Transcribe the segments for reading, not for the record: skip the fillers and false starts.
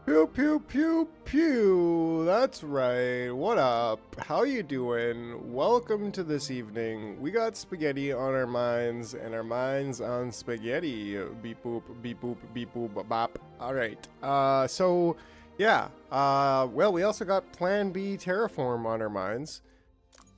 Pew pew pew pew. That's right. What up? How you doing? Welcome to this evening. We got spaghetti on our minds and our minds on spaghetti. Beep boop beep boop beep boop bop. All right. So yeah. Well, we also got Plan B Terraform on our minds.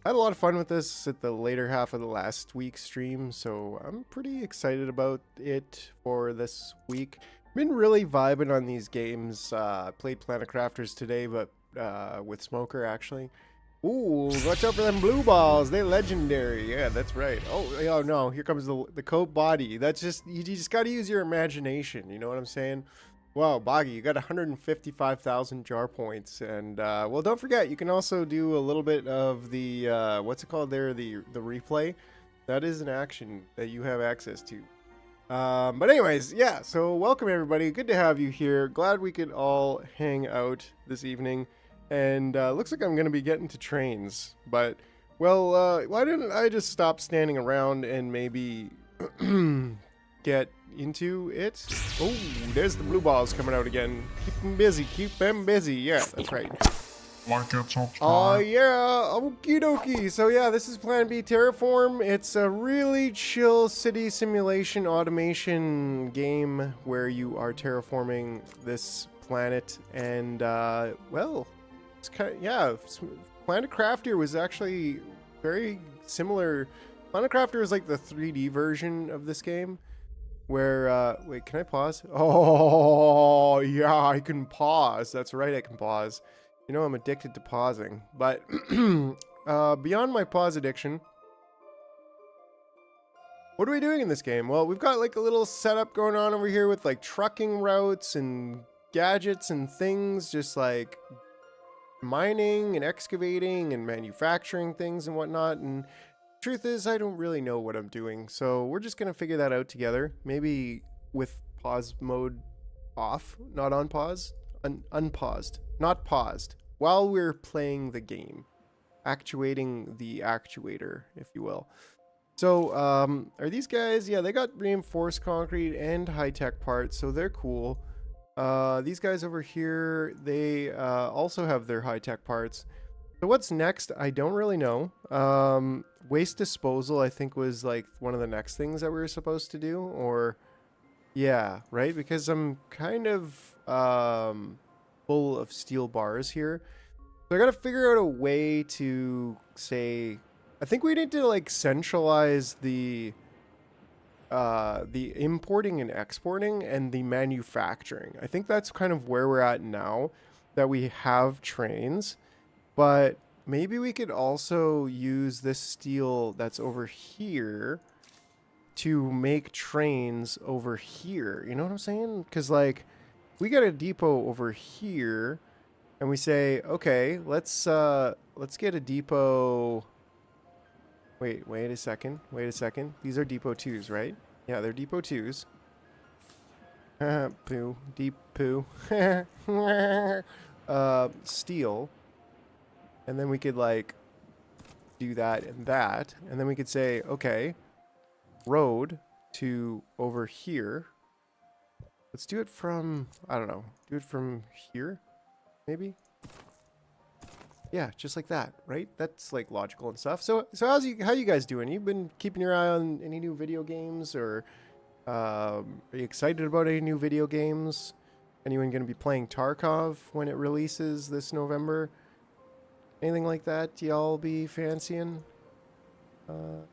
I had a lot of fun with this at the later half of the last week's stream, so I'm pretty excited about it for this week. Been really vibing on these games. Played Planet Crafters today, but with Smoker actually. Ooh, watch out for them blue balls. They're legendary. Yeah, that's right. Oh no, here comes the coat body. That's just you just got to use your imagination. You know what I'm saying? Wow, Boggy, you got 155,000 jar points, and well, don't forget you can also do a little bit of the what's it called there? The replay. That is an action that you have access to. But anyways, yeah, so welcome everybody. Good to have you here. Glad we could all hang out this evening. And looks like I'm going to be getting to trains. But, well, why didn't I just stop standing around and maybe get into it? Oh, there's the blue balls coming out again. Keep them busy. Keep them busy. Yeah, that's right. Like it, subscribe. Oh yeah, okie dokie. So yeah, this is Plan B Terraform. It's a really chill city simulation automation game where you are terraforming this planet, and well, it's kind of, yeah. Planet Crafter was actually very similar. Planet Crafter is like the 3D version of this game. Where wait, can I pause? Oh yeah, I can pause. That's right, I can pause. You know, I'm addicted to pausing, but beyond my pause addiction, what are we doing in this game? Well, we've got like a little setup going on over here with like trucking routes and gadgets and things, just like mining and excavating and manufacturing things and whatnot. And truth is, I don't really know what I'm doing, so we're just gonna figure that out together. Maybe with pause mode off, not on pause, unpaused, not paused, while we're playing the game, actuating the actuator, if you will. So, are these guys, yeah, they got reinforced concrete and high-tech parts, so they're cool. These guys over here, they also have their high-tech parts. So what's next? I don't really know. Waste disposal, I think, was like one of the next things that we were supposed to do, or yeah, right? Because I'm kind of full of steel bars here. So I gotta figure out a way to say, I think we need to like centralize the importing and exporting and the manufacturing. I think that's kind of where we're at now, that we have trains, but maybe we could also use this steel that's over here to make trains over here. You know what I'm saying? Because like we got a depot over here and we say, okay, let's get a depot. Wait a second. These are depot 2s, right? Yeah, they're depot 2s. Poo. Deep poo. Steel. And then we could like do that and that. And then we could say, okay, road to over here. Let's do it from, I don't know, do it from here, maybe? Yeah, just like that, right? That's like logical and stuff. So how you guys doing? You've been keeping your eye on any new video games, or are you excited about any new video games? Anyone going to be playing Tarkov when it releases this November? Anything like that y'all be fancying?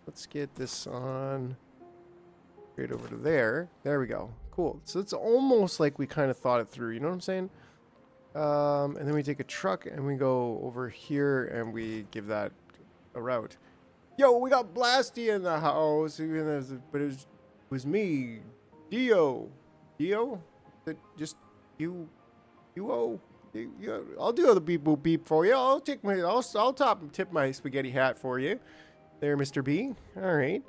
Let's get this on. Straight over to there. There we go. Cool. So it's almost like we kind of thought it through. You know what I'm saying? And then we take a truck and we go over here and we give that a route. Yo, we got Blasty in the house. But it was me, Dio. Dio? Just you, Duo. I'll do the beep boop beep for you. I'll tip my spaghetti hat for you. There, Mr. B. All right.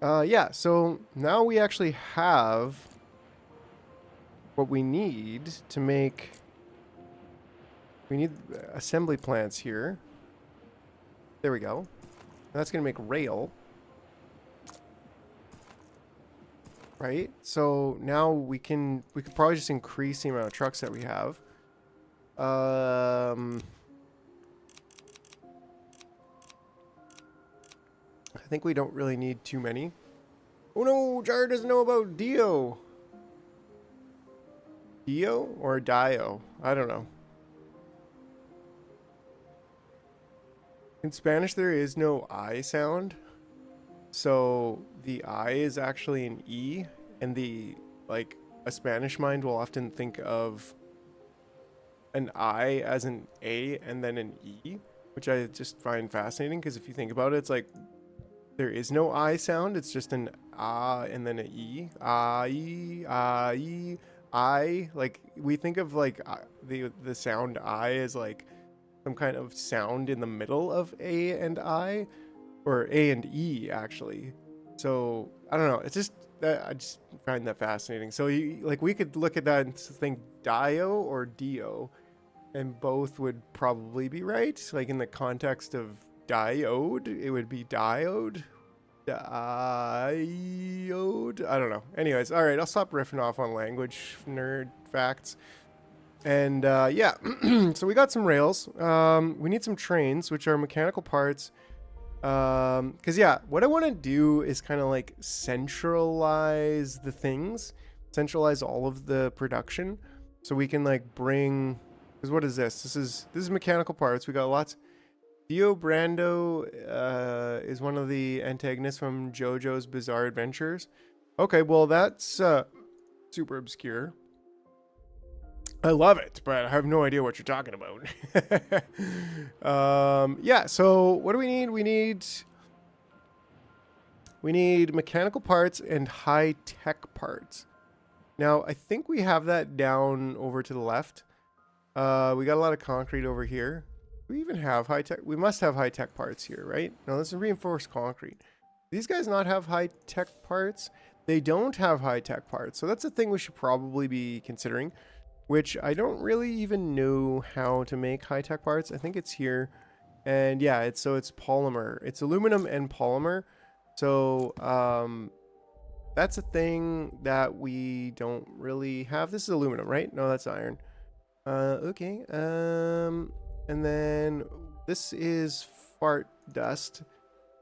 Yeah, so now we actually have what we need to make. We need assembly plants here. There we go. That's going to make rail. Right? So now we could probably just increase the amount of trucks that we have. I think we don't really need too many. Oh no, Jar doesn't know about Dio. Dio or Dio? I don't know. In Spanish, there is no I sound. So the I is actually an E, and a Spanish mind will often think of an I as an A and then an E, which I just find fascinating because if you think about it, it's like there is no I sound. It's just an ah and then an E. I. Like we think of like the sound I as like some kind of sound in the middle of A and I, or A and E actually. So I don't know. It's just that I just find that fascinating. So we could look at that and think Dio or Dio, and both would probably be right. Like in the context of diode, it would be diode. Diode. I don't know. Anyways, all right. I'll stop riffing off on language nerd facts. And yeah, so we got some rails. We need some trains, which are mechanical parts. Because yeah, what I want to do is kind of like centralize the things, centralize all of the production, so we can like bring. Because what is this? This is mechanical parts. We got lots. Dio Brando is one of the antagonists from JoJo's Bizarre Adventures. Okay, well that's super obscure. I love it, but I have no idea what you're talking about. Yeah, so what do we need? We need mechanical parts and high-tech parts. Now, I think we have that down over to the left. We got a lot of concrete over here. Do we even have high-tech? We must have high-tech parts here, right? No, this is reinforced concrete. These guys not have high-tech parts? They don't have high-tech parts, so that's a thing we should probably be considering. Which I don't really even know how to make high-tech parts. I think it's here. And yeah, it's polymer. It's aluminum and polymer. So that's a thing that we don't really have. This is aluminum, right? No, that's iron. Okay. And then this is fart dust.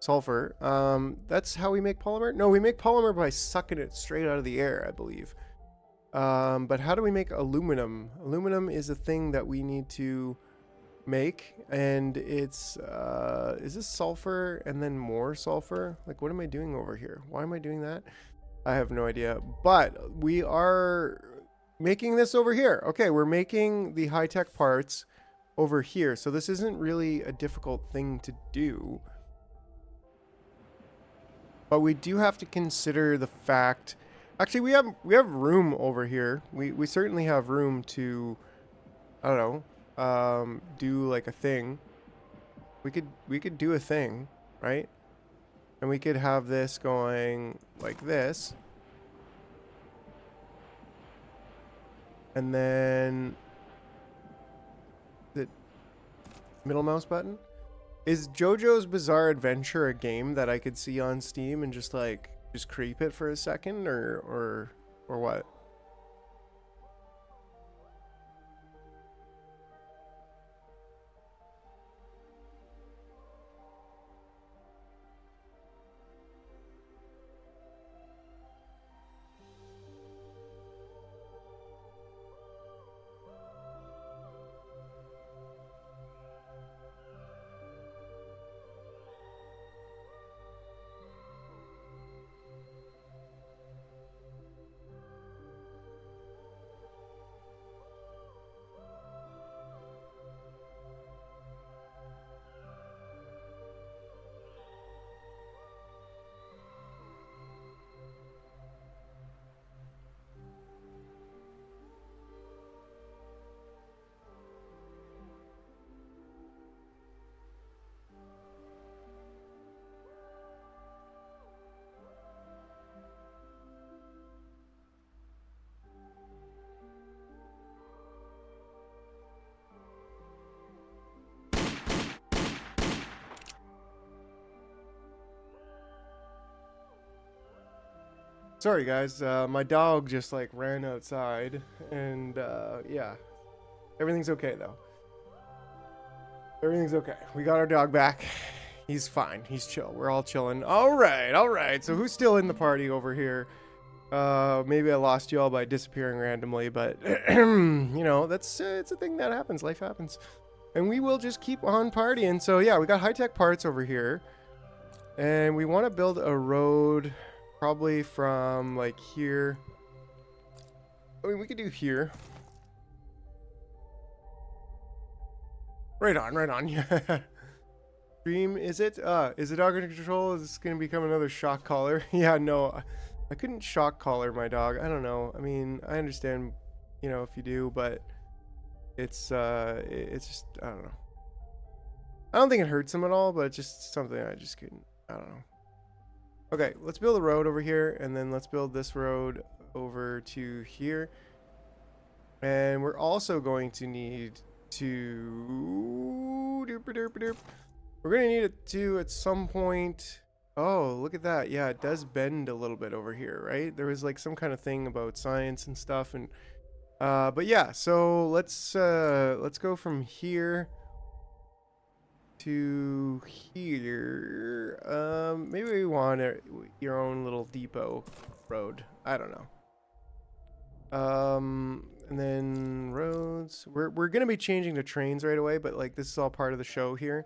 Sulfur. That's how we make polymer? No, we make polymer by sucking it straight out of the air, I believe. But how do we make aluminum? Aluminum is a thing that we need to make, and it's is this sulfur and then more sulfur? Like, what am I doing over here? Why am I doing that? I have no idea, but we are making this over here. Okay, we're making the high-tech parts over here, so this isn't really a difficult thing to do, but we do have to consider the fact. Actually, we have room over here. We certainly have room to, I don't know, do like a thing. We could do a thing, right? And we could have this going like this. And then the middle mouse button. Is JoJo's Bizarre Adventure a game that I could see on Steam and just creep it for a second, or what? Sorry guys, my dog just like ran outside, and yeah, everything's okay though. Everything's okay. We got our dog back. He's fine. He's chill. We're all chilling. All right, all right. So who's still in the party over here? Maybe I lost you all by disappearing randomly, but you know, that's it's a thing that happens. Life happens, and we will just keep on partying. So yeah, we got high-tech parts over here, and we want to build a road. Probably from like here. I mean, we could do here. Right on, right on. Yeah. Dream, is it? Is the dog under control? Is this gonna become another shock collar? Yeah, no. I couldn't shock collar my dog. I don't know. I mean, I understand, you know, if you do, but it's just, I don't know. I don't think it hurts him at all, but it's just something I just couldn't, I don't know. Okay, let's build a road over here, and then let's build this road over to here. And we're also going to need to... We're going to need it to, at some point... Oh, look at that. Yeah, it does bend a little bit over here, right? There was like some kind of thing about science and stuff. And but yeah, so let's go from here to here. Maybe we want your own little depot road. I don't know. And then roads. We're gonna be changing to trains right away, but like this is all part of the show here.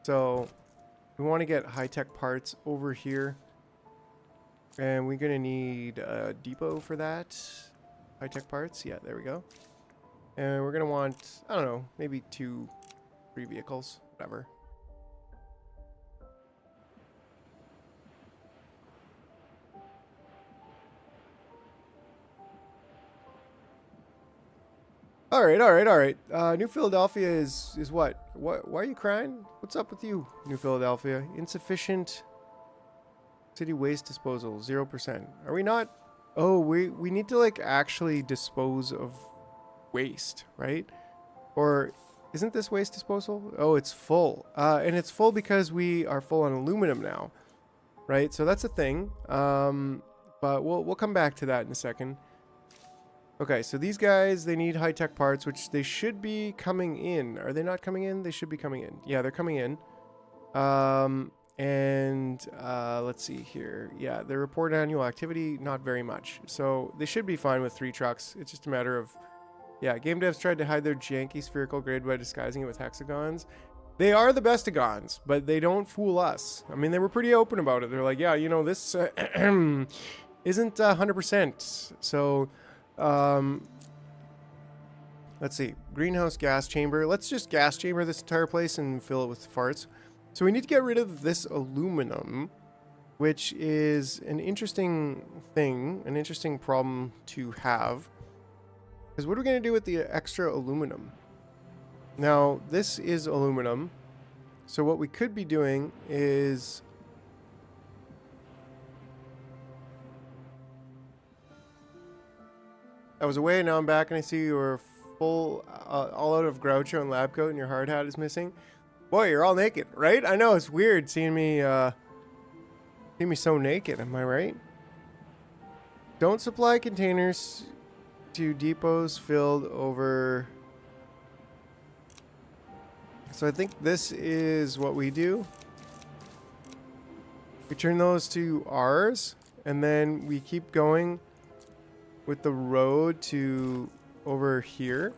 So we want to get high-tech parts over here, and we're gonna need a depot for that. High-tech parts. Yeah, there we go. And we're gonna want, I don't know, maybe 2-3 vehicles. Whatever. All right, all right, all right. New Philadelphia is what? What? Why are you crying? What's up with you, New Philadelphia? Insufficient city waste disposal, 0%. Are we not? Oh, we need to like actually dispose of waste, right? Or isn't this waste disposal? Oh, it's full. And it's full because we are full on aluminum now, right? So that's a thing. But we'll come back to that in a second. Okay, so these guys, they need high-tech parts, which they should be coming in. Are they not coming in? They should be coming in. Yeah, they're coming in. Let's see here. Yeah, their report annual activity, not very much. So they should be fine with 3 trucks. It's just a matter of... Yeah, game devs tried to hide their janky spherical grid by disguising it with hexagons. They are the bestagons, but they don't fool us. I mean, they were pretty open about it. They're like, yeah, you know, this isn't 100%. So... let's see, greenhouse gas chamber. Let's just gas chamber this entire place and fill it with farts. So we need to get rid of this aluminum, which is an interesting thing, an interesting problem to have. Because what are we going to do with the extra aluminum? Now, this is aluminum. So what we could be doing is... I was away, now I'm back, and I see you were full, all out of Groucho and lab coat, and your hard hat is missing. Boy, you're all naked, right? I know, it's weird seeing me so naked, am I right? Don't supply containers to depots filled over... So I think this is what we do. We turn those to R's, and then we keep going with the road to over here.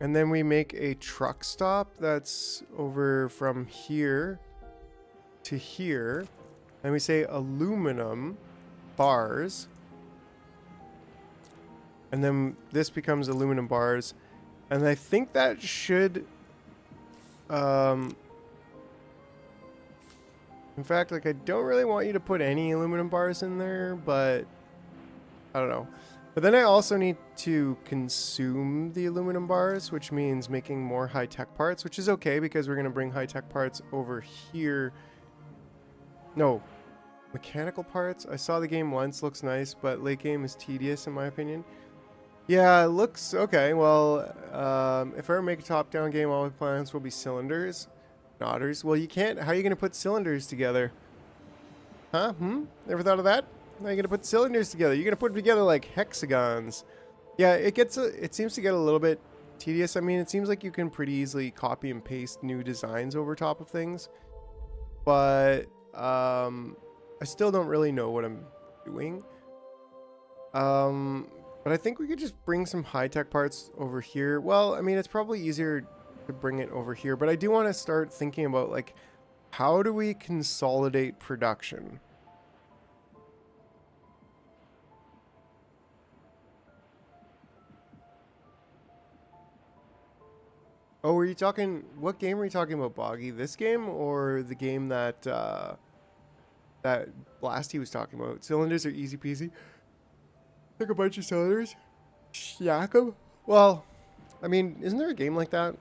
And then we make a truck stop that's over from here to here. And we say aluminum bars. And then this becomes aluminum bars. And I think that should... in fact, like, I don't really want you to put any aluminum bars in there, but... I don't know. But then I also need to consume the aluminum bars, which means making more high-tech parts, which is okay because we're going to bring high-tech parts over here. No. Mechanical parts? I saw the game once, looks nice, but late game is tedious in my opinion. Yeah, it looks okay. Well, if I ever make a top-down game, all my plans will be cylinders. Nodders. Well, you can't. How are you going to put cylinders together? Huh? Never thought of that? Now you're gonna put cylinders together. You're gonna put them together like hexagons. Yeah, it seems to get a little bit tedious. I mean, it seems like you can pretty easily copy and paste new designs over top of things, but I still don't really know what I'm doing. But I think we could just bring some high-tech parts over here. Well, I mean, it's probably easier to bring it over here, but I do want to start thinking about, like, how do we consolidate production? Oh, were you talking, what game were you talking about, Boggy? This game or the game that, that Blasty was talking about? Cylinders are easy peasy. Take a bunch of cylinders, stack them. Well, I mean, isn't there a game like that?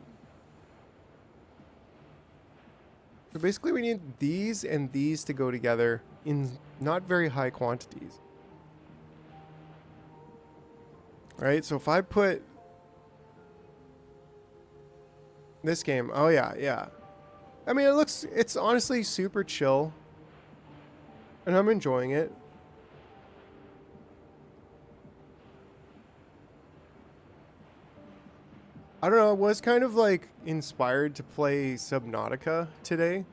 So basically we need these and these to go together in not very high quantities. Right, so if I put this game, oh yeah. I mean, it's honestly super chill. And I'm enjoying it. I don't know, I was kind of like inspired to play Subnautica today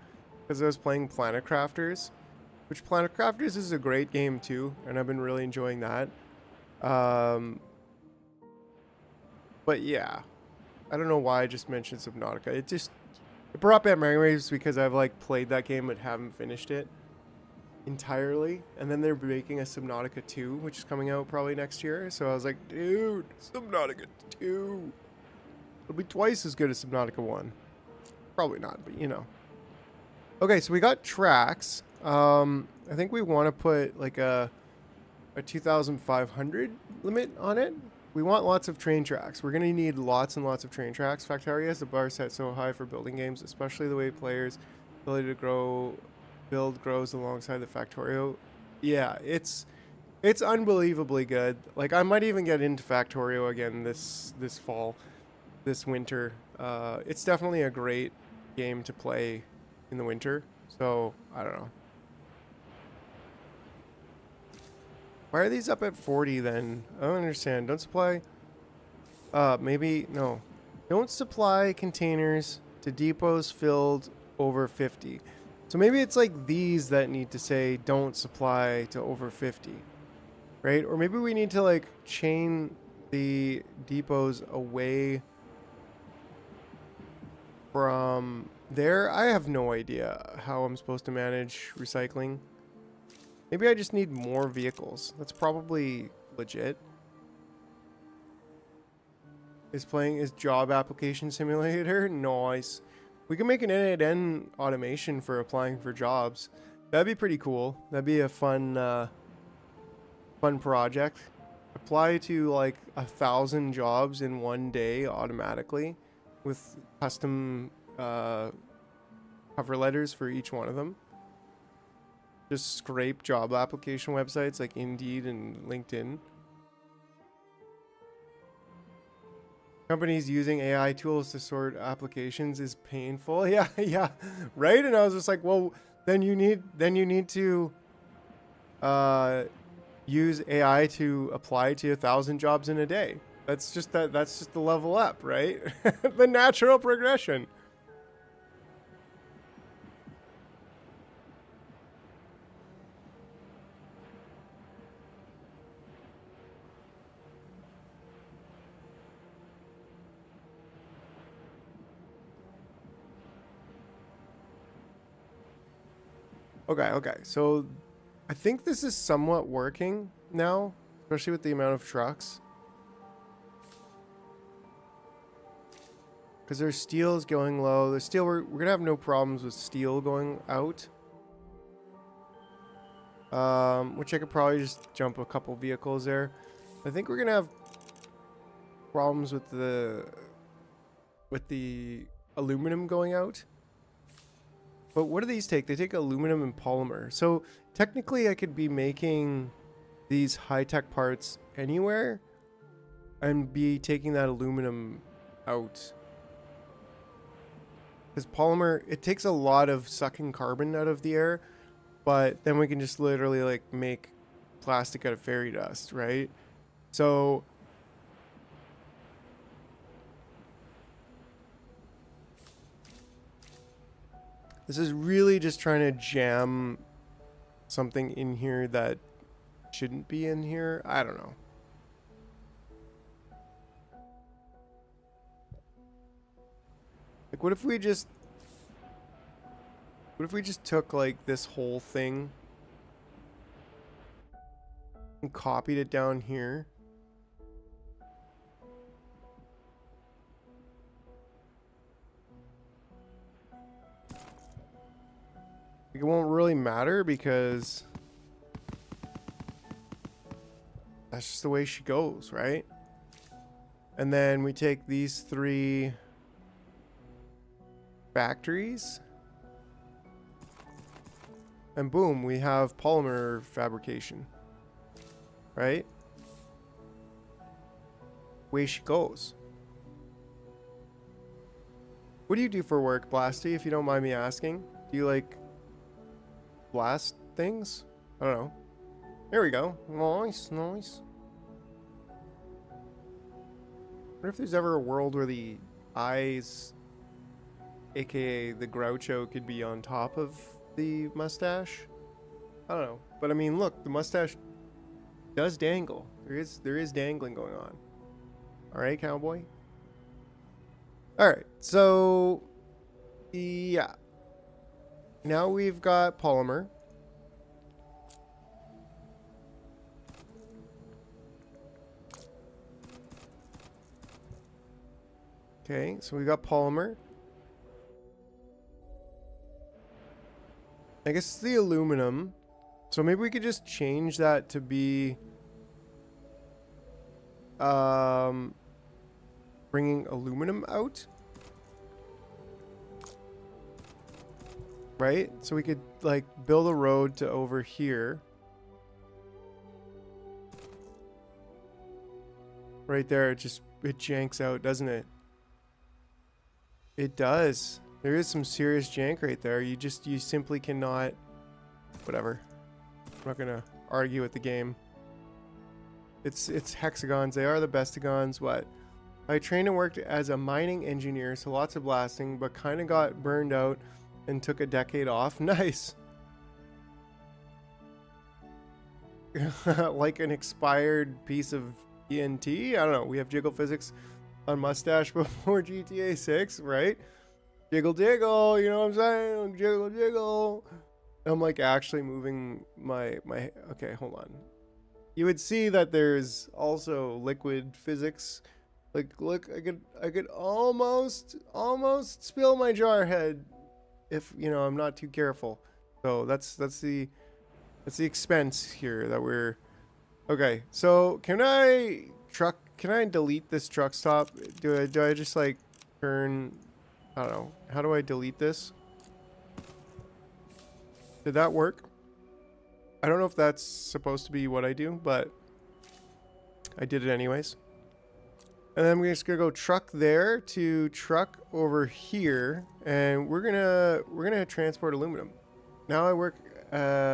because I was playing Planet Crafters, which Planet Crafters is a great game too, and I've been really enjoying that. But yeah, I don't know why I just mentioned Subnautica. It brought back memories because I've like played that game but haven't finished it entirely, and then they're making a Subnautica 2, which is coming out probably next year. So I was like, dude, Subnautica 2. It'll be twice as good as Subnautica 1. Probably not, but you know. Okay, so we got tracks. I think we want to put like a 2,500 limit on it. We want lots of train tracks. We're going to need lots and lots of train tracks. Factorio has the bar set so high for building games, especially the way players' ability to build grows alongside the Factorio. Yeah, it's unbelievably good. Like, I might even get into Factorio again this fall, this winter. It's definitely a great game to play in the winter. So, I don't know. Why are these up at 40 then? I don't understand. Don't supply... maybe... No. Don't supply containers to depots filled over 50. So maybe it's like these that need to say don't supply to over 50. Right? Or maybe we need to like chain the depots away from there. I have no idea how I'm supposed to manage recycling. Maybe I just need more vehicles. That's probably legit. Is job application simulator? Nice. We can make an end-to-end automation for applying for jobs. That'd be pretty cool. That'd be a fun project. Apply to like 1,000 jobs in one day automatically with custom cover letters for each one of them. Just scrape job application websites like Indeed and LinkedIn. Companies using AI tools to sort applications is painful. Yeah, right. And I was just like, well, then you need to use AI to apply to 1,000 jobs in a day. That's just the level up, right? The natural progression. Okay. So I think this is somewhat working now, especially with the amount of trucks. Because there's steel's going low. The steel, we're going to have no problems with steel going out. Which I could probably just jump a couple vehicles there. I think we're going to have problems with the aluminum going out. But what do these take? They take aluminum and polymer. So technically I could be making these high-tech parts anywhere and be taking that aluminum out. Because polymer, it takes a lot of sucking carbon out of the air, but then we can just literally like make plastic out of fairy dust, right? So this is really just trying to jam something in here that shouldn't be in here. I don't know. Like, what if we just took like this whole thing and copied it down here? Like, it won't really matter because that's just the way she goes, right? And then we take these 3 factories and boom, we have polymer fabrication, right? Way she goes. What do you do for work, Blasty, if you don't mind me asking? Do you like blast things? I don't know. There we go. Nice, nice. I wonder if there's ever a world where the eyes, aka the Groucho, could be on top of the mustache. I don't know. But I mean, look, the mustache does dangle. There is dangling going on. Alright, cowboy? Alright, so yeah. Now we've got polymer. Okay, so we got polymer. I guess it's the aluminum. So maybe we could just change that to be bringing aluminum out. Right? So we could like build a road to over here. Right there, it janks out, doesn't it? It does. There is some serious jank right there. You simply cannot. Whatever. I'm not gonna argue with the game. It's hexagons. They are the bestagons. What? I trained and worked as a mining engineer, so lots of blasting, but kind of got burned out and took a decade off. Nice. Like an expired piece of TNT? I don't know. We have jiggle physics on mustache before GTA 6, right? Jiggle jiggle, you know what I'm saying? Jiggle jiggle. I'm like actually moving my okay, hold on. You would see that there's also liquid physics. Like, look, I could almost spill my jar head if, you know, I'm not too careful. So that's the expense here that we're. Okay, so can I delete this truck stop? Do I just like turn, I don't know. How do I delete this? Did that work? I don't know if that's supposed to be what I do, but I did it anyways. And then we're just gonna go truck there to truck over here, and we're gonna transport aluminum. Now I work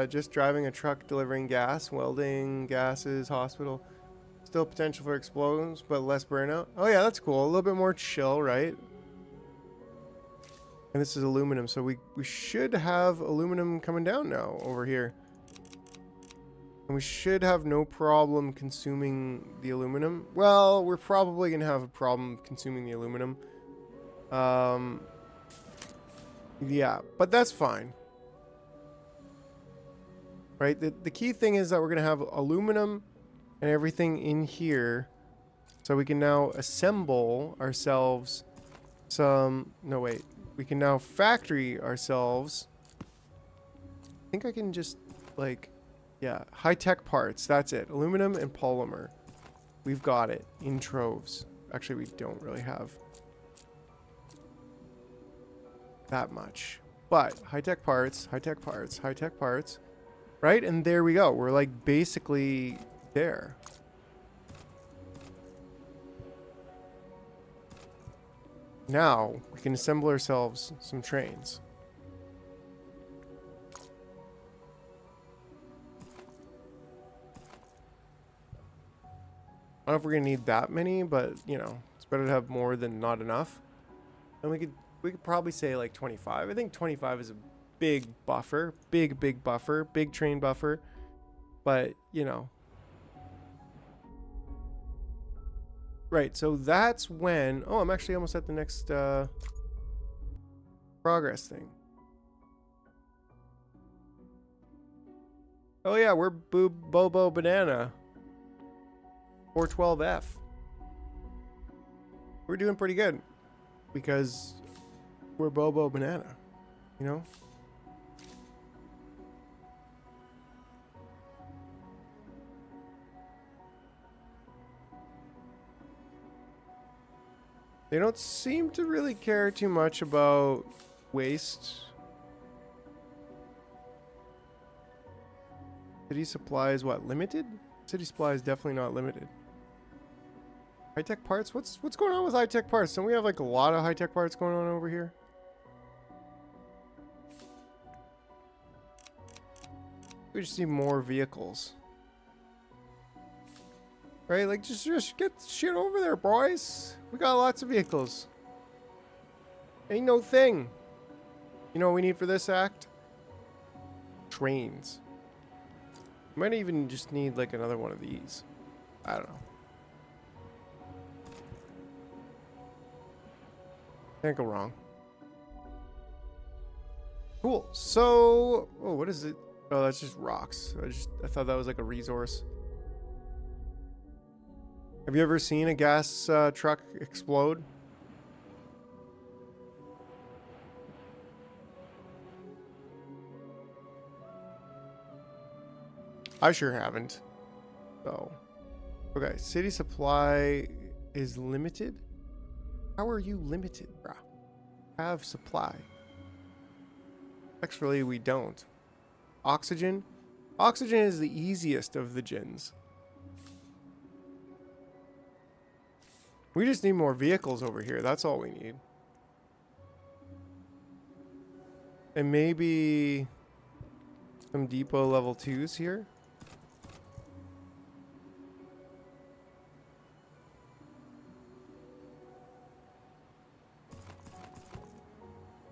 just driving a truck delivering gas, welding, gases, hospital. Still potential for explosions, but less burnout. Oh yeah, that's cool. A little bit more chill, right? And this is aluminum, so we should have aluminum coming down now over here. And we should have no problem consuming the aluminum. Well, we're probably going to have a problem consuming the aluminum. Yeah, but that's fine. Right? The key thing is that we're going to have aluminum and everything in here. So we can now assemble ourselves some... No, wait. We can now factory ourselves. I think I can just, like... Yeah, high-tech parts. That's it. Aluminum and polymer. We've got it in troves. Actually, we don't really have that much. But high-tech parts, high-tech parts, high-tech parts. Right? And there we go. We're like basically there. Now, we can assemble ourselves some trains. don't know if we're gonna need that many, but you know, it's better to have more than not enough. And we could probably say like 25. I think 25 is a big buffer, big buffer, big train buffer. But you know, right? So that's when. Oh, I'm actually almost at the next progress thing. Oh yeah, we're Bobo Banana. 412F. We're doing pretty good because we're Bobo Banana, you know? They don't seem to really care too much about waste. City supply is what, limited? City supply is definitely not limited. High-tech parts? What's going on with high-tech parts? Don't we have like a lot of high-tech parts going on over here? We just need more vehicles. Right? Like just get shit over there, boys. We got lots of vehicles. Ain't no thing. You know what we need for this act? Trains. Might even just need like another one of these. I don't know. Can't go wrong. Cool. So, oh, what is it? Oh, that's just rocks. I thought that was like a resource. Have you ever seen a gas truck explode? I sure haven't. So, okay, city supply is limited. How are you limited, bruh? Have supply. Actually, we don't. Oxygen? Oxygen is the easiest of the gens. We just need more vehicles over here. That's all we need. And maybe some depot level 2s here.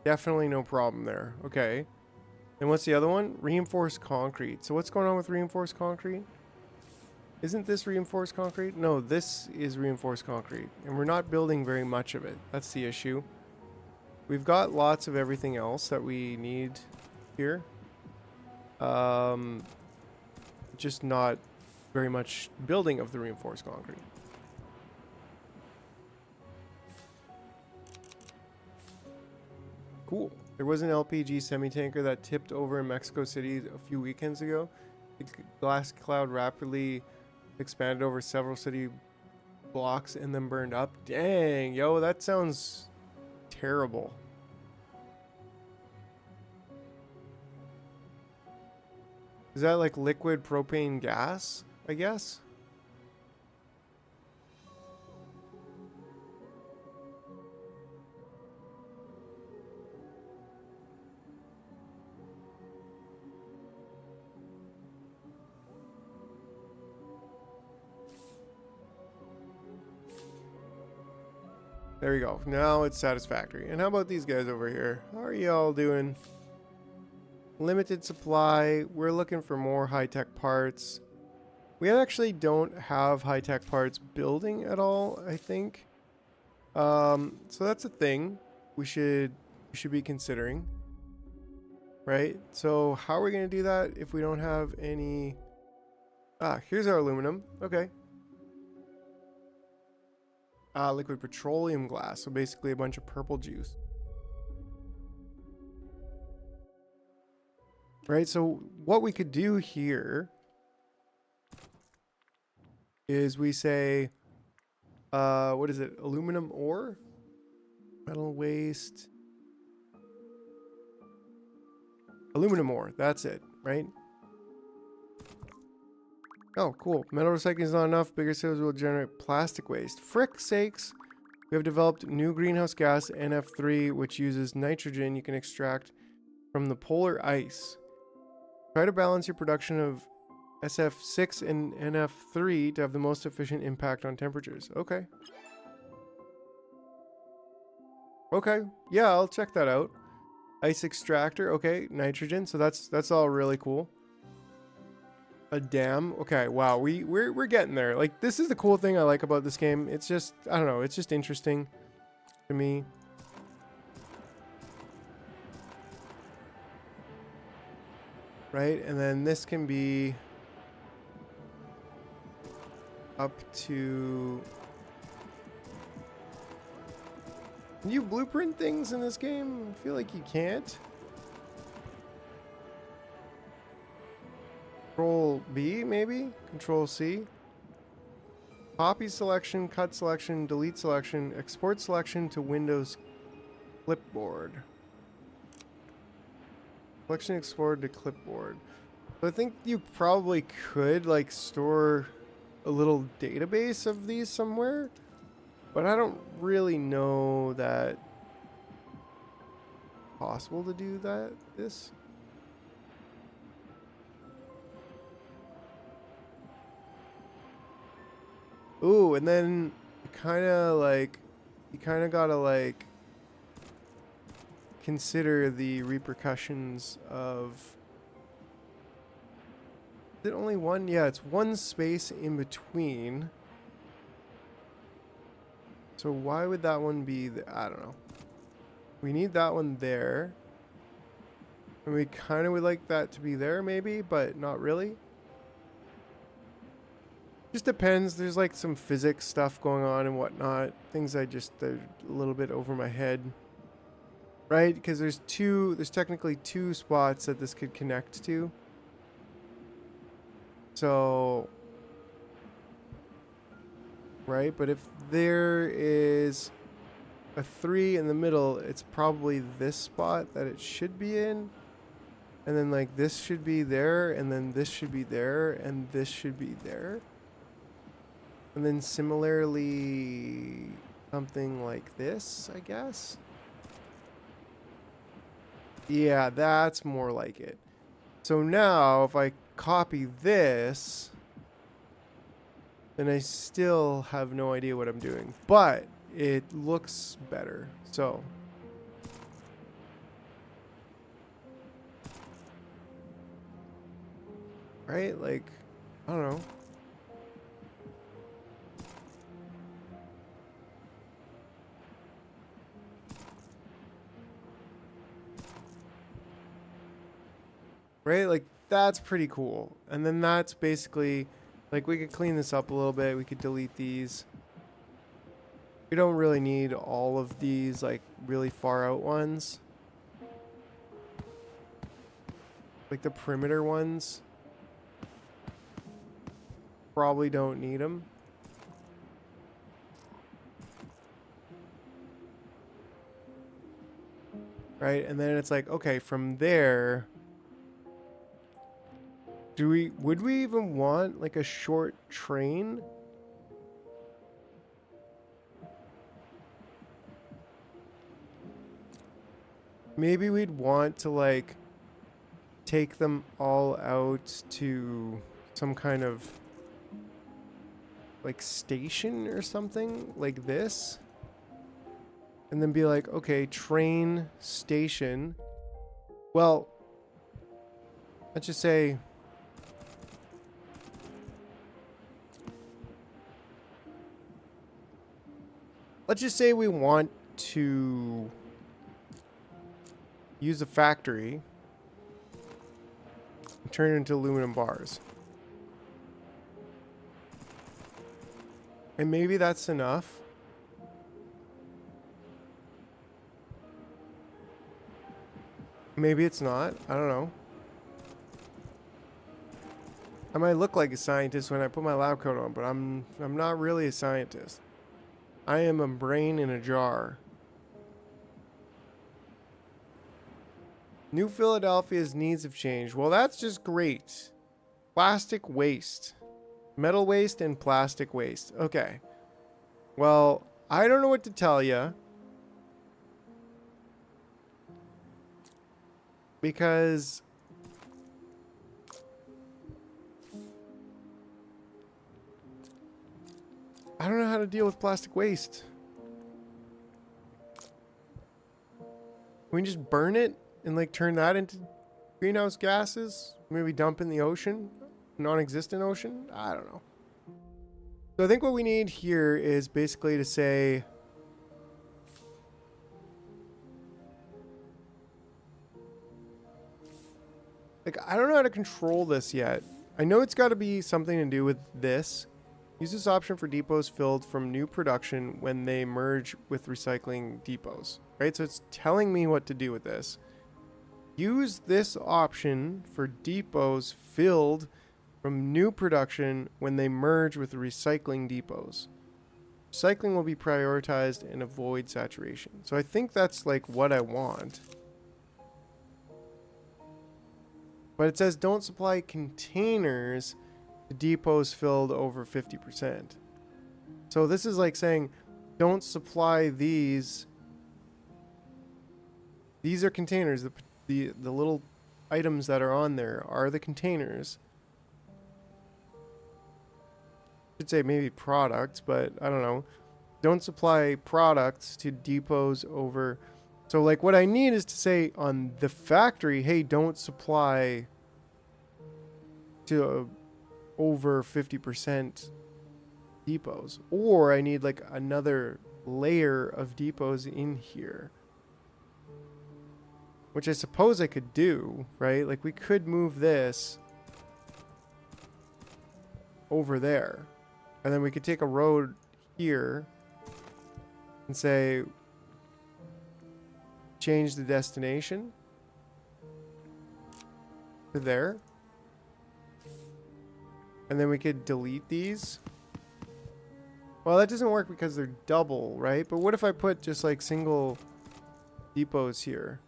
Definitely no problem there. Okay. And what's the other one? Reinforced concrete. So what's going on with reinforced concrete? Isn't this reinforced concrete? No, this is reinforced concrete. And we're not building very much of it. That's the issue. We've got lots of everything else that we need here. Just not very much building of the reinforced concrete. Cool. There was an LPG semi-tanker that tipped over in Mexico City a few weekends ago. The glass cloud rapidly expanded over several city blocks and then burned up. Dang, yo, that sounds terrible. Is that like liquid propane gas, I guess? There we go. Now it's satisfactory. And how about these guys over here? How are y'all doing? Limited supply. We're looking for more high-tech parts. We actually don't have high-tech parts building at all, I think. So that's a thing we should be considering. Right? So how are we going to do that if we don't have any... Ah, here's our aluminum. Okay. Liquid petroleum glass. So basically a bunch of purple juice. Right, so what we could do here is we say, what is it? Aluminum ore? Metal waste. Aluminum ore, that's it, right? Oh, cool. Metal recycling is not enough. Bigger sales will generate plastic waste. Frick sakes. We have developed new greenhouse gas, NF3, which uses nitrogen you can extract from the polar ice. Try to balance your production of SF6 and NF3 to have the most efficient impact on temperatures. Okay. Okay. Yeah, I'll check that out. Ice extractor. Okay. Nitrogen. So that's all really cool. A dam. Okay. Wow. We're getting there. Like, this is the cool thing I like about this game. It's just, I don't know. It's just interesting to me. Right. And then this can be up to... Can you blueprint things in this game? I feel like you can't. Control B, maybe? Control C. Copy selection, cut selection, delete selection, export selection to Windows clipboard. Selection exported to clipboard. But I think you probably could, like, store a little database of these somewhere. But I don't really know that possible to do that. Ooh, and then you kind of gotta like consider the repercussions of. Is it only one? Yeah, it's one space in between. So why would that one be? I don't know. We need that one there. And we kind of would like that to be there maybe, but not really. Just depends. There's like some physics stuff going on and whatnot. Things they're a little bit over my head. Right? Because there's technically two spots that this could connect to. So... Right? But if there is a 3 in the middle, it's probably this spot that it should be in. And then like this should be there, and then this should be there, and this should be there. And then similarly, something like this, I guess. Yeah, that's more like it. So now, if I copy this, then I still have no idea what I'm doing. But it looks better. So... Right? Like, I don't know. Right? Like, that's pretty cool. And then that's basically, like, we could clean this up a little bit. We could delete these. We don't really need all of these, like, really far out ones. Like, the perimeter ones. Probably don't need them. Right? And then it's like, okay, from there... would we even want like a short train? Maybe we'd want to like take them all out to some kind of like station or something like this. And then be like, okay, train station. Well, let's just say... Let's just say we want to use a factory and turn it into aluminum bars. And maybe that's enough. Maybe it's not. I don't know. I might look like a scientist when I put my lab coat on, but I'm not really a scientist. I am a brain in a jar. New Philadelphia's needs have changed. Well, that's just great. Plastic waste. Metal waste and plastic waste. Okay. Well, I don't know what to tell you. Because I don't know how to deal with plastic waste. Can we just burn it and like turn that into greenhouse gases? Maybe dump in the ocean? Non-existent ocean? I don't know. So I think what we need here is basically to say, like, I don't know how to control this yet. I know it's got to be something to do with this. Use this option for depots filled from new production when they merge with recycling depots, right? So it's telling me what to do with this. Use this option for depots filled from new production when they merge with recycling depots. Recycling will be prioritized and avoid saturation. So I think that's like what I want. But it says don't supply containers to depots filled over 50%. So this is like saying don't supply these. These are containers. The little items that are on there are the containers. Should say maybe products, but I don't know. Don't supply products to depots over. So like what I need is to say on the factory, hey, don't supply to over 50% depots. Or I need like another layer of depots in here. Which I suppose I could do, right? Like we could move this over there. And then we could take a road here and say, change the destination to there. And then we could delete these. Well, that doesn't work because they're double, right? But what if I put just like single depots here?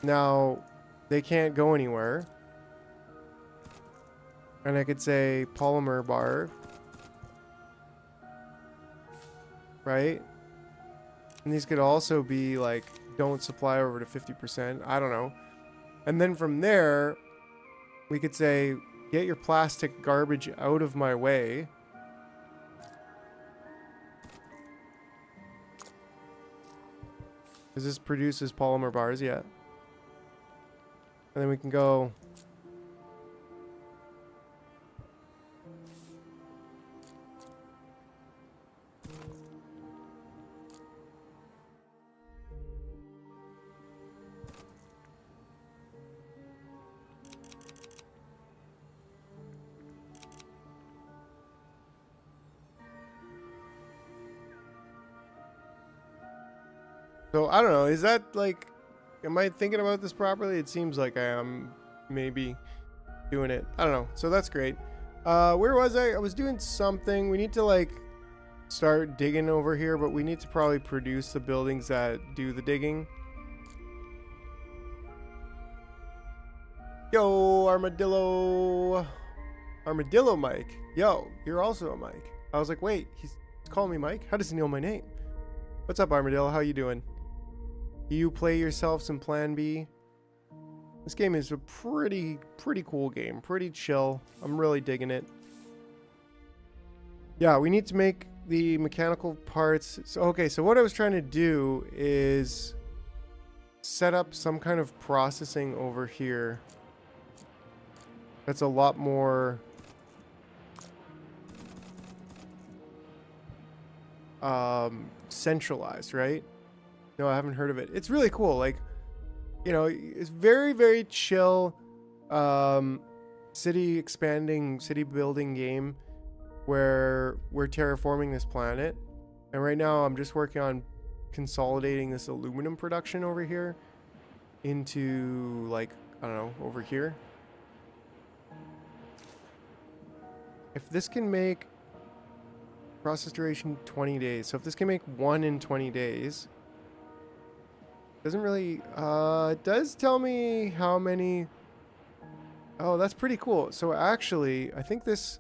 Now, they can't go anywhere. And I could say polymer bar. Right? And these could also be like, don't supply over to 50%. I don't know. And then from there, we could say, get your plastic garbage out of my way. Because this produces polymer bars, yeah. And then we can go so I don't know, is that like, am I thinking about this properly? It seems like I am maybe doing it. I don't know. So that's great. Where was I? I was doing something. We need to like start digging over here, but we need to probably produce the buildings that do the digging. Yo, Armadillo. Armadillo Mike. Yo, you're also a Mike. I was like, wait, he's calling me Mike? How does he know my name? What's up, Armadillo? How you doing? You play yourself some Plan B. This game is a pretty cool game. Pretty chill. I'm really digging it. Yeah, we need to make the mechanical parts. So, okay, so what I was trying to do is set up some kind of processing over here. That's a lot more centralized, right? No, I haven't heard of it. It's really cool. Like, you know, it's very chill city expanding, city building game where we're terraforming this planet. And right now I'm just working on consolidating this aluminum production over here into like, I don't know, over here. If this can make process duration 20 days. So if this can make one in 20 days, doesn't really, it does tell me how many. Oh, that's pretty cool. So actually, I think this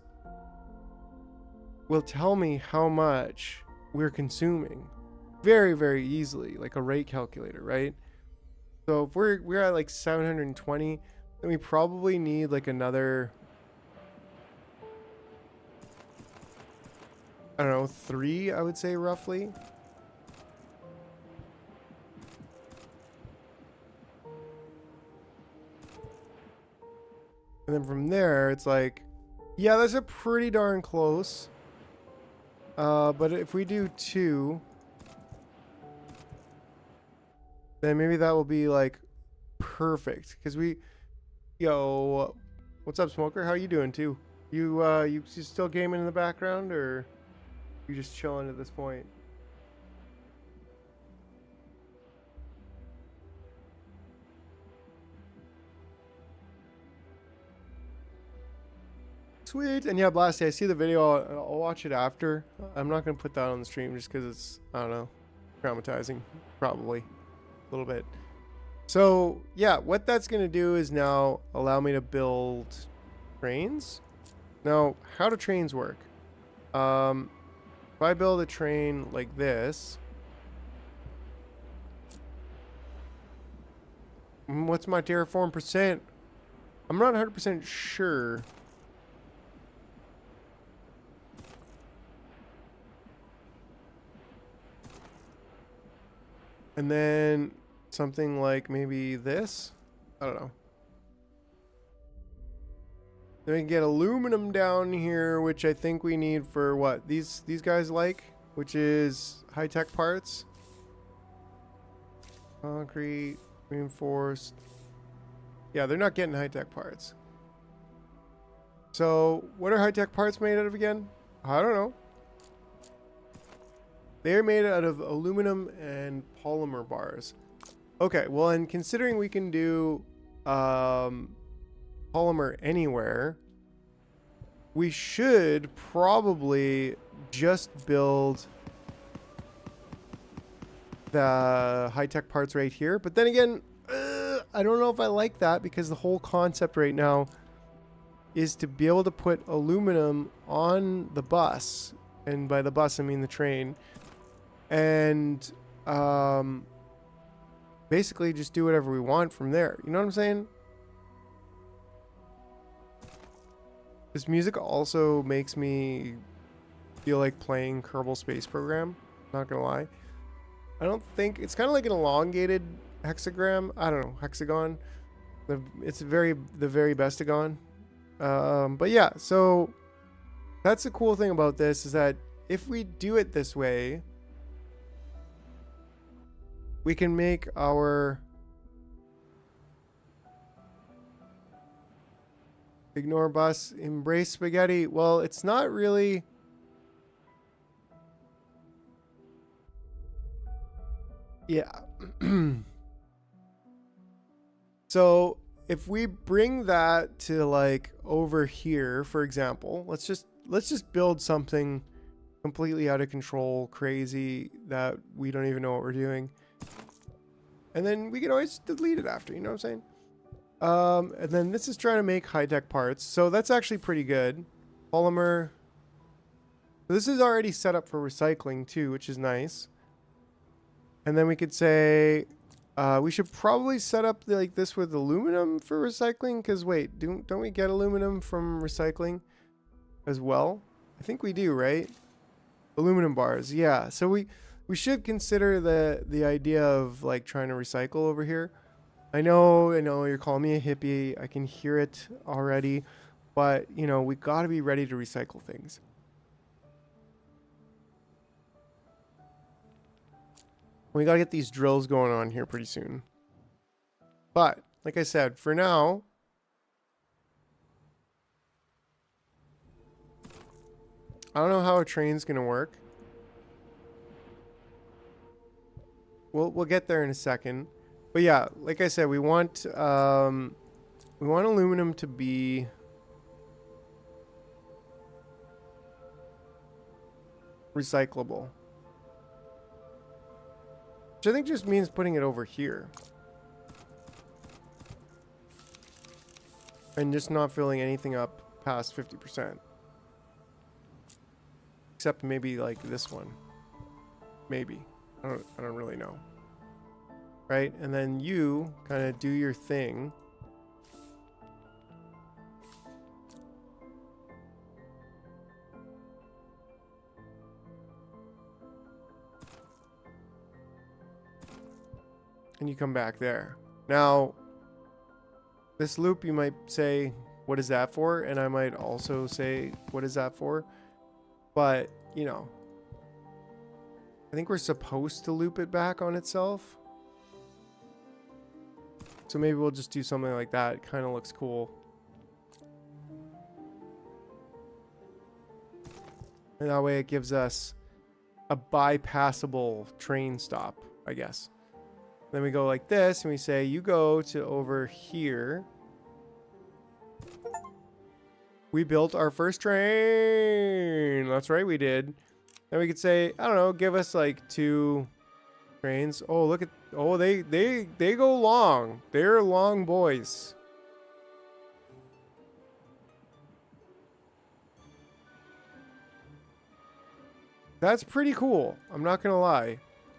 will tell me how much we're consuming very easily, like a rate calculator, right? So if we're at like 720, then we probably need like another I don't know, 3, I would say roughly. And then from there, it's like, yeah, that's a pretty darn close. But if we do 2, then maybe that will be like perfect. Because yo, what's up, Smoker? How you doing too? You still gaming in the background, or you just chilling at this point? Sweet. And yeah, Blasty, I see the video. I'll watch it after. I'm not going to put that on the stream just because it's, I don't know, traumatizing. Probably. A little bit. So, yeah, what that's going to do is now allow me to build trains. Now, how do trains work? If I build a train like this, what's my Terraform percent? I'm not 100% sure. And then something like maybe this. I don't know. Then we can get aluminum down here, which I think we need for what these guys like, which is high-tech parts. Concrete, reinforced. Yeah, they're not getting high-tech parts. So what are high-tech parts made out of again? I don't know. They're made out of aluminum and polymer bars. Okay, well, and considering we can do polymer anywhere, we should probably just build the high-tech parts right here. But then again, I don't know if I like that, because the whole concept right now is to be able to put aluminum on the bus. And by the bus, I mean the train. And basically just do whatever we want from there. You know what I'm saying? This music also makes me feel like playing Kerbal Space Program. Not gonna lie. I don't think it's kind of like an elongated hexagram. I don't know, hexagon. It's the very bestagon. But yeah, so that's the cool thing about this, is that if we do it this way, we can make our ignore bus, embrace spaghetti. Well, it's not really. Yeah. So if we bring that to like over here, for example, let's just build something completely out of control, crazy, that we don't even know what we're doing. And then we can always delete it after, you know what I'm saying? And then this is trying to make high-tech parts. So that's actually pretty good. Polymer. This is already set up for recycling too, which is nice. And then we could say, we should probably set up like this with aluminum for recycling. Because wait, don't we get aluminum from recycling as well? I think we do, right? Aluminum bars, yeah. So we should consider the idea of like trying to recycle over here. I know you're calling me a hippie. I can hear it already, but you know, we got to be ready to recycle things. We got to get these drills going on here pretty soon. But like I said, for now, I don't know how a train's going to work. We'll get there in a second. But yeah, like I said, we want aluminum to be recyclable. Which I think just means putting it over here. And just not filling anything up past 50%. Except maybe like this one. Maybe. I don't really know. Right? And then you kind of do your thing. and you come back there. Now, this loop, you might say, what is that for? And I might also say, what is that for? But, you know, I think we're supposed to loop it back on itself. So maybe we'll just do something like that. It kind of looks cool. And that way it gives us a bypassable train stop, I guess. Then we go like this and we say, you go to over here. We built our first train. That's right, we did. Then we could say, I don't know, give us like 2 trains. Oh, look at, oh, they go long. They're long boys. That's pretty cool. I'm not gonna lie.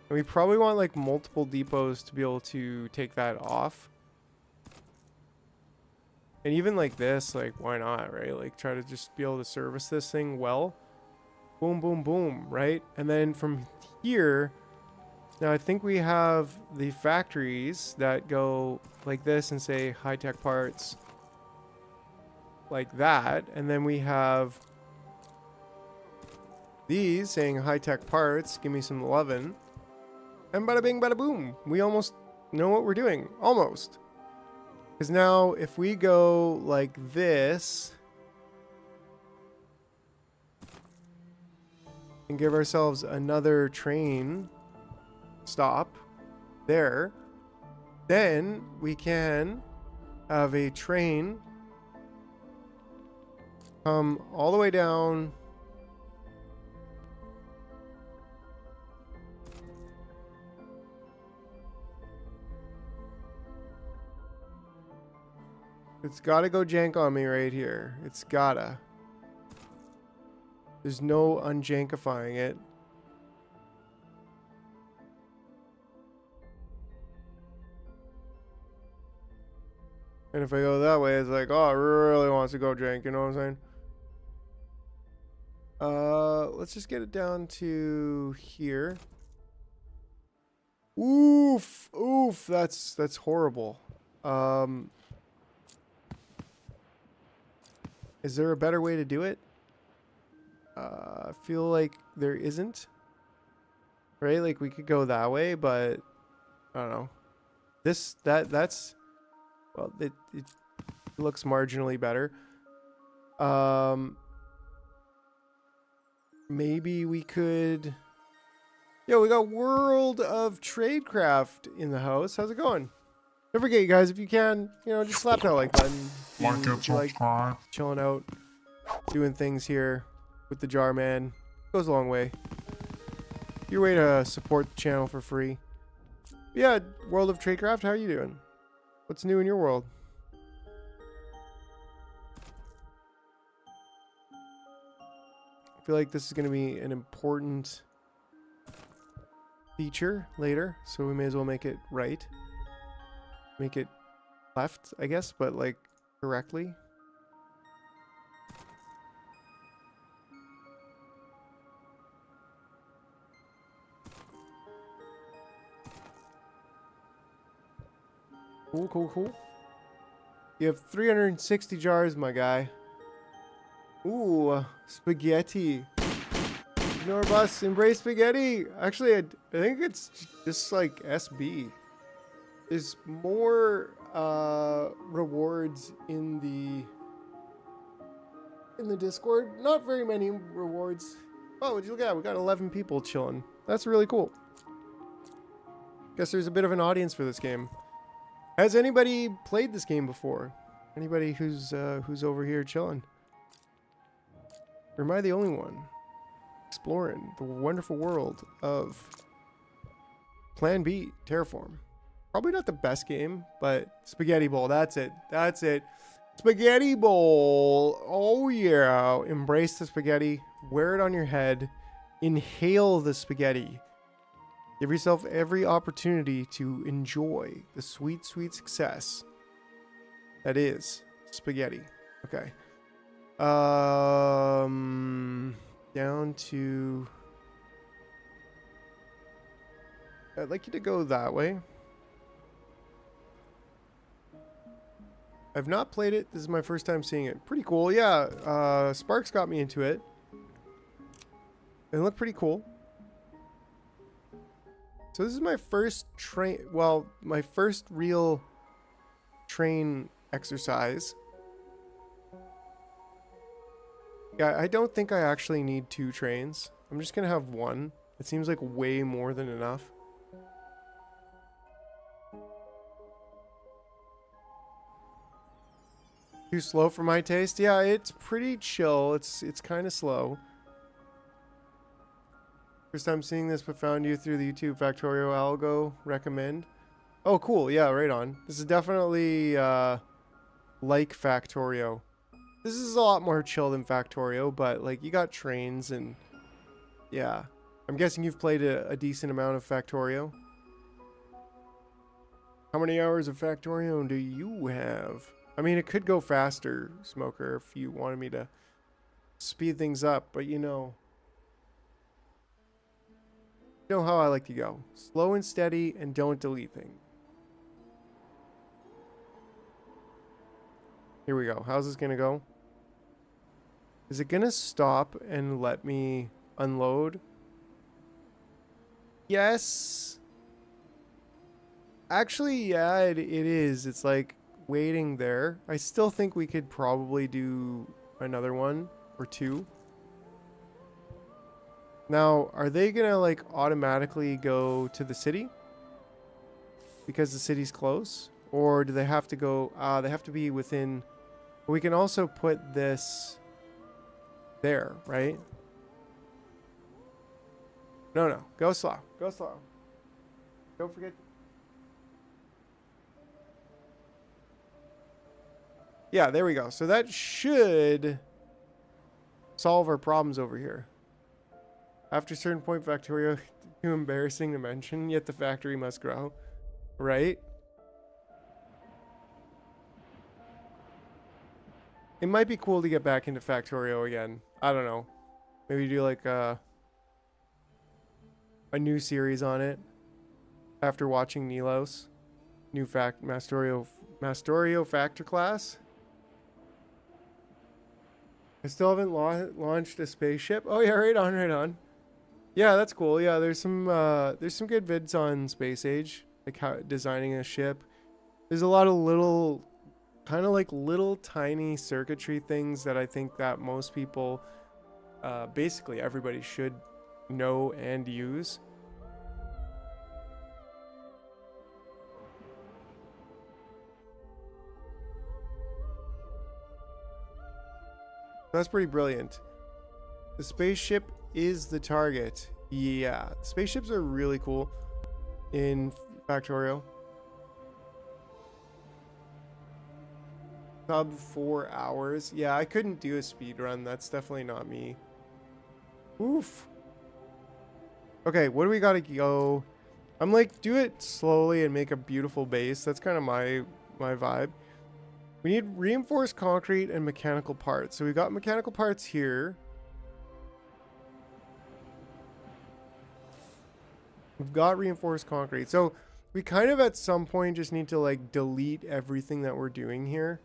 And we probably want like multiple depots to be able to take that off. And even like this, like why not, right? Like try to just be able to service this thing well. Boom, boom, boom, right? And then from here, now I think we have the factories that go like this and say high-tech parts like that. And then we have these saying high-tech parts, give me some lovin'. And bada bing, bada boom. We almost know what we're doing. Almost. Because now if we go like this and give ourselves another train stop there, then we can have a train come all the way down It's gotta go jank on me right here. It's gotta. There's no unjankifying it. And if I go that way, it's like, oh, it really wants to go jank, you know what I'm saying? Let's just get it down to here. Oof, oof, that's horrible. Is there a better way to do it? I feel like there isn't. Right? Like we could go that way, but I don't know. That's well, it looks marginally better. Maybe we could. Yo, we got World of Tradecraft in the house. How's it going? Don't forget, you guys, if you can, you know, just slap that like button. If you like chilling out, doing things here with the Jar Man. Goes a long way. Your way to support the channel for free. Yeah, World of Tradecraft, how are you doing? What's new in your world? I feel like this is going to be an important feature later, so we may as well make it right. Make it left, I guess, but like correctly. Cool, cool, cool. You have 360 jars, my guy. Ooh, spaghetti. Norbus, embrace spaghetti. Actually, I think it's just like SB. There's more rewards in the Discord. Not very many rewards. Oh, would you look at that? We got 11 people chilling. That's really cool. Guess there's a bit of an audience for this game. Has anybody played this game before? Anybody who's over here chilling? Or am I the only one exploring the wonderful world of Plan B, Terraform? Probably not the best game, but Spaghetti Bowl, that's it. That's it. Spaghetti Bowl. Oh yeah. Embrace the spaghetti. Wear it on your head. Inhale the spaghetti. Give yourself every opportunity to enjoy the sweet, sweet success that is spaghetti. Okay. Down to... I'd like you to go that way. I've not played it. This is my first time seeing it. Pretty cool. Yeah, Sparks got me into it. It looked pretty cool. So this is my first train, well, my first real train exercise. Yeah, I don't think I actually need 2 trains. I'm just gonna have 1. It seems like way more than enough. Too slow for my taste? Yeah, it's pretty chill. It's kind of slow. First time seeing this, but found you through the YouTube Factorio algo. Recommend. Oh, cool. Yeah, right on. This is definitely like Factorio. This is a lot more chill than Factorio, but like you got trains and yeah. I'm guessing you've played a decent amount of Factorio. How many hours of Factorio do you have? I mean, it could go faster, Smoker, if you wanted me to speed things up, but you know how I like to go. Slow and steady, and don't delete things. Here we go. How's this gonna go? Is it gonna stop and let me unload? Yes. Actually, yeah, it is. It's like waiting there. I still think we could probably do another one or 2. Now, are they gonna like automatically go to the city? Because the city's close? Or do they have to go, they have to be within, we can also put this there, right? No, go slow, go slow. Don't forget. Yeah, there we go. So that should solve our problems over here. After a certain point, Factorio, too embarrassing to mention, yet the factory must grow. Right? It might be cool to get back into Factorio again. I don't know. Maybe do like a new series on it. After watching Nilos. New Mastorio Factor class. I still haven't launched a spaceship. Oh yeah, right on, right on. Yeah, that's cool. Yeah, there's some good vids on Space Age, like how designing a ship. There's a lot of little, kind of like little tiny circuitry things that I think that most people, basically everybody should know and use. That's pretty brilliant. The spaceship is the target. Yeah, spaceships are really cool in Factorio. Sub 4 hours. Yeah, I couldn't do a speed run. That's definitely not me. Oof. Okay, what do we gotta go? I'm like, do it slowly and make a beautiful base. That's kind of my vibe. We need reinforced concrete and mechanical parts. So we got mechanical parts here. We've got reinforced concrete. So we kind of at some point just need to like delete everything that we're doing here.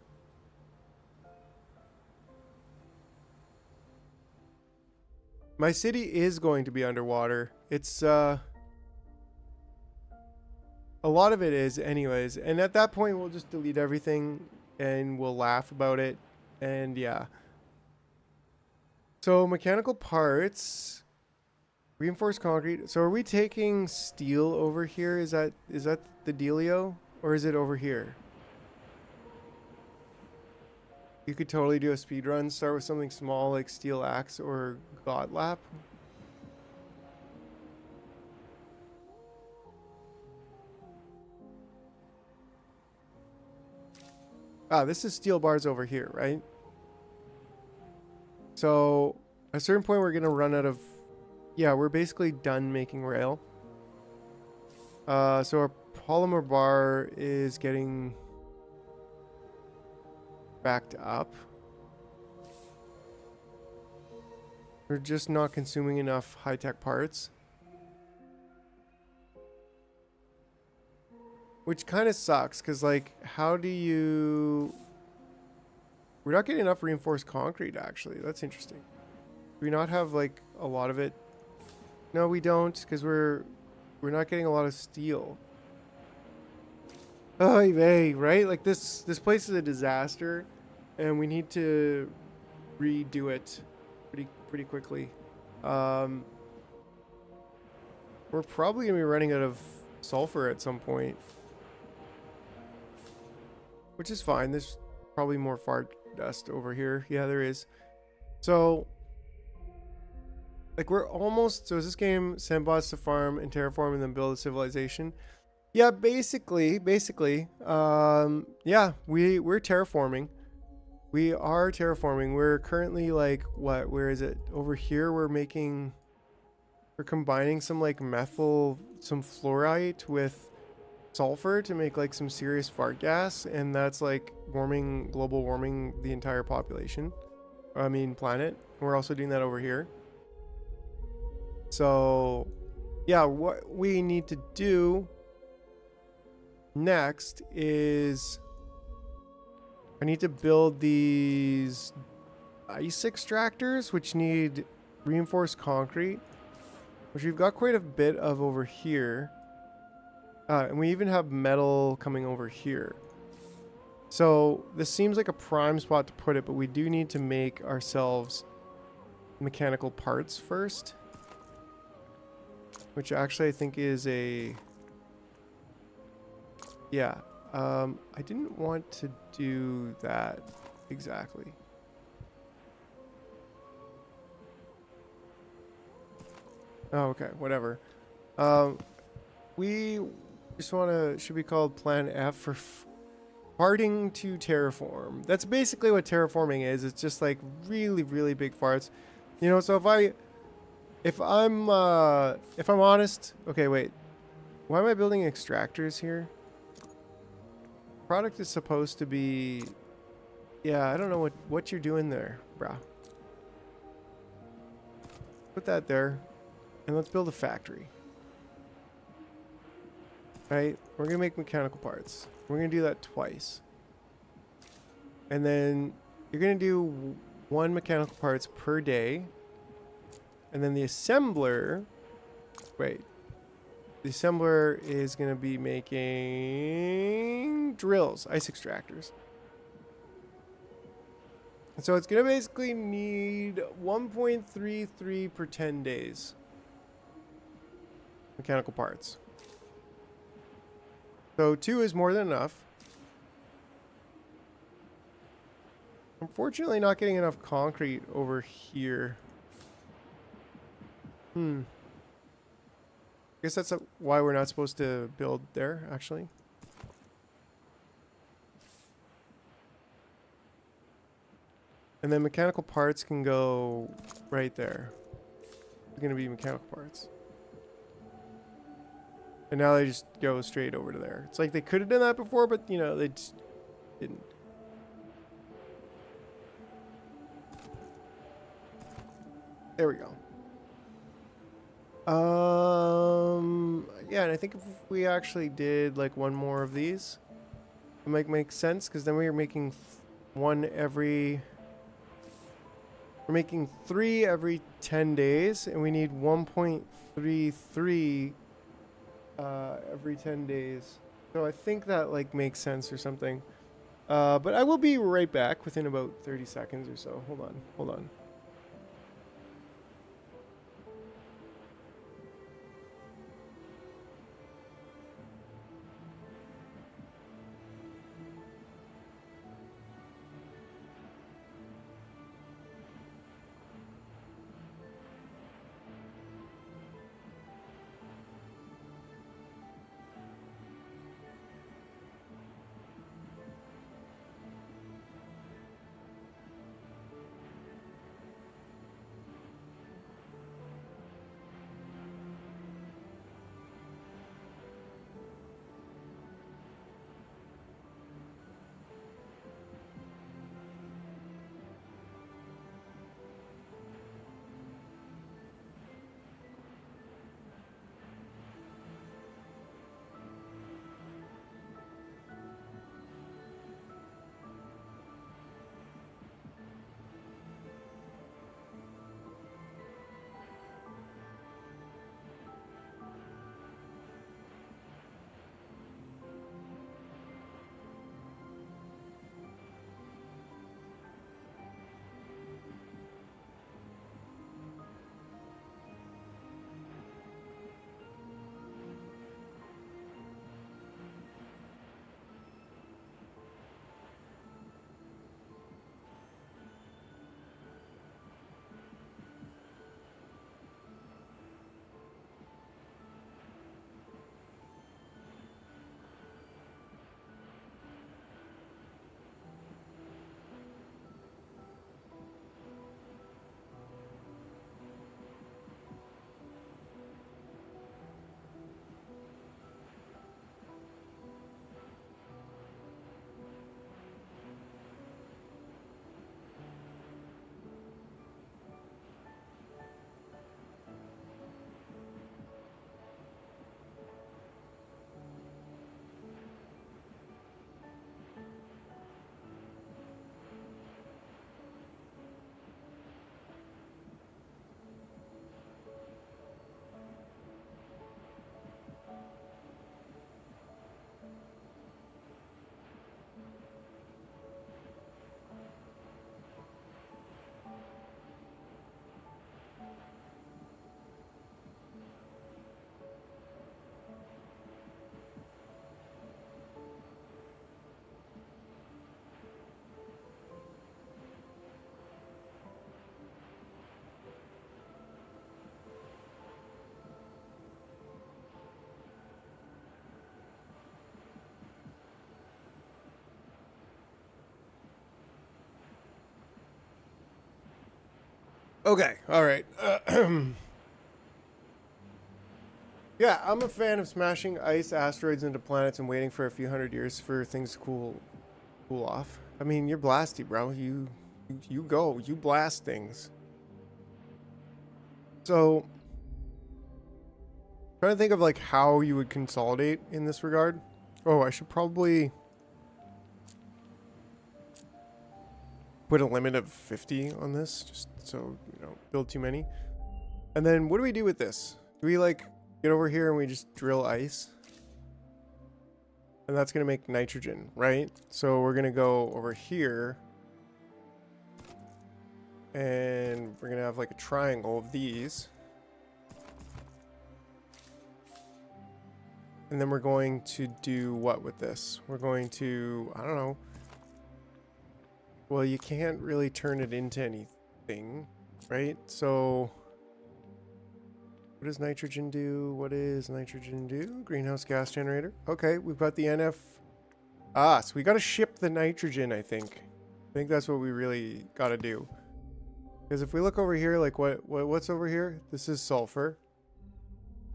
My city is going to be underwater. It's a lot of it is anyways. And at that point we'll just delete everything and we'll laugh about it. And yeah. So mechanical parts, reinforced concrete. So are we taking steel over here? Is that the dealio, or is it over here? You could totally do a speed run. Start with something small like steel axe or god lap. Ah, this is steel bars over here, right? So at a certain point we're gonna run out of, yeah, we're basically done making rail. So our polymer bar is getting backed up. We're just not consuming enough high-tech parts. Which kind of sucks, because like, how do you We're not getting enough reinforced concrete, actually. That's interesting. Do we not have, like, a lot of it? No, we don't, because we're not getting a lot of steel. Oh, hey, right? Like, this place is a disaster, and we need to redo it pretty quickly. We're probably going to be running out of sulfur at some point, which is fine. There's probably more fart dust over here. Yeah, there is. So, like, we're almost... So is this game send bots to farm and terraform and then build a civilization? Yeah, basically. Yeah, we're terraforming. We are terraforming. We're currently, like, what? Where is it? Over here, we're combining some, like, some fluorite with sulfur to make, like, some serious fart gas, and that's, like, global warming the entire population. I mean, planet. We're also doing that over here. So, yeah, what we need to do next is I need to build these ice extractors, which need reinforced concrete, which we've got quite a bit of over here. And we even have metal coming over here. So this seems like a prime spot to put it, but we do need to make ourselves mechanical parts first. Which actually I think is a... Yeah. I didn't want to do that exactly. Oh, okay. Whatever. We just want to... Should be called Plan F for farting to terraform. That's basically what terraforming is. It's just like really, really big farts. You know, so if I'm honest, okay, wait. Why am I building extractors here? Product is supposed to be, yeah, I don't know what you're doing there, brah. Put that there, and let's build a factory. Right? We're gonna make mechanical parts. We're gonna do that twice. And then you're gonna do 1 mechanical parts per day. And then the assembler, wait, the assembler is going to be making drills, ice extractors. And so it's going to basically need 1.33 per 10 days. Mechanical parts. So 2 is more than enough. Unfortunately, not getting enough concrete over here. I guess that's why we're not supposed to build there, actually. And then mechanical parts can go right there. It's going to be mechanical parts. And now they just go straight over to there. It's like they could have done that before, but, you know, they just didn't. There we go. Yeah, and I think if we actually did like 1 more of these, it might make sense, because then we're making 1 every... We're making 3 every 10 days, and we need 1.33 every 10 days. So I think that like makes sense or something. But I will be right back within about 30 seconds or so. Hold on. Okay, all right. Yeah, I'm a fan of smashing ice asteroids into planets and waiting for a few hundred years for things to cool off. I mean, you're blasty, bro. You go. You blast things. So, trying to think of like how you would consolidate in this regard. Oh, I should probably put a limit of 50 on this, just so you don't build too many. And then what do we do with this? Do we like get over here and we just drill ice? And that's gonna make nitrogen, right? So we're gonna go over here and we're gonna have like a triangle of these. And then we're going to do what with this? We're going to, I don't know. Well, you can't really turn it into anything, right? So what does nitrogen do? What does nitrogen do? Greenhouse gas generator. Okay, we've got the NF. Ah, so we got to ship the nitrogen, I think. I think that's what we really got to do. Because if we look over here, like what's over here? This is sulfur.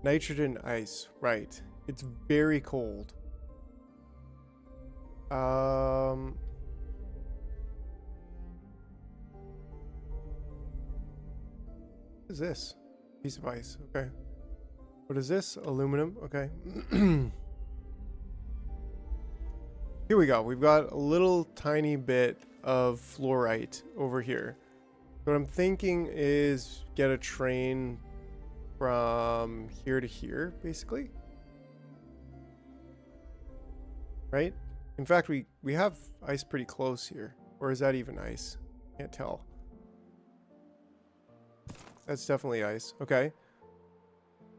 Nitrogen ice, right. It's very cold. What is this? Piece of ice. Okay. What is this? Aluminum. Okay. Here we go. We've got a little tiny bit of fluorite over here. What I'm thinking is get a train from here to here, basically. Right? In fact, we have ice pretty close here. Or is that even ice? Can't tell. That's definitely ice. Okay.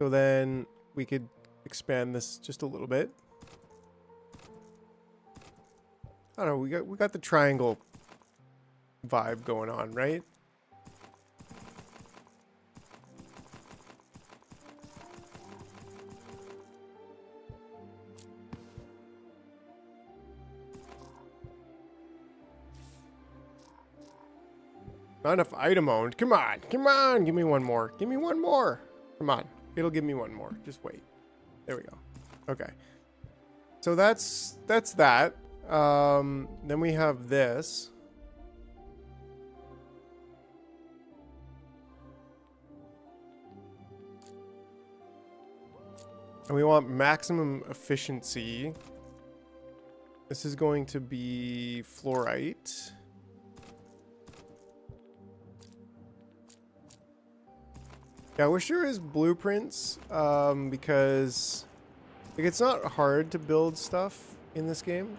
So then we could expand this just a little bit. I don't know, we got the triangle vibe going on, right? Not enough item owned. Come on, come on. Give me one more. Give me one more. Come on. It'll give me one more. Just wait. There we go. Okay. So that's that. Then we have this. And we want maximum efficiency. This is going to be fluorite. Yeah, I wish there was blueprints, because like, it's not hard to build stuff in this game.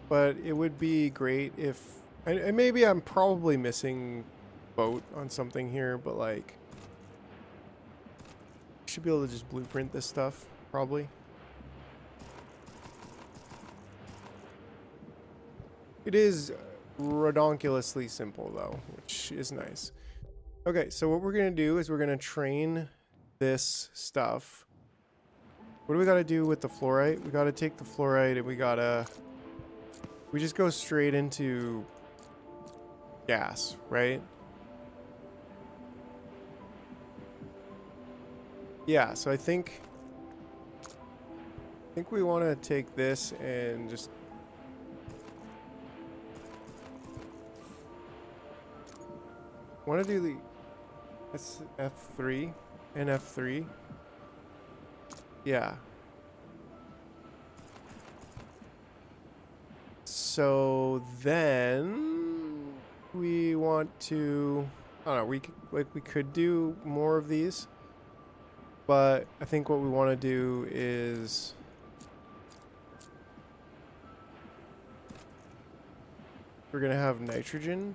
But it would be great if... And maybe I'm probably missing boat on something here, but like... should be able to just blueprint this stuff, probably. It is redonkulously simple, though, which is nice. Okay, so what we're going to do is we're going to train this stuff. What do we got to do with the fluorite? We got to take the fluorite and we got to... We just go straight into gas, right? Yeah, so I think we want to take this and just... want to do the... That's F3 and F3. Yeah. So then we want to... I don't know, we could do more of these. But I think what we want to do is... we're going to have nitrogen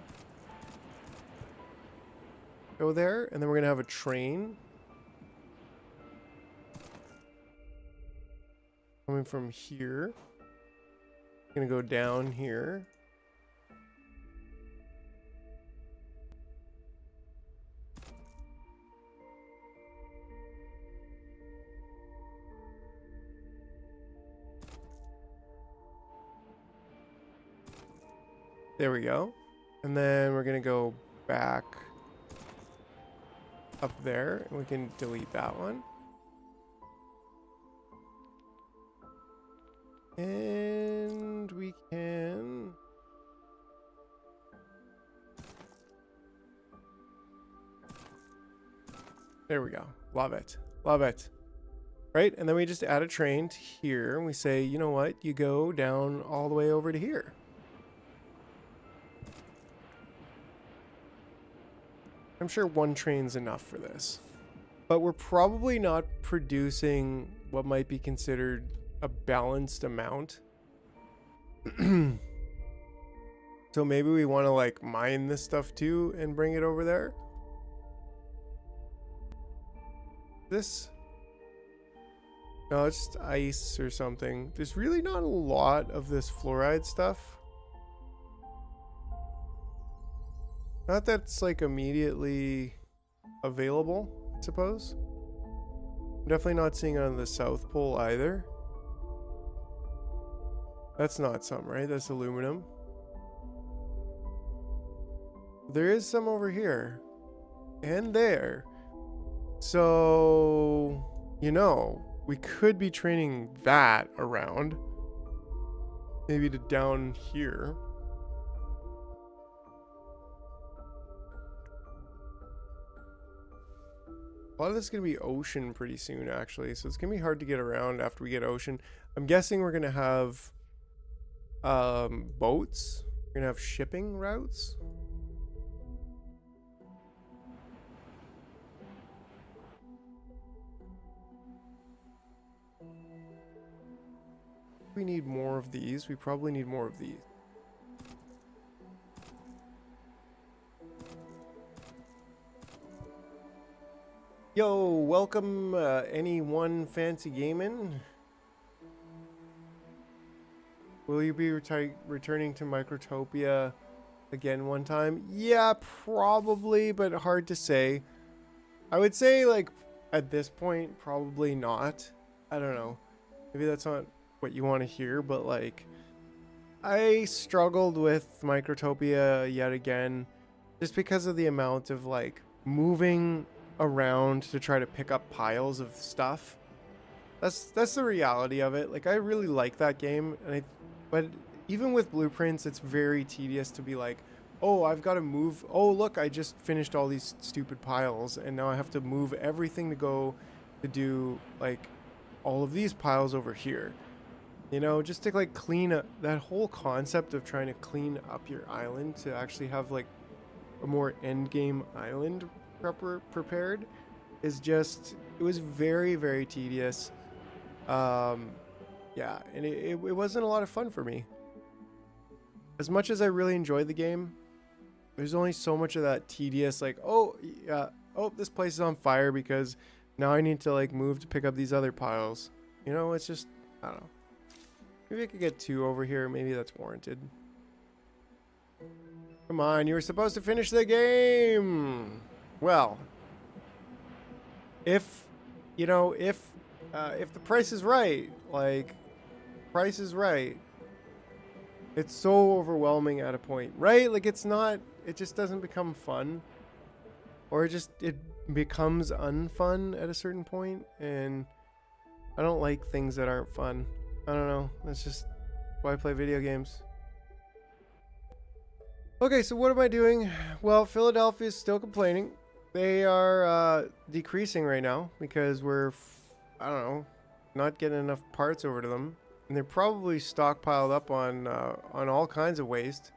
go there, and then we're going to have a train coming from here. Going to go down here. There we go. And then we're going to go back up there, and we can delete that one. And we can... There we go. Love it. Love it. Right? And then we just add a train to here, and we say, you know what? You go down all the way over to here. I'm sure one train's enough for this. But we're probably not producing what might be considered a balanced amount. So maybe we want to like mine this stuff too and bring it over there. This? No, it's just ice or something. There's really not a lot of this fluoride stuff. Not that it's like immediately available, I suppose. I'm definitely not seeing it on the South Pole either. That's not some, right? That's aluminum. There is some over here. And there. So, you know, we could be training that around. Maybe to down here. A lot of this is going to be ocean pretty soon, actually. So it's going to be hard to get around after we get ocean. I'm guessing we're going to have boats. We're going to have shipping routes. We need more of these. We probably need more of these. Yo, welcome anyone fancy gaming. Will you be returning to Microtopia again one time? Yeah, probably, but hard to say. I would say, like, at this point, probably not. I don't know. Maybe that's not what you want to hear, but, like, I struggled with Microtopia yet again just because of the amount of, like, moving around to try to pick up piles of stuff. That's the reality of it. Like, I really like that game, and but even with blueprints, it's very tedious to be like, oh, I've got to move. Oh, look, I just finished all these stupid piles, and now I have to move everything to go to do like all of these piles over here. You know, just to like clean up that whole concept of trying to clean up your island to actually have like a more end game island prepared is just, it was very, very tedious. Yeah, and it wasn't a lot of fun for me. As much as I really enjoyed the game, there's only so much of that tedious, like, oh yeah, oh, this place is on fire because now I need to like move to pick up these other piles. You know, it's just, I don't know. Maybe I could get 2 over here. Maybe that's warranted. Come on, you were supposed to finish the game. Well, if, you know, if the price is right, like, price is right, it's so overwhelming at a point, right? Like, it's not, it just doesn't become fun, or it becomes unfun at a certain point, and I don't like things that aren't fun. I don't know, that's just why I play video games. Okay, so what am I doing? Well, Philadelphia is still complaining. They are decreasing right now because we're, I don't know, not getting enough parts over to them. And they're probably stockpiled up on all kinds of waste.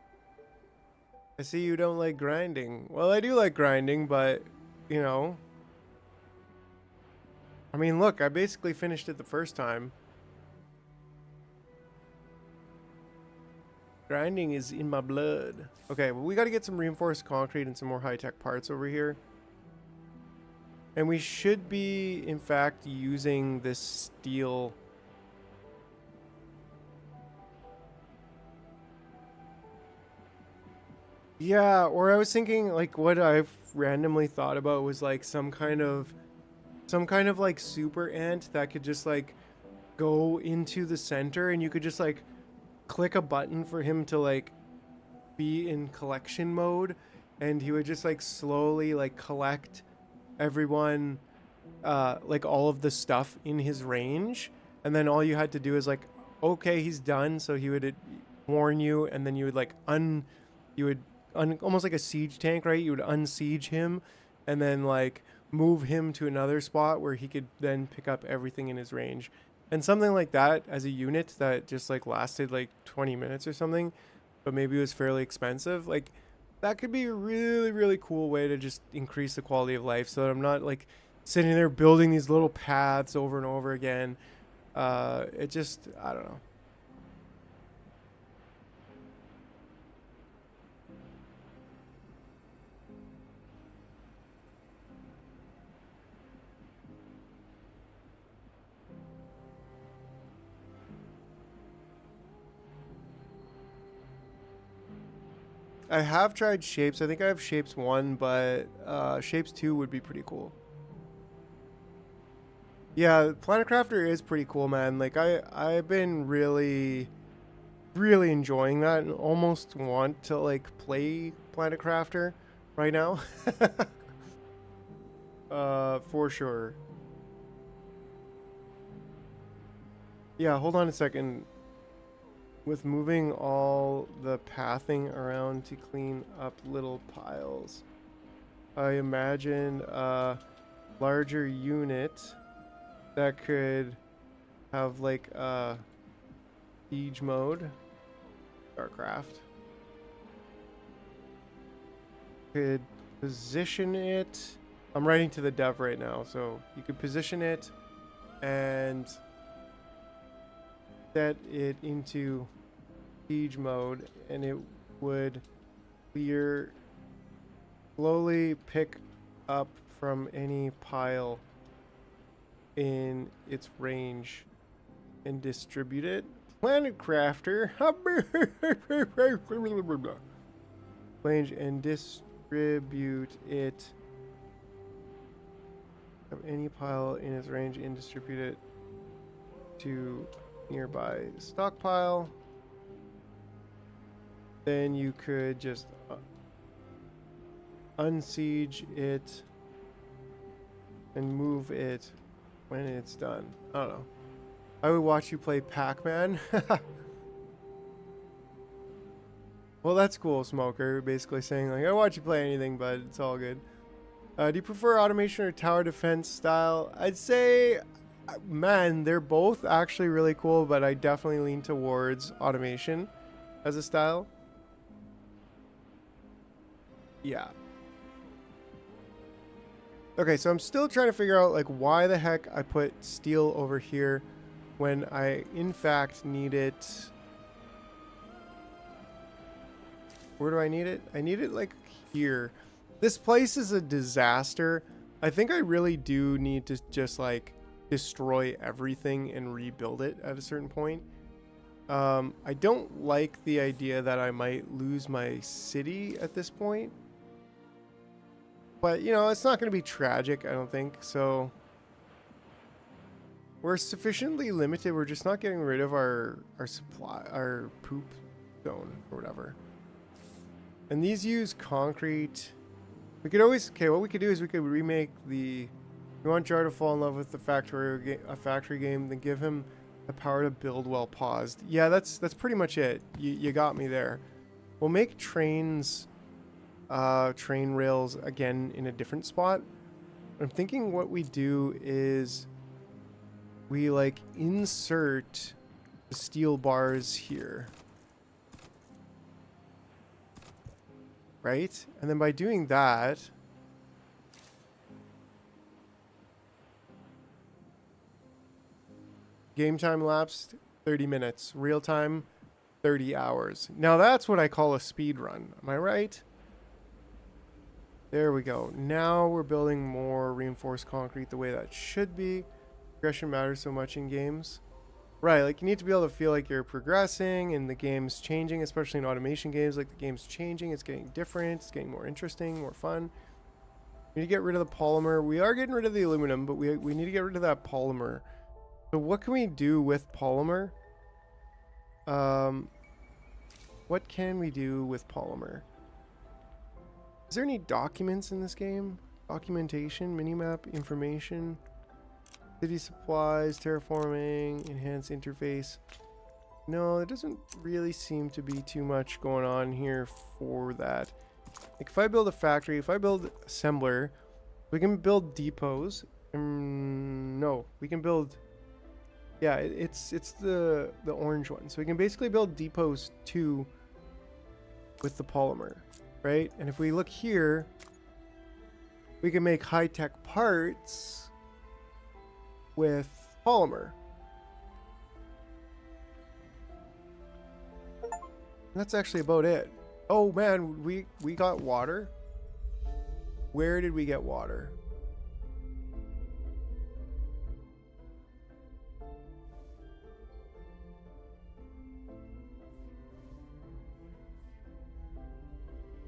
I see you don't like grinding. Well, I do like grinding, but, you know. I mean, look, I basically finished it the first time. Grinding is in my blood. Okay, well, we got to get some reinforced concrete and some more high-tech parts over here. And we should be, in fact, using this steel. Yeah, or I was thinking, like, what I've randomly thought about was, like, some kind of like, super ant that could just, like, go into the center, and you could just, like, click a button for him to, like, be in collection mode, and he would just like slowly like collect everyone, like all of the stuff in his range, and then all you had to do is like, okay, he's done. So he would warn you, and then you would like you would almost like a siege tank, right? You would unsiege him, and then like move him to another spot where he could then pick up everything in his range. And something like that as a unit that just like lasted like 20 minutes or something, but maybe it was fairly expensive. Like that could be a really, really cool way to just increase the quality of life so that I'm not like sitting there building these little paths over and over again. It just, I don't know. I have tried shapes. I think I have shapes 1, but shapes 2 would be pretty cool. Yeah, Planet Crafter is pretty cool, man. Like I've been really enjoying that and almost want to like play Planet Crafter right now. For sure. Yeah, hold on a second. With moving all the pathing around to clean up little piles, I imagined a larger unit that could have like a siege mode, Starcraft. Could position it. I'm writing to the dev right now, so you could position it and set it into siege mode, and it would clear, slowly pick up from any pile in its range and distribute it. Planet Crafter. Range and distribute it of any pile in its range and distribute it to nearby stockpile. Then you could just unsiege it and move it when it's done. I don't know. I would watch you play Pac-Man. Well, that's cool, Smoker. Basically saying like, I watch you play anything, but it's all good. Do you prefer automation or tower defense style? I'd say, man, they're both actually really cool, but I definitely lean towards automation as a style. Yeah. Okay, so I'm still trying to figure out like why the heck I put steel over here when I in fact need it. Where do I need it? I need it like here. This place is a disaster. I think I really do need to just like destroy everything and rebuild it at a certain point. I don't like the idea that I might lose my city at this point. But, you know, it's not going to be tragic, I don't think. So we're sufficiently limited. We're just not getting rid of our supply, our poop zone or whatever. And these use concrete. We could always, okay, what we could do is we could remake the, we want Jar to fall in love with the factory game, then give him the power to build while paused. Yeah, that's pretty much it. You got me there. We'll make trains, train rails again in a different spot. I'm thinking what we do is we like insert the steel bars here. Right? And then by doing that, game time lapsed 30 minutes, real time 30 hours. Now that's what I call a speed run. Am I right? There we go. Now we're building more reinforced concrete the way that should be. Progression matters so much in games. Right, like you need to be able to feel like you're progressing and the game's changing, especially in automation games. Like the game's changing, it's getting different, it's getting more interesting, more fun. We need to get rid of the polymer. We are getting rid of the aluminum, but we need to get rid of that polymer. So what can we do with polymer? What can we do with polymer? Is there any documents in this game? Documentation, minimap, information, city supplies, terraforming, enhanced interface. No, there doesn't really seem to be too much going on here for that. Like if I build a factory, if I build assembler, we can build depots. No, we can build. Yeah, it's the orange one. So we can basically build depots too with the polymer, right? And if we look here, we can make high-tech parts with polymer. That's actually about it. Oh man, we got water. Where did we get water?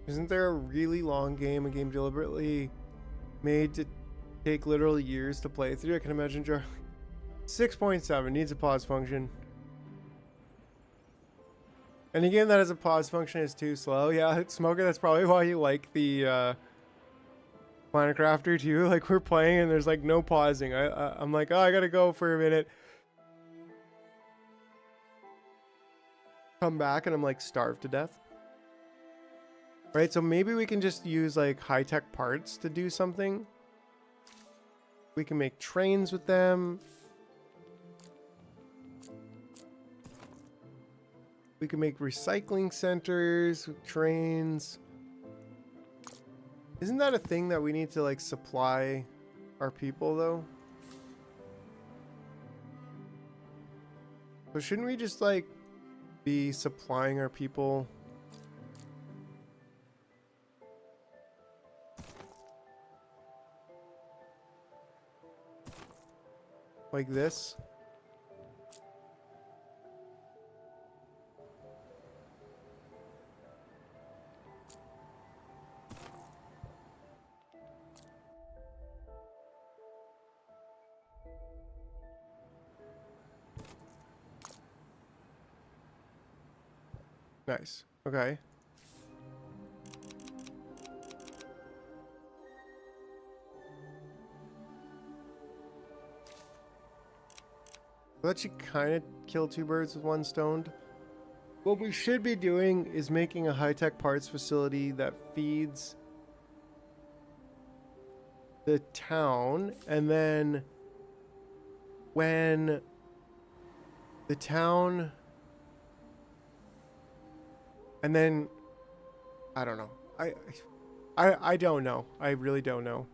Isn't there a really long game, a game deliberately made to take literally years to play through? I can imagine. 6.7 needs a pause function. Any game that has a pause function is too slow. Yeah, Smoker, that's probably why you like the Planet Crafter too. Like we're playing and there's like no pausing. I'm like, oh, I gotta go for a minute. Come back and I'm like starved to death. Right, so maybe we can just use like high-tech parts to do something. We can make trains with them. We can make recycling centers with trains. Isn't that a thing that we need to like supply our people though? So shouldn't we just like be supplying our people? Like this? Nice. Okay. That should kind of kill two birds with one stone. What we should be doing is making a high-tech parts facility that feeds the town, and then when the town, and then I don't know. I don't know. I really don't know.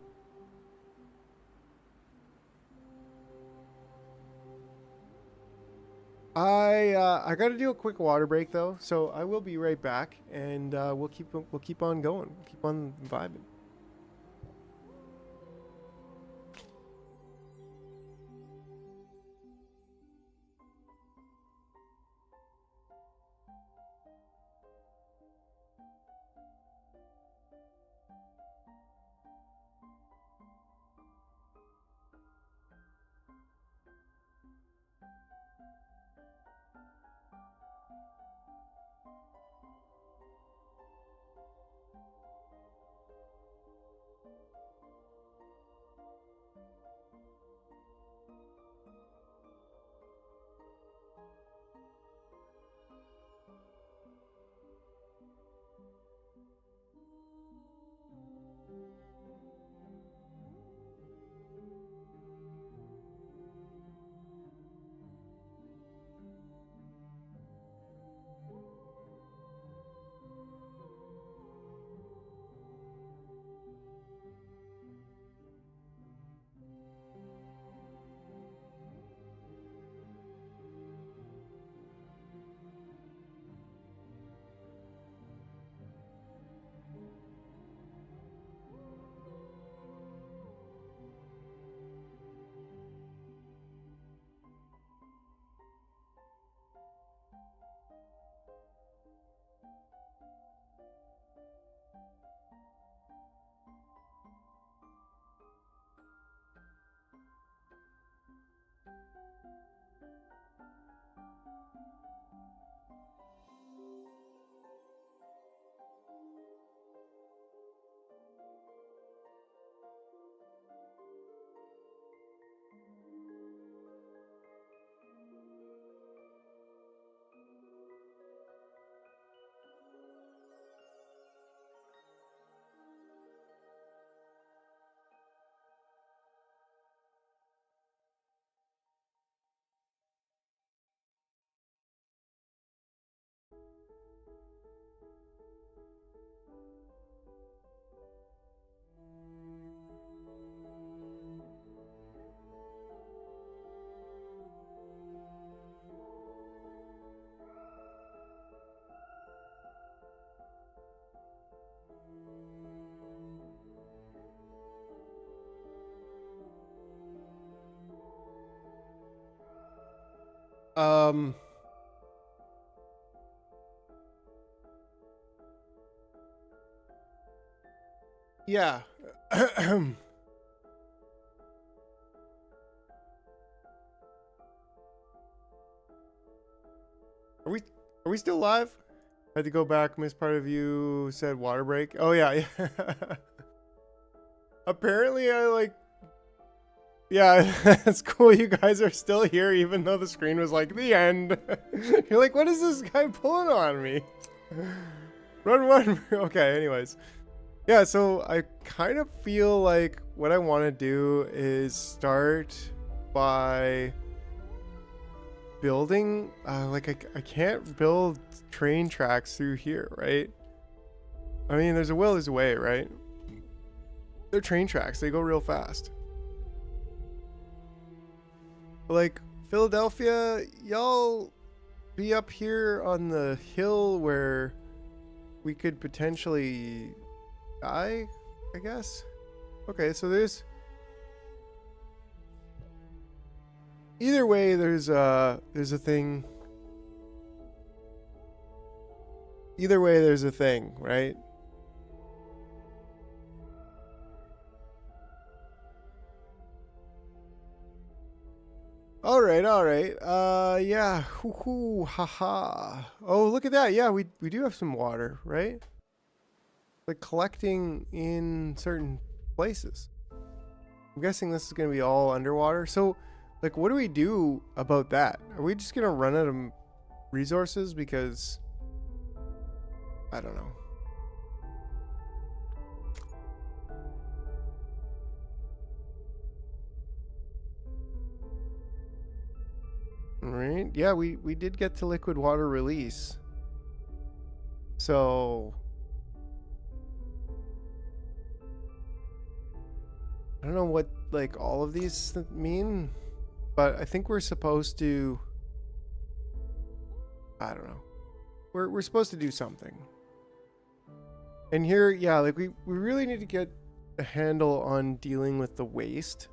I got to do a quick water break though, so I will be right back, and we'll keep on going, we'll keep on vibing. Um, yeah. Are we are we still live? I had to go back. Missed part of you said water break. Oh yeah, yeah. Apparently, I like. Yeah, it's cool. You guys are still here, even though the screen was like the end. You're like, what is this guy pulling on me? Run, run. Okay. Anyways, yeah. So I kind of feel like what I want to do is start by building. I can't build train tracks through here, right? I mean, there's a will, there's a way, right? They're train tracks. They go real fast. Like Philadelphia, y'all be up here on the hill where we could potentially die, I guess. Okay, so there's either way there's a thing. Either way there's a thing, right? All right, all right. Yeah. Hoo hoo, haha. Oh, look at that. Yeah, we do have some water, right? Like collecting in certain places. I'm guessing this is going to be all underwater. So, like, what do we do about that? Are we just going to run out of resources because I don't know. All right. Yeah, we did get to liquid water release. So, I don't know what like all of these mean, but I think we're supposed to I don't know. We're supposed to do something. And here, yeah, like we really need to get a handle on dealing with the waste.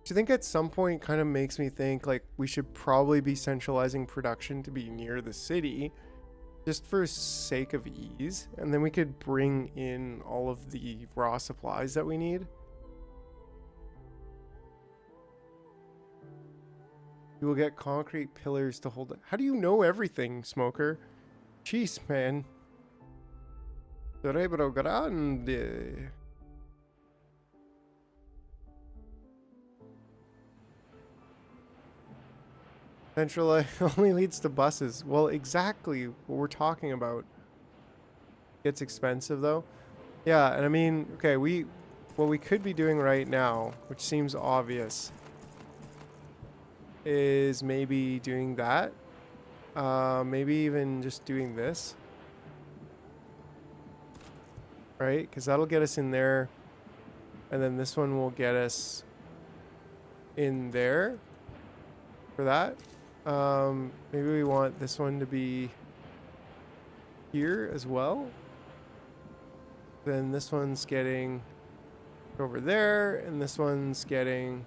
Which I think at some point kind of makes me think like we should probably be centralizing production to be near the city just for sake of ease. And then we could bring in all of the raw supplies that we need. You will get concrete pillars to hold it. How do you know everything, Smoker? Jeez, man. Cerebro grande. Central only leads to buses. Well, exactly what we're talking about. It's expensive though. Yeah, and I mean, okay, what we could be doing right now, which seems obvious, is maybe doing that. Maybe even just doing this. Right? Because that'll get us in there. And then this one will get us in there for that. Maybe we want this one to be here as well. Then this one's getting over there, and this one's getting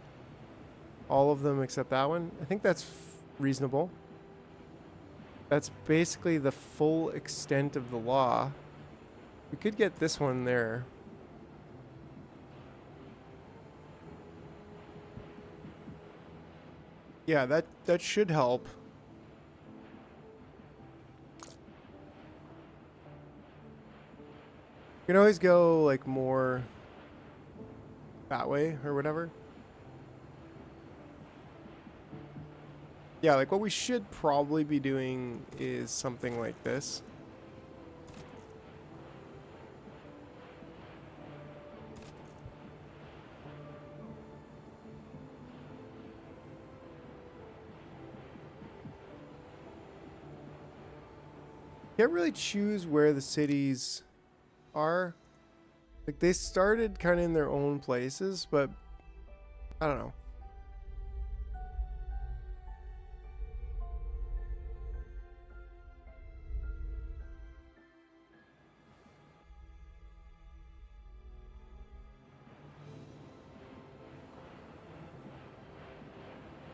all of them except that one. I think that's reasonable. That's basically the full extent of the law. We could get this one there. Yeah, that should help. You can always go like more that way or whatever. Yeah, like what we should probably be doing is something like this. Can't really choose where the cities are. Like they started kind of in their own places, but I don't know.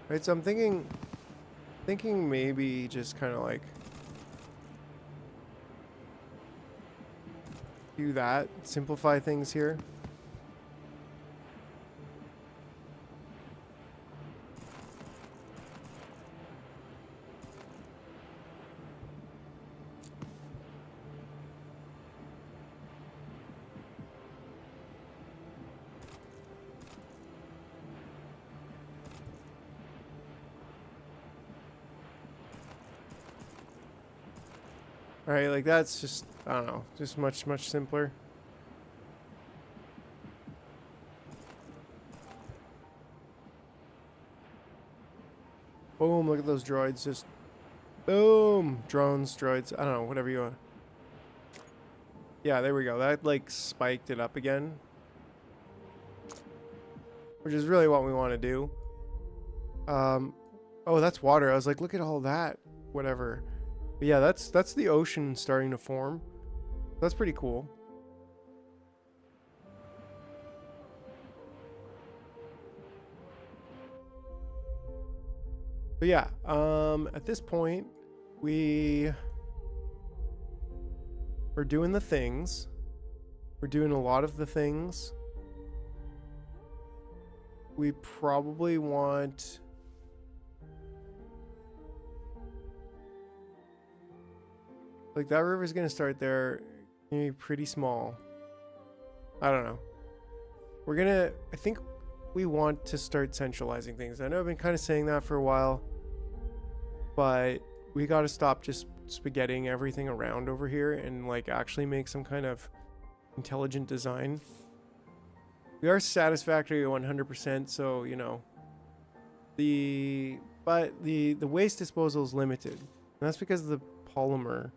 Right, so I'm thinking maybe just kind of like do that, simplify things here. All right, like that's just, I don't know, just much simpler. Boom, look at those droids, just boom, drones, droids, I don't know, whatever you want. Yeah, there we go. That like spiked it up again, which is really what we want to do. Oh, that's water. I was like, look at all that, whatever. But yeah, that's the ocean starting to form. That's pretty cool. But yeah, at this point, we're doing the things. We're doing a lot of the things. We probably want... Like, that river's gonna start there. Gonna be pretty small. I don't know. We're gonna... I think we want to start centralizing things. I know I've been kind of saying that for a while. But we gotta stop just spaghettiing everything around over here and, like, actually make some kind of intelligent design. We are satisfactory at 100%, so, you know. But the waste disposal is limited. And that's because of the polymer.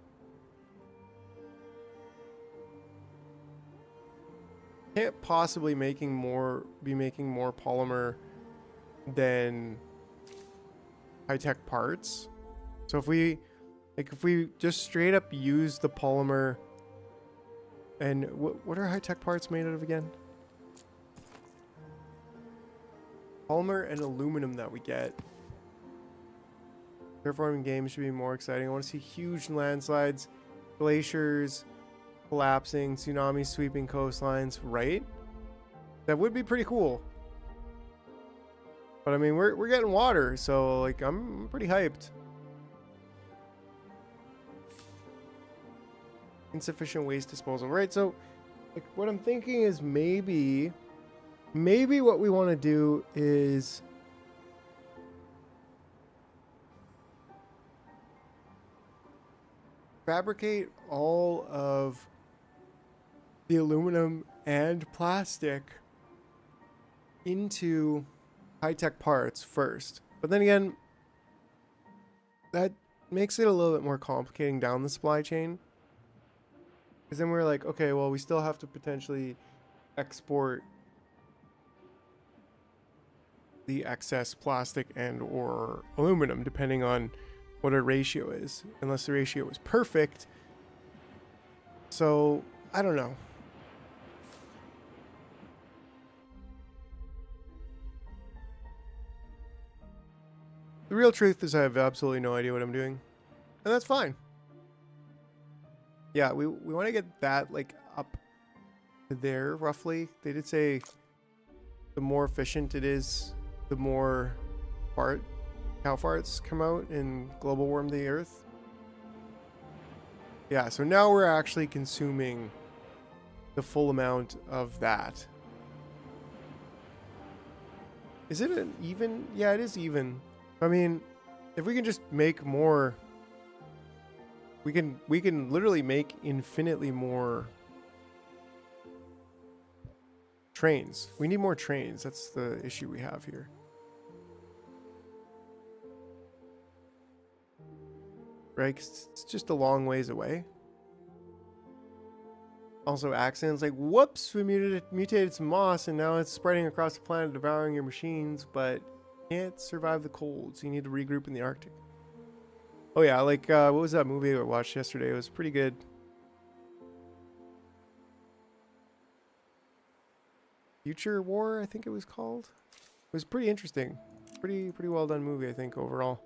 Can't possibly be making more polymer than high-tech parts. So if we just straight up use the polymer, and what are high-tech parts made out of again? Polymer and aluminum that we get. Terraforming games should be more exciting. I want to see huge landslides, glaciers collapsing, tsunamis sweeping coastlines, right? That would be pretty cool. But I mean, we're getting water, so like I'm pretty hyped. Insufficient waste disposal, right? So like what I'm thinking is maybe what we want to do is fabricate all of the aluminum and plastic into high-tech parts first. But then again, that makes it a little bit more complicating down the supply chain. Because then we're like, okay, well, we still have to potentially export the excess plastic and or aluminum, depending on what our ratio is. Unless the ratio is perfect. So, I don't know. The real truth is I have absolutely no idea what I'm doing. And that's fine. Yeah, we want to get that like up to there roughly. They did say the more efficient it is, the more cow farts come out and global warm the earth. Yeah, so now we're actually consuming the full amount of that. Is it an even? Yeah, it is even. I mean, if we can just make more, we can literally make infinitely more trains. We need more trains. That's the issue we have here. Right? 'Cause it's just a long ways away. Also, accidents like, whoops, we mutated some moss and now it's spreading across the planet, devouring your machines, but can't survive the cold, so you need to regroup in the Arctic. Oh yeah, like, what was that movie I watched yesterday? It was pretty good. Future War, I think it was called. It was pretty interesting. pretty well done movie, I think, overall.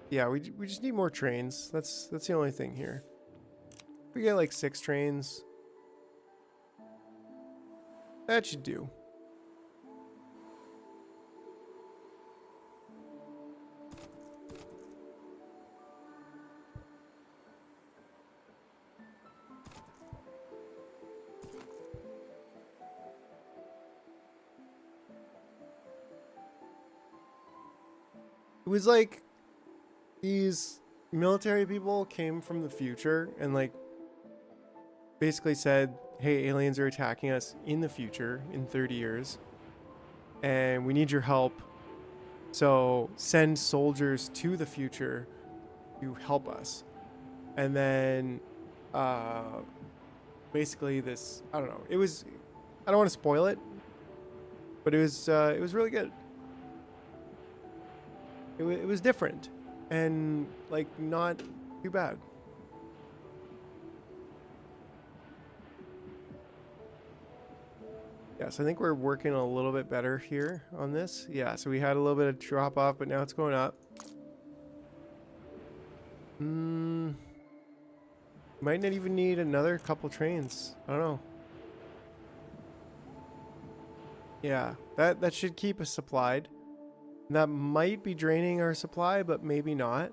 Yeah, we just need more trains. That's the only thing here. We get like 6 trains. That should do. It was like these military people came from the future and like basically said, hey, aliens are attacking us in the future in 30 years and we need your help. So send soldiers to the future to help us. And then basically this, I don't know. I don't want to spoil it, but it was really good. It was different and like not too bad. Yeah, so I think we're working a little bit better here on this. Yeah, so we had a little bit of drop off, but now it's going up. Might not even need another couple trains. I don't know. Yeah, that should keep us supplied. That might be draining our supply, but maybe not.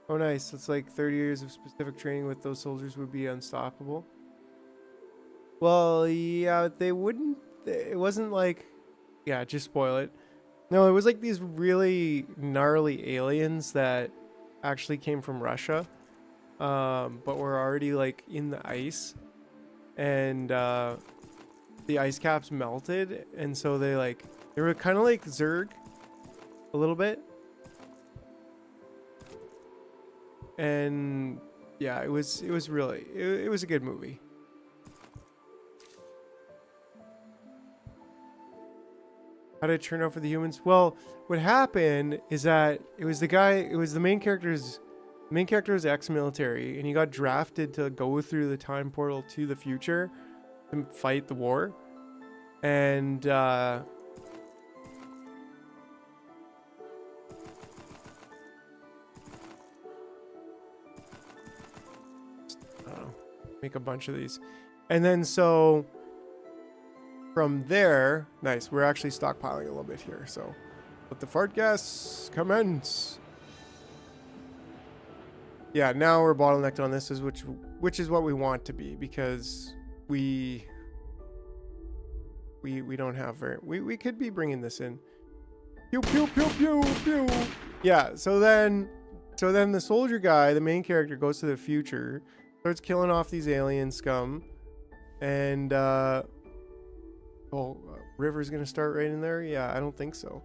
Oh, nice. It's like 30 years of specific training with those soldiers would be unstoppable. Well, yeah, they wouldn't. It wasn't like, yeah, just spoil it. No, it was like these really gnarly aliens that actually came from Russia, but were already like in the ice, and the ice caps melted, and so they were kind of like Zerg, a little bit, and yeah, it was really it was a good movie. How did it turn out for the humans? Well, what happened is that it was the main character was ex-military, and he got drafted to go through the time portal to the future to fight the war. And I don't know, make a bunch of these. And then so from there, nice, we're actually stockpiling a little bit here, so let the fart gas commence. Yeah, now we're bottlenecked on this, which is what we want to be, because we don't have we could be bringing this in. Pew pew pew pew pew. Yeah, so then the soldier guy, the main character, goes to the future, starts killing off these alien scum, and River's gonna start right in there? Yeah, I don't think so.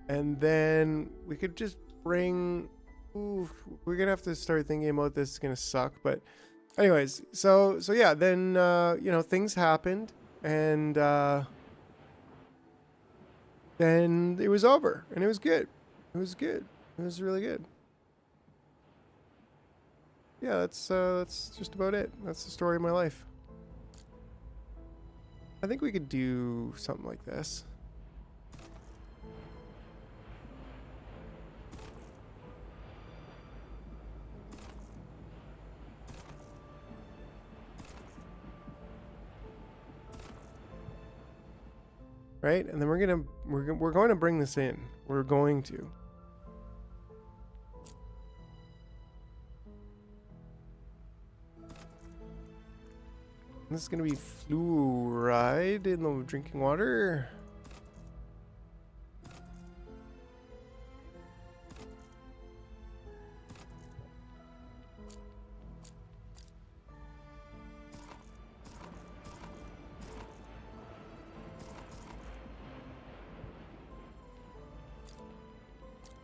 And then we could just bring... Ooh, we're gonna have to start thinking about this. It's gonna suck, but anyways, so yeah, then you know, things happened, and then it was over, and it was good. It was good. It was really good. Yeah, that's just about it. That's the story of my life. I think we could do something like this. Right? And then we're going to bring this in. We're going to. This is going to be fluoride in the drinking water.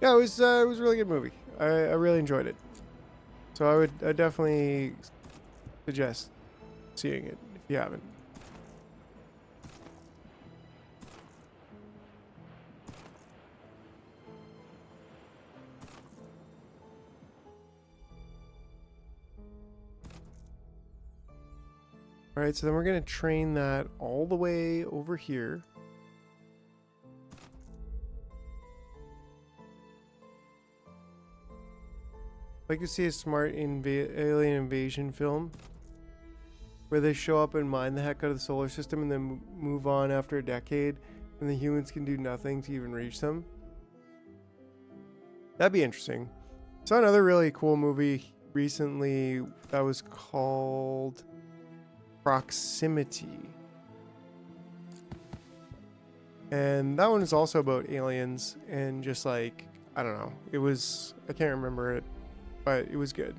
Yeah, it was a really good movie. I really enjoyed it. So I definitely suggest seeing it if you haven't. All right, so then we're going to train that all the way over here. Like you see a smart alien invasion film where they show up and mine the heck out of the solar system and then move on after a decade and the humans can do nothing to even reach them. That'd be interesting. Saw another really cool movie recently that was called Proximity. And that one is also about aliens and just like, I don't know. It was, I can't remember it, but it was good.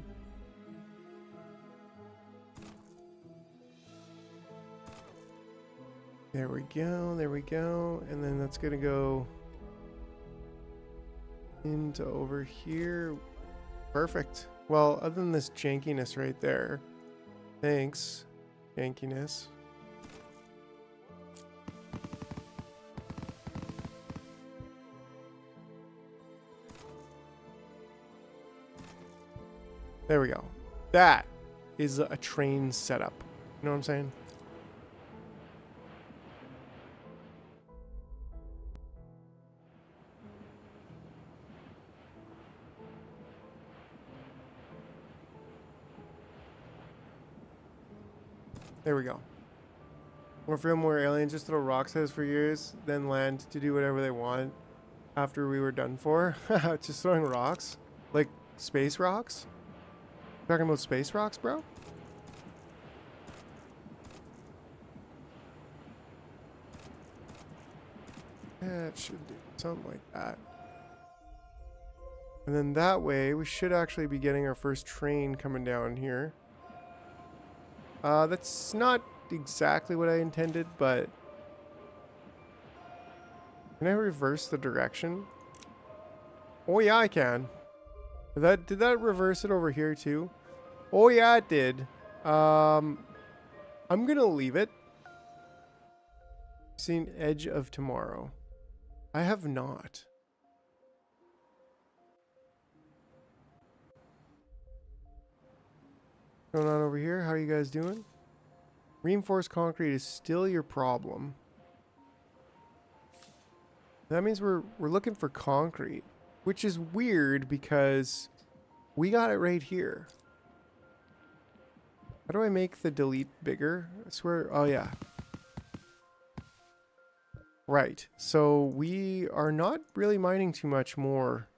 There we go, there we go. And then that's gonna go into over here. Perfect. Well, other than this jankiness right there, thanks, jankiness. There we go. That is a train setup. You know what I'm saying? There we go. We're film where aliens just throw rocks at us for years, then land to do whatever they want after we were done for. Just throwing rocks? Like space rocks? Talking about space rocks, bro? Yeah, it should do something like that. And then that way, we should actually be getting our first train coming down here. That's not exactly what I intended, but... Can I reverse the direction? Oh yeah, I can. Did that reverse it over here too? Oh yeah, it did. I'm gonna leave it. Seen Edge of Tomorrow. I have not. What's going on over here? How are you guys doing? Reinforced concrete is still your problem. That means we're looking for concrete, which is weird because we got it right here. How do I make the delete bigger? I swear. Oh yeah. Right. So we are not really mining too much more.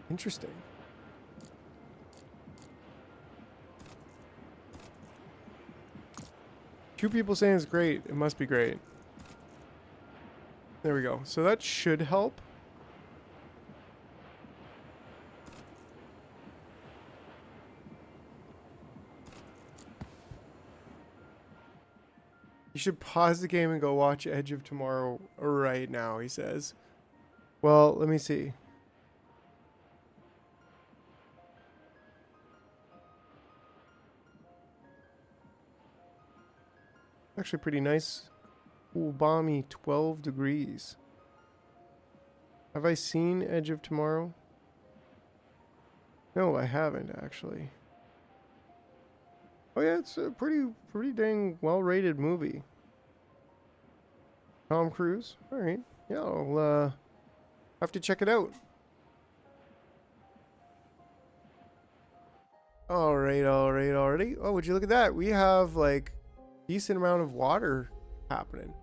Interesting. Two people saying it's great. It must be great. There we go. So that should help. You should pause the game and go watch Edge of Tomorrow right now, he says. Well, let me see. Actually pretty nice. Cool, balmy 12 degrees. Have I seen Edge of Tomorrow? No, I haven't actually. Oh yeah, it's a pretty dang well-rated movie. Tom Cruise. All right. Yeah, I'll have to check it out. All right, alrighty. Oh, would you look at that? We have like decent amount of water happening.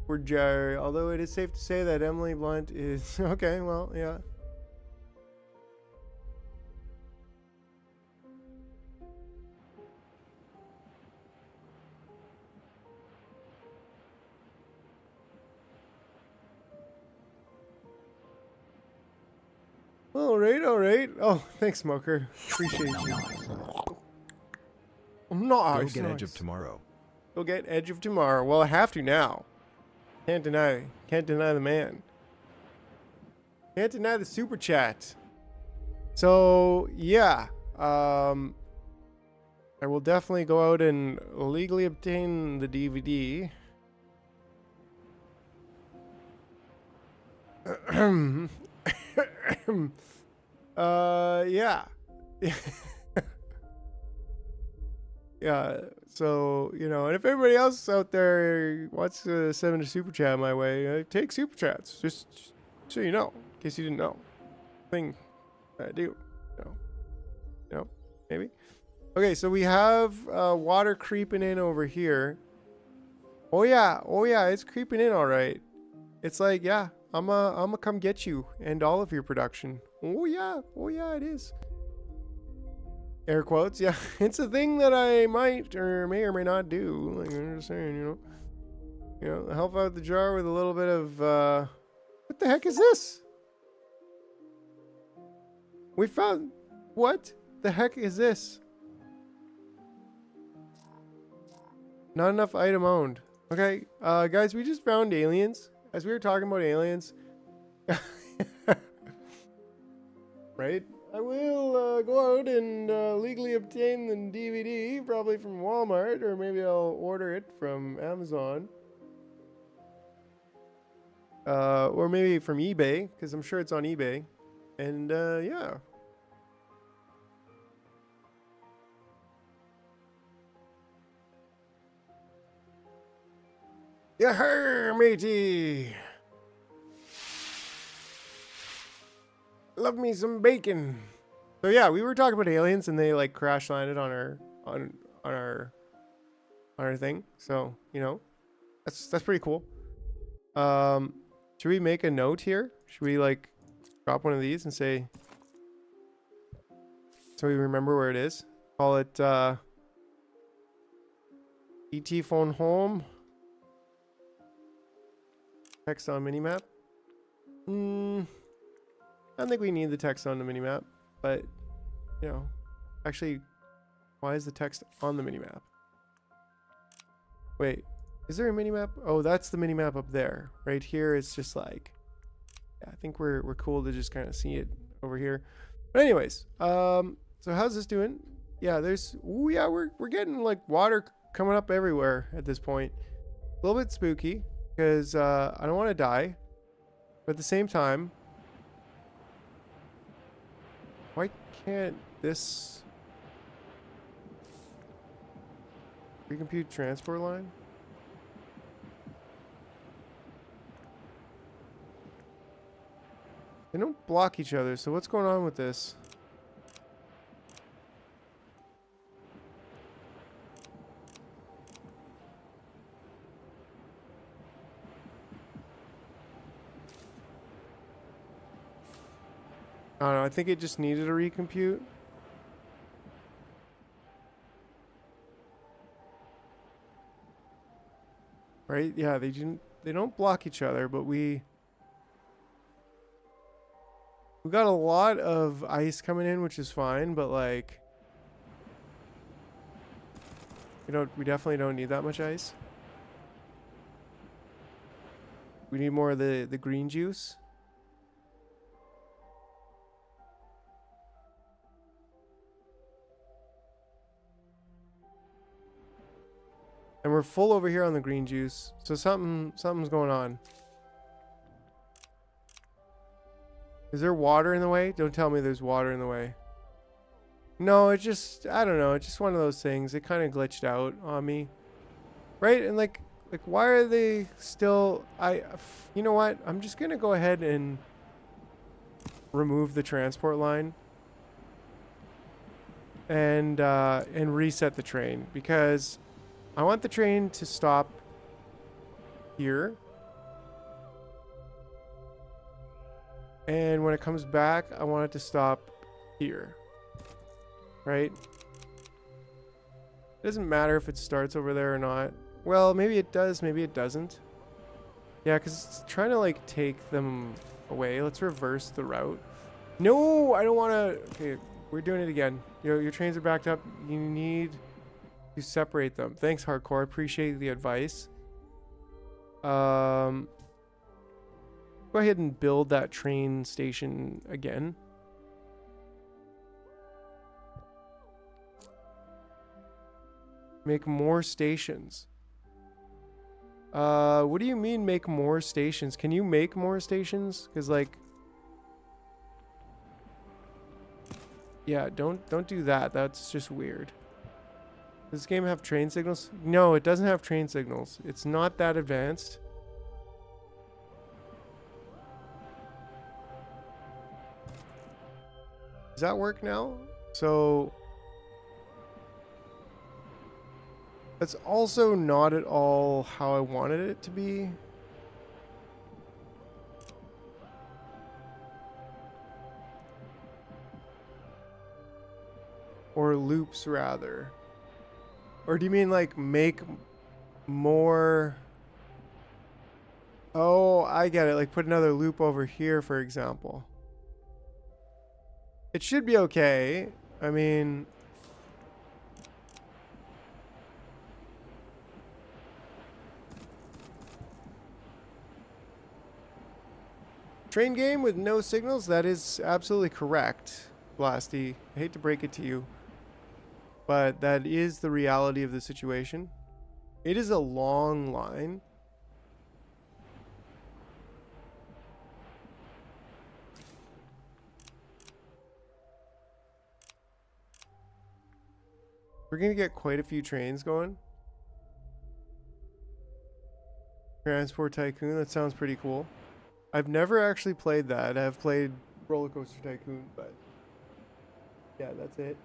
For Jerry, although it is safe to say that Emily Blunt is okay. Well, yeah. All right. Oh, thanks, Smoker. Appreciate you. Go get Edge of Tomorrow. Go get Edge of Tomorrow. Well, I have to now. Can't deny the man. Can't deny the super chat. So yeah, I will definitely go out and legally obtain the DVD. Yeah. Yeah, so, you know, and if everybody else out there wants to send a super chat my way, take super chats, just so you know, in case you didn't know. Thing that I do, you know, maybe. Okay, so we have water creeping in over here. Oh yeah, it's creeping in all right. It's like, yeah, I'm gonna come get you and all of your production. Oh yeah, it is. Air quotes, yeah. It's a thing that I might or may not do. Like I'm just saying, you know, help out the jar with a little bit of what the heck is this? We found what the heck is this? Not enough item owned. Okay, guys, we just found aliens. As we were talking about aliens, right? I will go out and legally obtain the DVD, probably from Walmart, or maybe I'll order it from Amazon. Or maybe from eBay, because I'm sure it's on eBay. And yeah. Yeah, matey. Love me some bacon. So yeah, we were talking about aliens, and they like crash landed on our thing. So you know, that's pretty cool. Should we make a note here? Should we like drop one of these and say, so we remember where it is? Call it ET phone home. Text on minimap. I don't think we need the text on the minimap, but you know, actually, why is the text on the minimap? Wait, is there a minimap? Oh, that's the minimap up there. Right here, it's just like, yeah, I think we're cool to just kind of see it over here. But anyways, so how's this doing? Yeah, we're getting like water coming up everywhere at this point. A little bit spooky because I don't want to die, but at the same time, why can't this recompute transport line? They don't block each other, so what's going on with this? I don't know, I think it just needed a recompute. Right? Yeah, they don't block each other, but we got a lot of ice coming in, which is fine, but like we definitely don't need that much ice. We need more of the green juice. And we're full over here on the green juice. So something's going on. Is there water in the way? Don't tell me there's water in the way. No, it just, I don't know. It's just one of those things. It kind of glitched out on me. Right? And like why are they still, you know what? I'm just going to go ahead and remove the transport line. And reset the train because I want the train to stop here. And when it comes back, I want it to stop here. Right? It doesn't matter if it starts over there or not. Well, maybe it does, maybe it doesn't. Yeah, because it's trying to like take them away. Let's reverse the route. No, I don't want to. Okay, we're doing it again. Your trains are backed up. You need to separate them. Thanks, Hardcore. Appreciate the advice. Go ahead and build that train station again. Make more stations. What do you mean make more stations? Can you make more stations? Because like Yeah, don't do that. That's just weird. Does this game have train signals? No, it doesn't have train signals. It's not that advanced. Does that work now? So that's also not at all how I wanted it to be. Or loops, rather. Or do you mean like make more? Oh, I get it. Like put another loop over here, for example. It should be okay. I mean, train game with no signals? That is absolutely correct, Blasty. I hate to break it to you, but that is the reality of the situation. It is a long line. We're going to get quite a few trains going. Transport Tycoon, that sounds pretty cool. I've never actually played that. I've played Roller Coaster Tycoon, but yeah, that's it.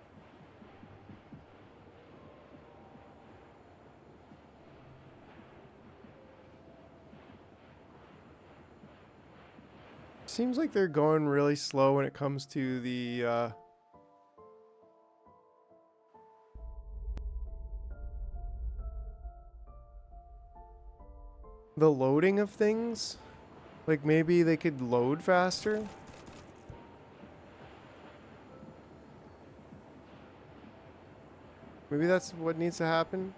Seems like they're going really slow when it comes to the loading of things. Like maybe they could load faster. Maybe that's what needs to happen.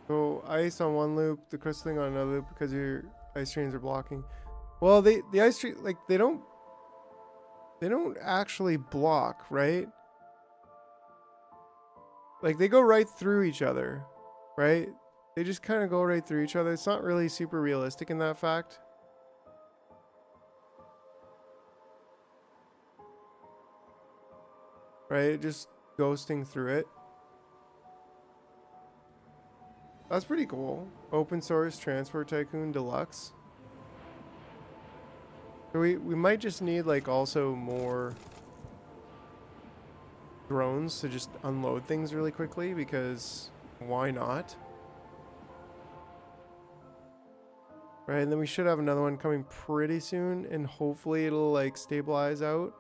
So ice on one loop, the crystal thing on another loop because your ice trains are blocking. Well, the ice train, like they don't actually block, right? Like they go right through each other, right? They just kind of go right through each other. It's not really super realistic in that fact. Right? Just ghosting through it. That's pretty cool. Open source Transport Tycoon Deluxe. So we might just need like also more drones to just unload things really quickly because why not? Right, and then we should have another one coming pretty soon and hopefully it'll like stabilize out.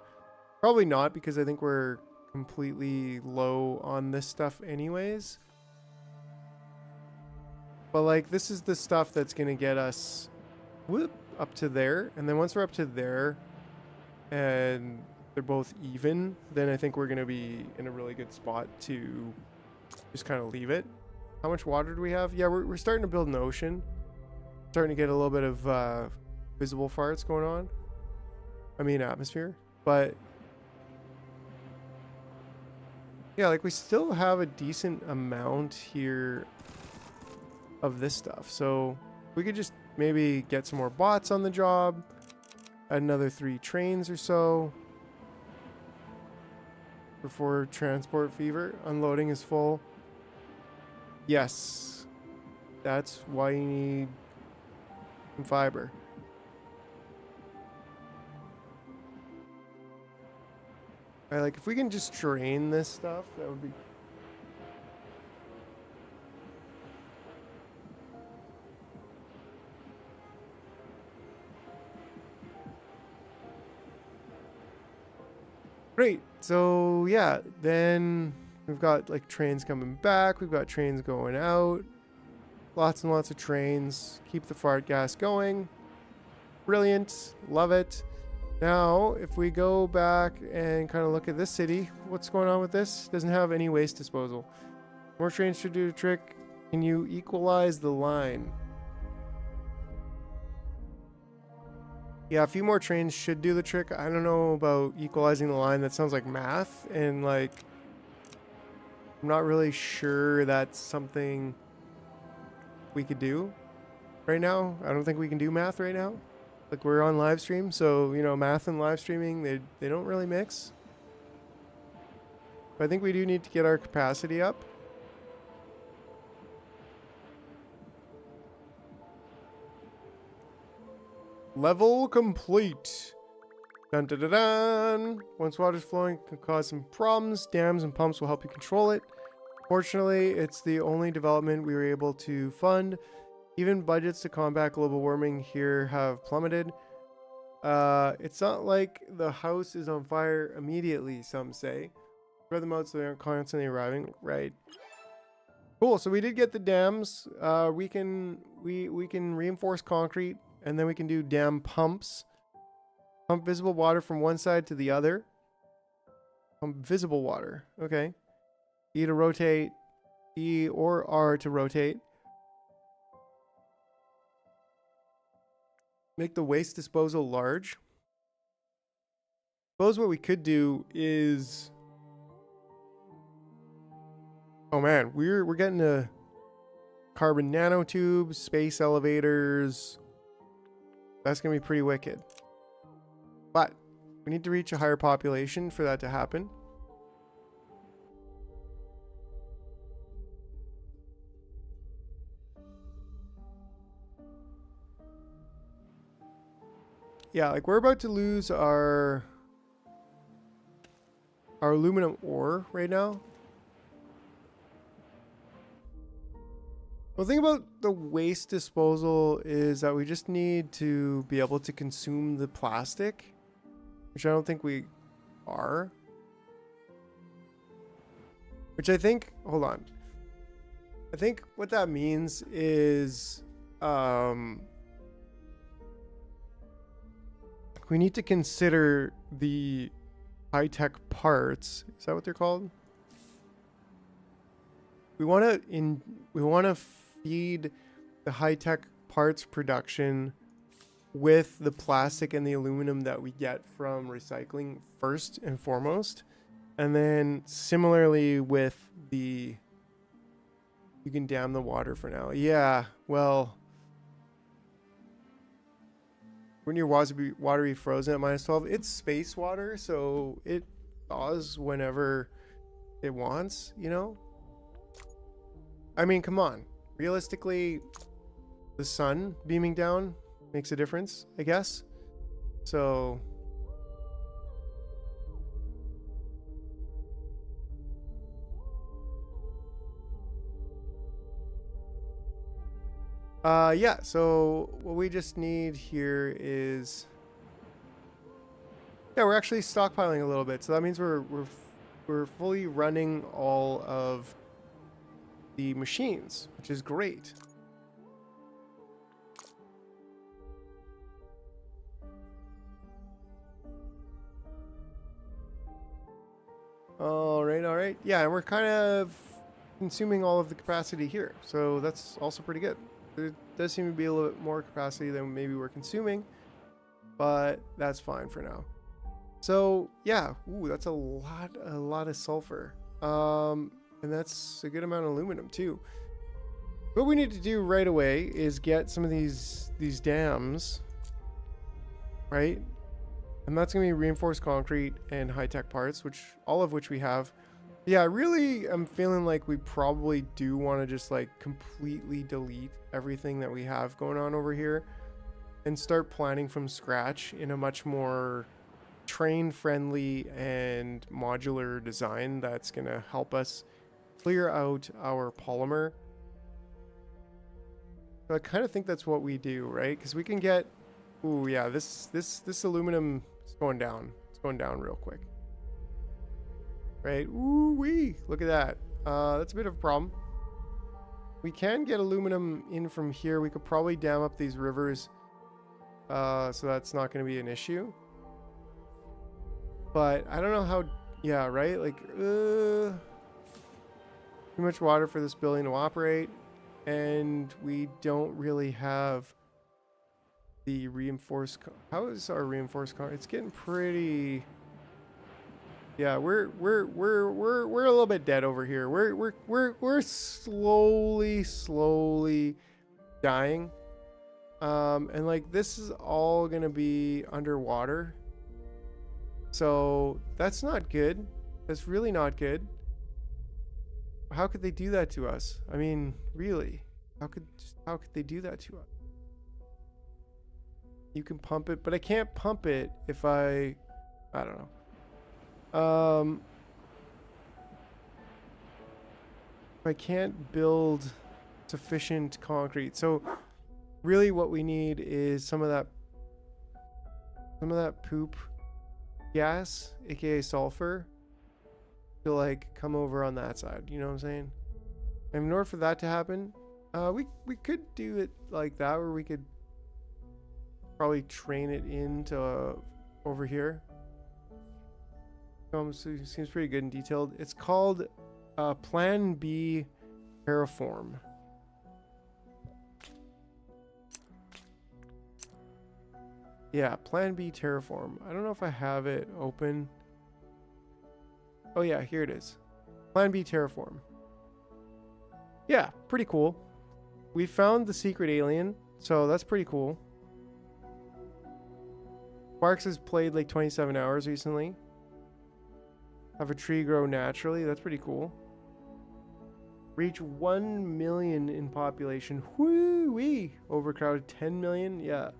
Probably not because I think we're completely low on this stuff anyways. But like this is the stuff that's gonna get us whoop up to there, and then once we're up to there and they're both even, then I think we're gonna be in a really good spot to just kind of leave it. How much water do we have? Yeah, we're starting to build an ocean. Starting to get a little bit of visible farts going on. I mean atmosphere, but yeah, like we still have a decent amount here of this stuff. So we could just maybe get some more bots on the job, add another 3 trains or so before transport fever. Unloading is full. Yes, that's why you need some fiber. Alright, like if we can just drain this stuff, that would be great. So yeah, then we've got like trains coming back. We've got trains going out. Lots and lots of trains. Keep the fart gas going. Brilliant. Love it. Now, if we go back and kind of look at this city, what's going on with this? Doesn't have any waste disposal. More trains should do the trick. Can you equalize the line? Yeah, a few more trains should do the trick. I don't know about equalizing the line. That sounds like math, and like I'm not really sure that's something we could do right now. I don't think we can do math right now. Like we're on live stream, so you know, math and live streaming, they don't really mix. But I think we do need to get our capacity up. Level complete. Dun dun dun dun. Once water's flowing, it can cause some problems. Dams and pumps will help you control it. Fortunately, it's the only development we were able to fund. Even budgets to combat global warming here have plummeted. It's not like the house is on fire immediately, some say. Spread them out so they aren't constantly arriving. Right. Cool, so we did get the dams. We can reinforce concrete, and then we can do dam pumps. Pump visible water from one side to the other. Pump visible water. Okay. E to rotate. E or R to rotate. Make the waste disposal large. Suppose what we could do is... Oh man, we're getting to carbon nanotubes, space elevators. That's going to be pretty wicked. But we need to reach a higher population for that to happen. Yeah, like we're about to lose our aluminum ore right now. Well, the thing about the waste disposal is that we just need to be able to consume the plastic, which I don't think we are. Which I think, hold on. I think what that means is we need to consider the high-tech parts. Is that what they're called? We want to feed the high-tech parts production with the plastic and the aluminum that we get from recycling first and foremost. And then similarly with the... You can dam the water for now. Yeah, well... When your water be frozen at -12, it's space water, so it thaws whenever it wants, you know? I mean, come on. Realistically, the sun beaming down makes a difference, I guess. So... yeah, so what we just need here is... Yeah, we're actually stockpiling a little bit, so that means we're fully running all of the machines, which is great. All right. Yeah, and we're kind of consuming all of the capacity here, so that's also pretty good. There does seem to be a little bit more capacity than maybe we're consuming, but that's fine for now. So yeah, ooh, that's a lot of sulfur. And that's a good amount of aluminum too. What we need to do right away is get some of these dams, right? And that's gonna be reinforced concrete and high-tech parts, all of which we have. Yeah, really, I'm feeling like we probably do want to just like completely delete everything that we have going on over here and start planning from scratch in a much more train-friendly and modular design that's going to help us clear out our polymer. So I kind of think that's what we do, right? Because we can get... Ooh, yeah, this aluminum is going down. It's going down real quick. Right? Ooh wee! Look at that. That's a bit of a problem. We can get aluminum in from here. We could probably dam up these rivers, so that's not going to be an issue. But I don't know how. Yeah, right. Like, too much water for this building to operate, and we don't really have the reinforced. How is our reinforced car? It's getting pretty. Yeah, we're a little bit dead over here. We're slowly dying. And like this is all gonna be underwater. So that's not good. That's really not good. How could they do that to us? I mean, really? How could they do that to us? You can pump it, but I can't pump it if I don't know. I can't build sufficient concrete. So really what we need is some of that poop gas, aka sulfur, to like come over on that side. You know what I'm saying? And in order for that to happen, we could do it like that, where we could probably train it into over here. Seems pretty good and detailed. It's called Plan B Terraform. Yeah, Plan B Terraform. I don't know if I have it open. Oh yeah, here it is. Plan B Terraform. Yeah, pretty cool. We found the secret alien, so that's pretty cool. Sparks has played like 27 hours recently. Have a tree grow naturally. That's pretty cool. Reach 1 million in population. Whoo-wee! Overcrowded 10 million. Yeah.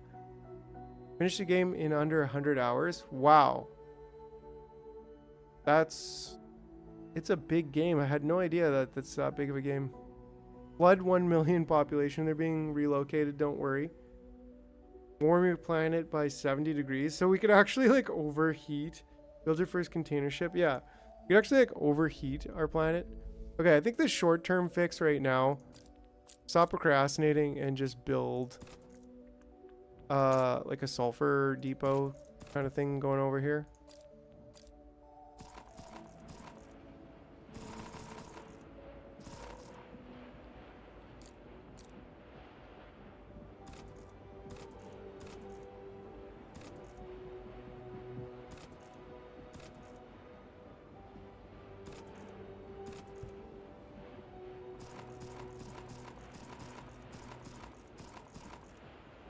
Finish the game in under 100 hours. Wow. It's a big game. I had no idea that that's that big of a game. Flood 1 million population. They're being relocated. Don't worry. Warm your planet by 70 degrees. So we could actually like overheat. Build your first container ship. Yeah. We could actually like overheat our planet. Okay, I think the short-term fix right now, stop procrastinating and just build like a sulfur depot kind of thing going over here.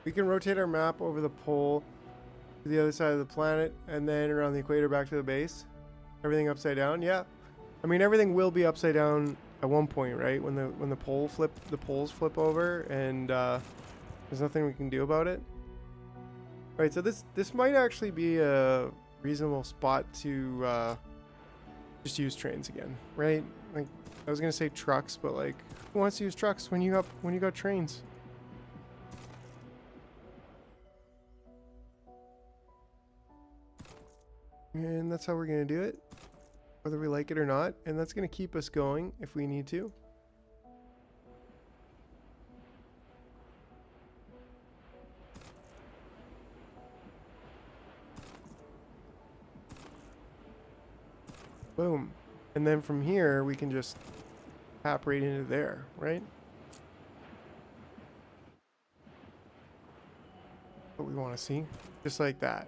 We can rotate our map over the pole to the other side of the planet and then around the equator back to the base. Everything upside down. Yeah. I mean, everything will be upside down at one point, right? When the poles flip over and there's nothing we can do about it. All right, so this might actually be a reasonable spot to just use trains again, right? Like I was going to say trucks, but like who wants to use trucks when you got trains? And that's how we're going to do it, whether we like it or not. And that's going to keep us going if we need to. Boom. And then from here, we can just tap right into there, right? What we want to see. Just like that.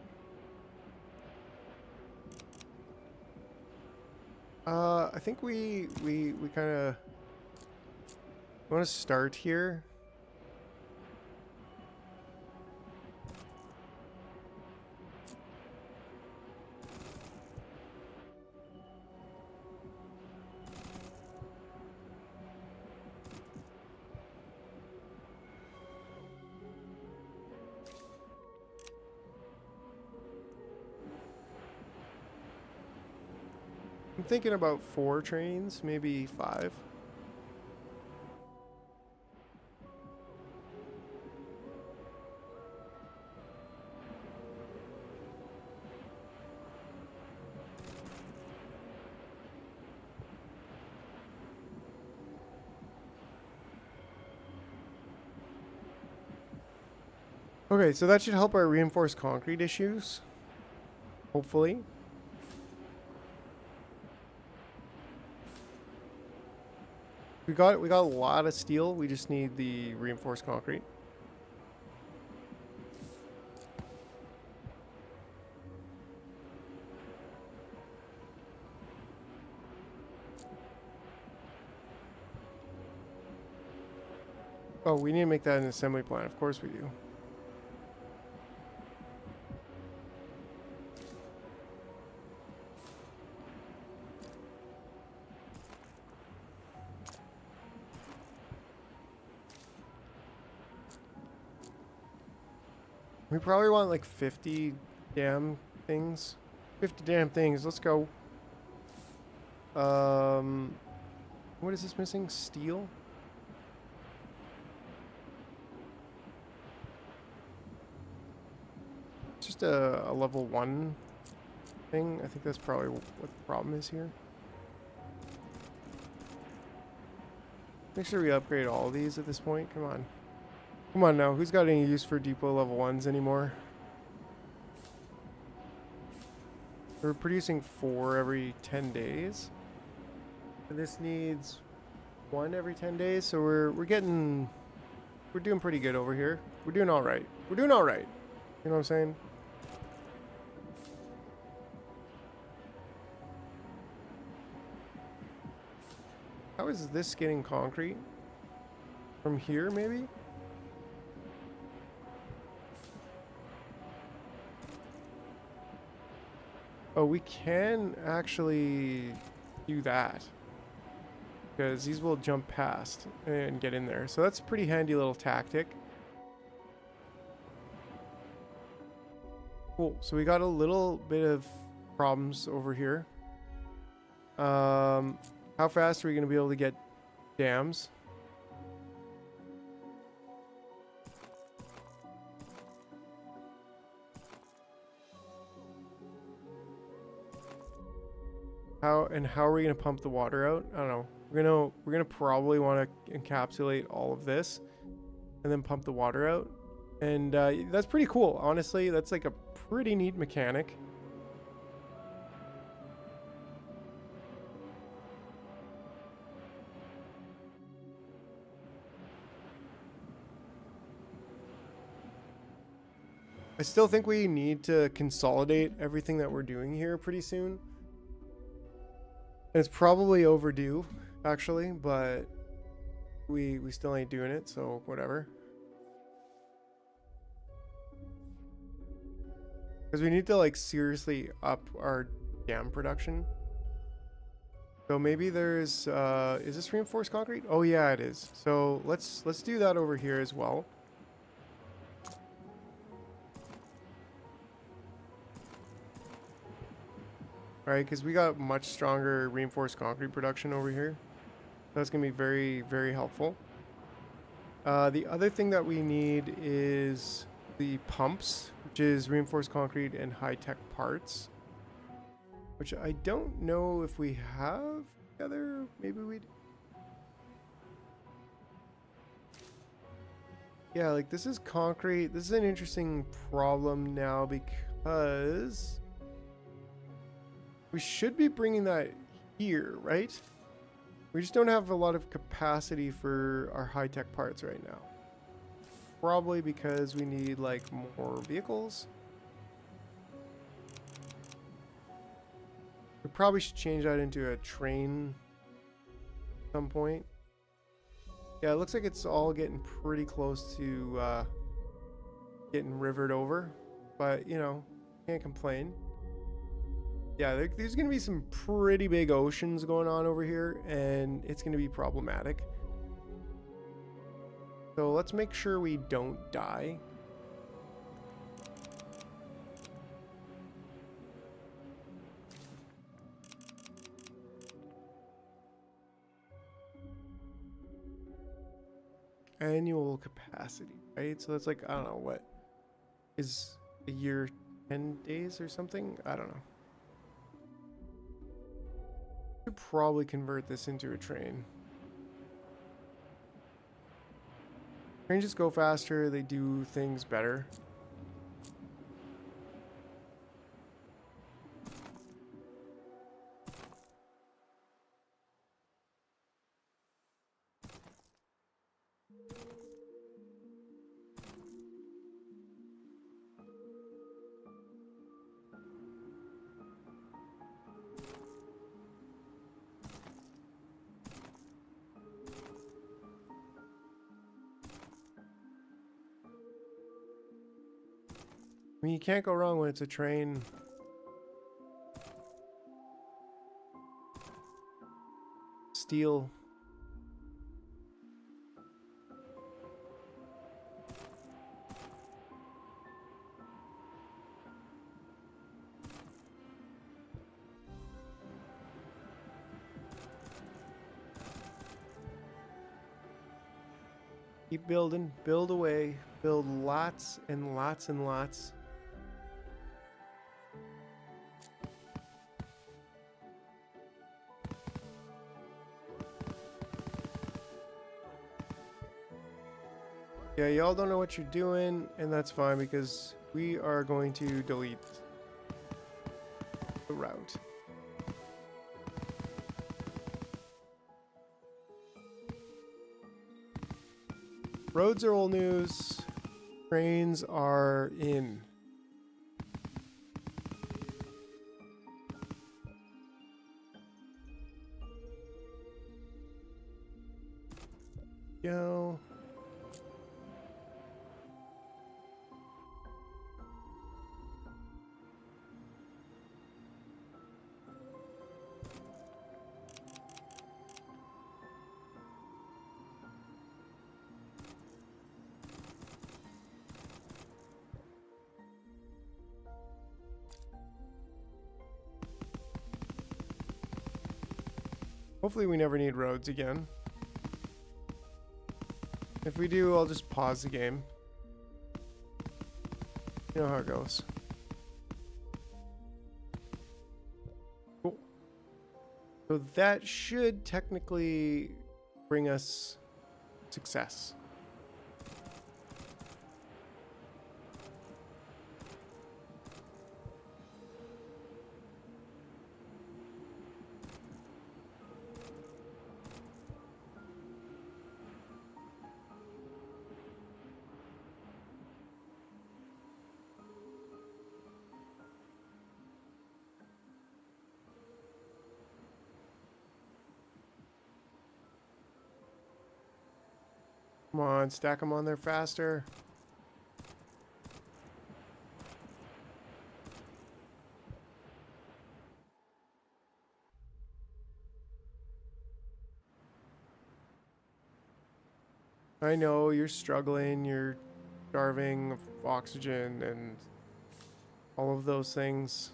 I think we kind of want to start here. I'm thinking about 4 trains, maybe 5. Okay, so that should help our reinforced concrete issues. Hopefully. We got a lot of steel. We just need the reinforced concrete. Oh, we need to make that an assembly plant. Of course we do. We probably want like 50 damn things. 50 damn things. Let's go. What is this missing? Steel? It's just a level 1 thing. I think that's probably what the problem is here. Make sure we upgrade all of these at this point. Come on. Come on now. Who's got any use for depot level 1s anymore? We're producing 4 every 10 days. And this needs 1 every 10 days. So we're doing pretty good over here. We're doing all right. We're doing all right. You know what I'm saying? How is this getting concrete? From here, maybe? Oh, we can actually do that. Because these will jump past and get in there. So that's a pretty handy little tactic. Cool. So we got a little bit of problems over here. How fast are we going to be able to get dams? How are we going to pump the water out? I don't know. We're gonna probably want to encapsulate all of this and then pump the water out. And that's pretty cool. Honestly, that's like a pretty neat mechanic. I still think we need to consolidate everything that we're doing here pretty soon. It's probably overdue, actually, but we still ain't doing it, so whatever. Because we need to like seriously up our dam production. So maybe there's is this reinforced concrete? Oh yeah, it is. So let's do that over here as well. Right, because we got much stronger reinforced concrete production over here. That's going to be very, very helpful. The other thing that we need is the pumps, which is reinforced concrete and high-tech parts. Which I don't know if we have together. Maybe we do. Yeah, like this is concrete. This is an interesting problem now because we should be bringing that here, right? We just don't have a lot of capacity for our high-tech parts right now. Probably because we need like more vehicles. We probably should change that into a train at some point. Yeah, it looks like it's all getting pretty close to getting rivered over. But, you know, can't complain. Yeah, there's going to be some pretty big oceans going on over here, and it's going to be problematic. So let's make sure we don't die. Annual capacity, right? So that's like, I don't know, what is a year 10 days or something? I don't know. Should probably convert this into a train. Trains just go faster, they do things better. I mean, you can't go wrong when it's a train. Steel. Keep building. Build away. Build lots and lots and lots. Yeah, y'all don't know what you're doing, and that's fine because we are going to delete the route. Roads are old news. Trains are in. Go. Hopefully we never need roads again. If we do, I'll just pause the game. You know how it goes. Cool. So that should technically bring us success. Come on, stack them on there faster. I know you're struggling, you're starving of oxygen and all of those things,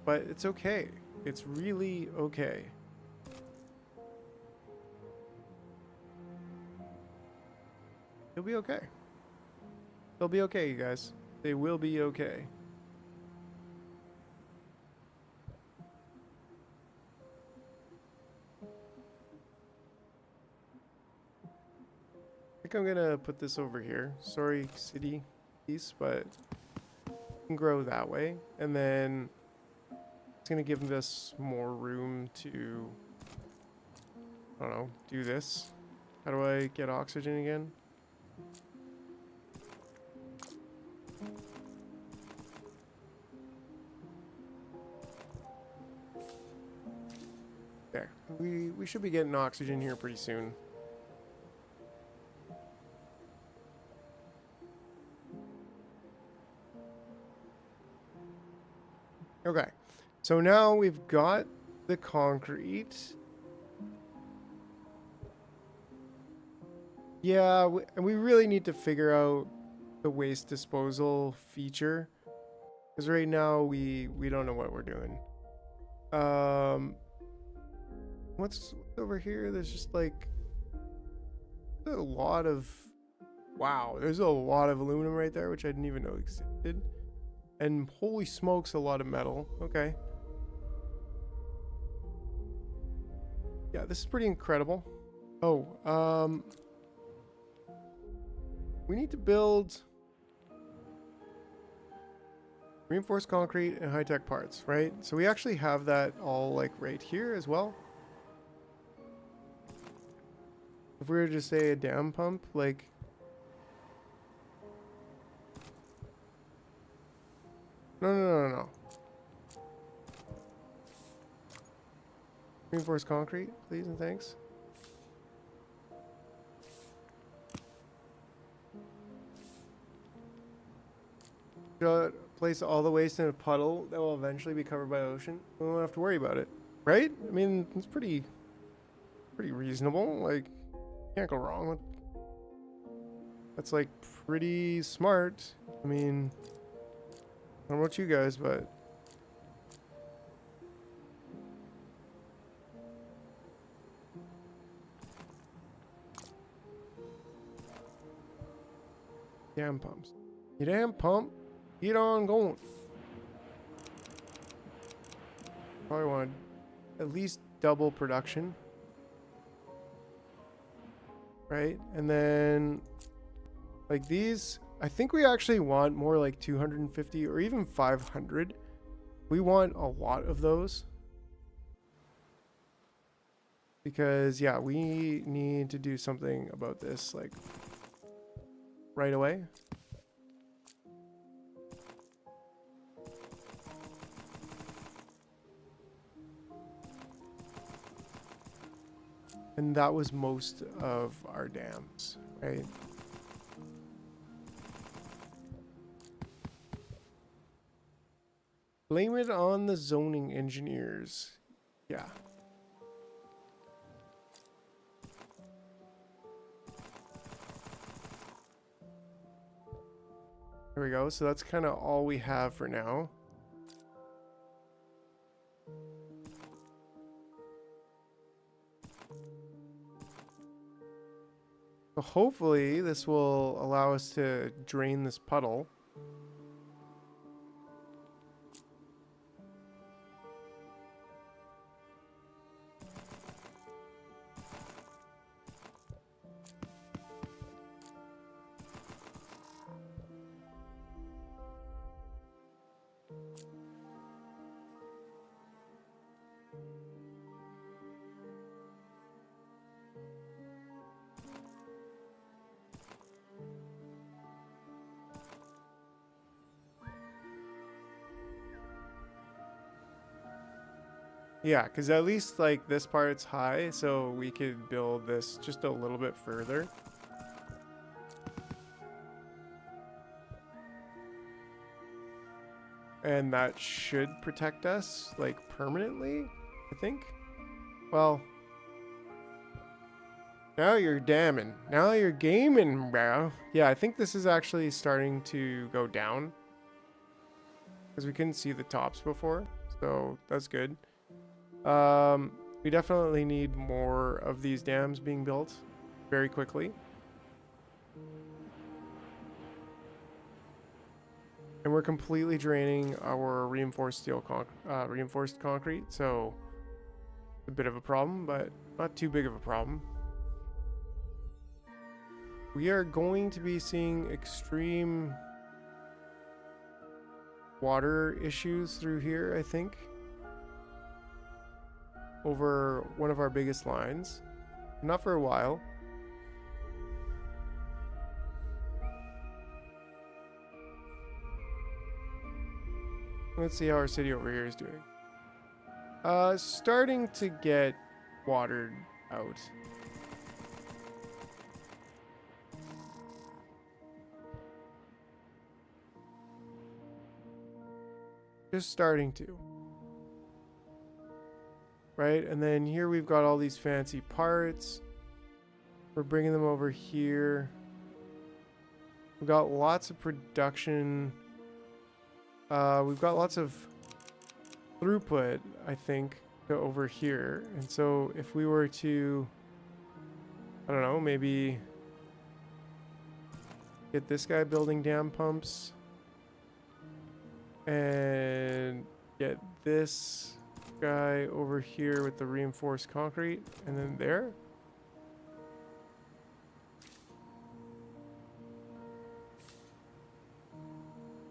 but it's okay. It's really okay. You'll be okay. They'll be okay, you guys. They will be okay. I think I'm gonna put this over here. Sorry, city piece, but it can grow that way. And then it's gonna give us more room to, I don't know, do this. How do I get oxygen again? There. We should be getting oxygen here pretty soon. Okay. So now we've got the concrete. Yeah, and we really need to figure out the waste disposal feature. Because right now we don't know what we're doing. What's over here? There's just like a lot of, wow, there's a lot of aluminum right there, which I didn't even know existed. And holy smokes, a lot of metal. Okay. Yeah, this is pretty incredible. Oh, we need to build reinforced concrete and high-tech parts, right? So we actually have that all like right here as well. If we were to say a dam pump, like, no. Reinforced concrete, please and thanks. Place all the waste in a puddle that will eventually be covered by ocean. We won't have to worry about it, right? I mean, it's pretty reasonable. Like, can't go wrong with. That's like pretty smart. I mean, I don't know about you guys, but Dam pumps. You damn pump. Keep on going. Probably want at least double production. Right? And then like these, I think we actually want more like 250 or even 500. We want a lot of those. Because yeah, we need to do something about this like right away. And that was most of our dams, right? Blame it on the zoning engineers. Yeah. There we go. So that's kind of all we have for now. So hopefully this will allow us to drain this puddle. Yeah, because at least like this part's high, so we could build this just a little bit further. And that should protect us like permanently, I think. Well, now you're damming. Now you're gaming, bro. Yeah, I think this is actually starting to go down. Because we couldn't see the tops before, so that's good. We definitely need more of these dams being built very quickly. And we're completely draining our reinforced reinforced concrete, so a bit of a problem, but not too big of a problem. We are going to be seeing extreme water issues through here, I think, over one of our biggest lines. Not for a while. Let's see how our city over here is doing. Starting to get watered out. Just starting to. Right, and then here we've got all these fancy parts. We're bringing them over here. We've got lots of production. We've got lots of throughput, I think, over here. And so if we were to, I don't know, maybe get this guy building dam pumps and get this guy over here with the reinforced concrete, and then there.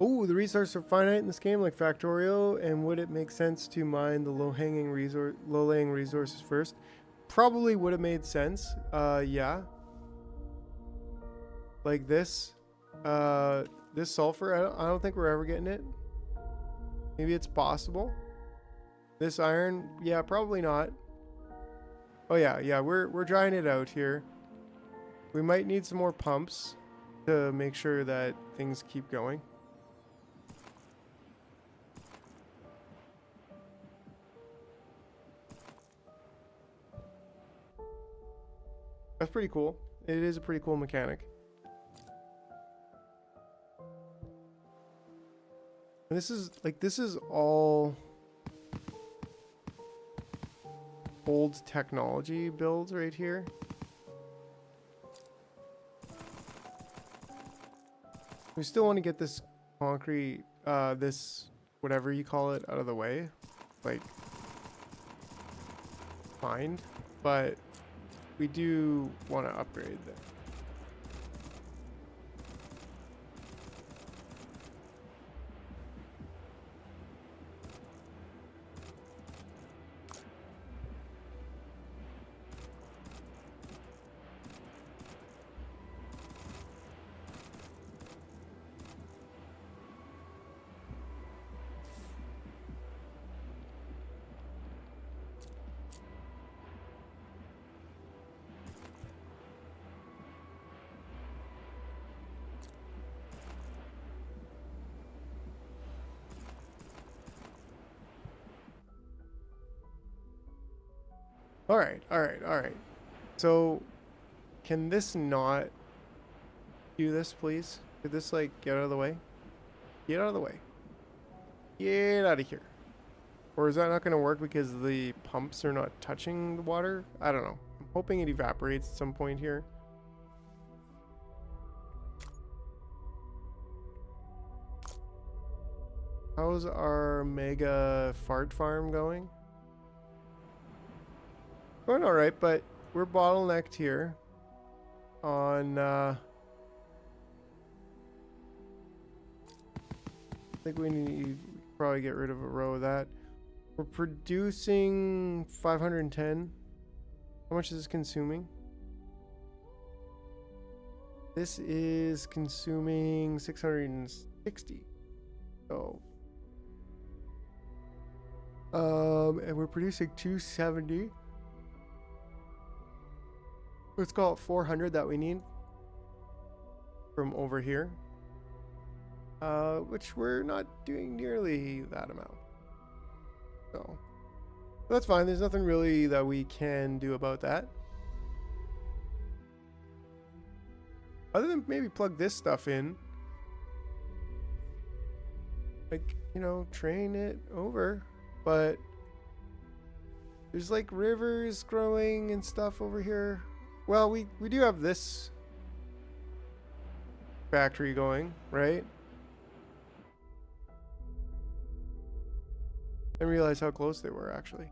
Oh, the resources are finite in this game, like Factorio, and would it make sense to mine the low-laying resources first? Probably would have made sense. Yeah. Like this. This sulfur, I don't think we're ever getting it. Maybe it's possible. This iron, yeah, probably not. Oh yeah, we're drying it out here. We might need some more pumps to make sure that things keep going. That's pretty cool. It is a pretty cool mechanic. And this is all old technology builds right here. We still want to get this concrete, this whatever you call it, out of the way. Like, fine. But we do want to upgrade that. All right, all right, all right. So, can this not do this, please? Could this, like, get out of the way? Get out of the way. Get out of here. Or is that not going to work because the pumps are not touching the water? I don't know. I'm hoping it evaporates at some point here. How's our mega fart farm going? Going alright, but we're bottlenecked here on I think we need to probably get rid of a row of that. We're producing 510. How much is this consuming? This is consuming 660. So and we're producing 270. Let's call it 400 that we need from over here, which we're not doing nearly that amount. So that's fine. There's nothing really that we can do about that. Other than maybe plug this stuff in. Like, you know, train it over. But there's like rivers growing and stuff over here. Well, we do have this factory going, right? I didn't realize how close they were, actually.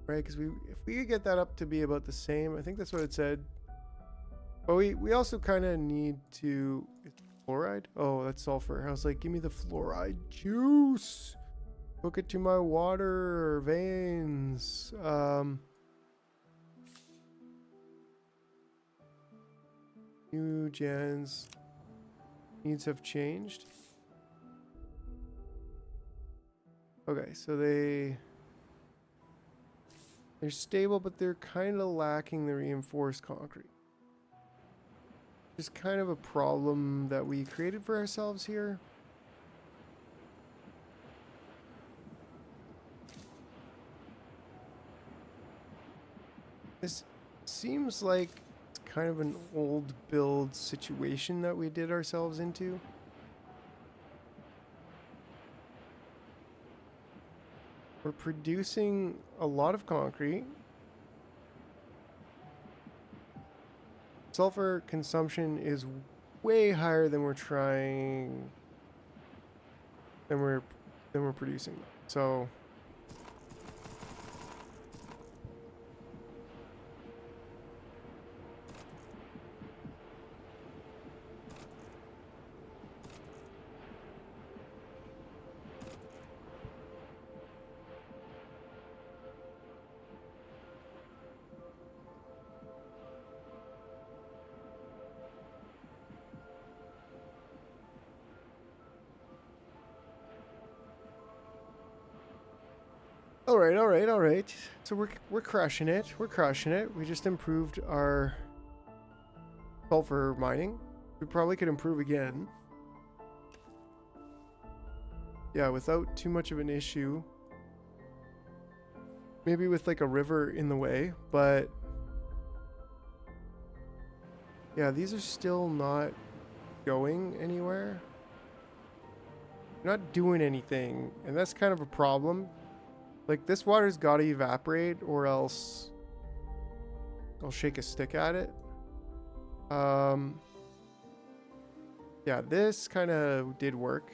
Right, because if we could get that up to be about the same, I think that's what it said. But we also kind of need to... It's fluoride? Oh, that's sulfur. I was like, give me the fluoride juice. Hook it to my water veins. New gens needs have changed. Okay, so they're stable, but they're kind of lacking the reinforced concrete. It's kind of a problem that we created for ourselves here. This seems like it's kind of an old build situation that we did ourselves into. We're producing a lot of concrete. Sulfur consumption is way higher than we're producing. So all right. So we're crushing it. We're crushing it. We just improved our sulfur mining. We probably could improve again. Yeah, without too much of an issue. Maybe with like a river in the way, but yeah, these are still not going anywhere. Not doing anything, and that's kind of a problem. Like, this water's got to evaporate, or else I'll shake a stick at it. Yeah, this kind of did work.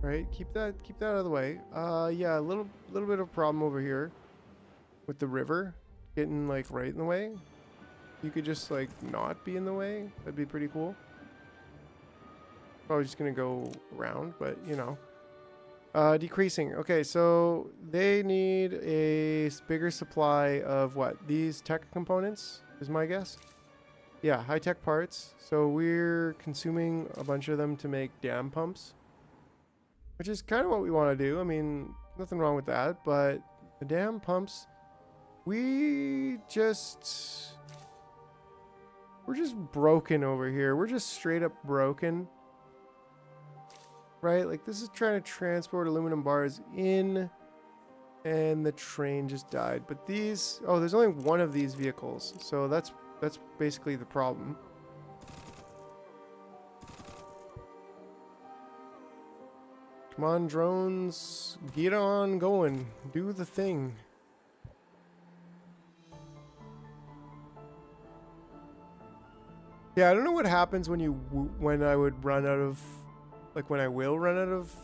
Right, keep that out of the way. Yeah, a little bit of problem over here with the river getting like right in the way. You could just like not be in the way. That'd be pretty cool. Probably just gonna go around, but you know. Decreasing. Okay, so they need a bigger supply of what? These tech components is my guess. Yeah, high-tech parts. So we're consuming a bunch of them to make dam pumps, which is kind of what we want to do. I mean, nothing wrong with that, but the dam pumps, we're just broken over here. We're just straight up broken. Right? Like this is trying to transport aluminum bars in and the train just died. But these, oh, there's only one of these vehicles. So that's basically the problem. Come on, drones, get on going. Do the thing. Yeah, I don't know what happens when when I would run out of, like when I will run out of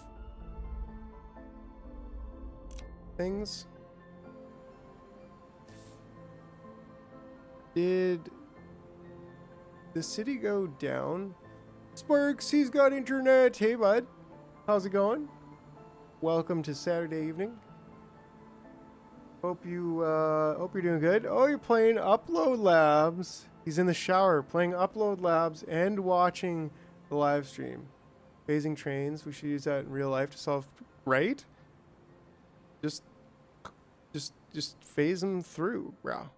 things. Did the city go down? Sparks, he's got internet. Hey, bud. How's it going? Welcome to Saturday evening. Hope you're doing good. Oh, you're playing Upload Labs. He's in the shower playing Upload Labs and watching the live stream. Phasing trains. We should use that in real life to solve. Right? Just phase them through, bro.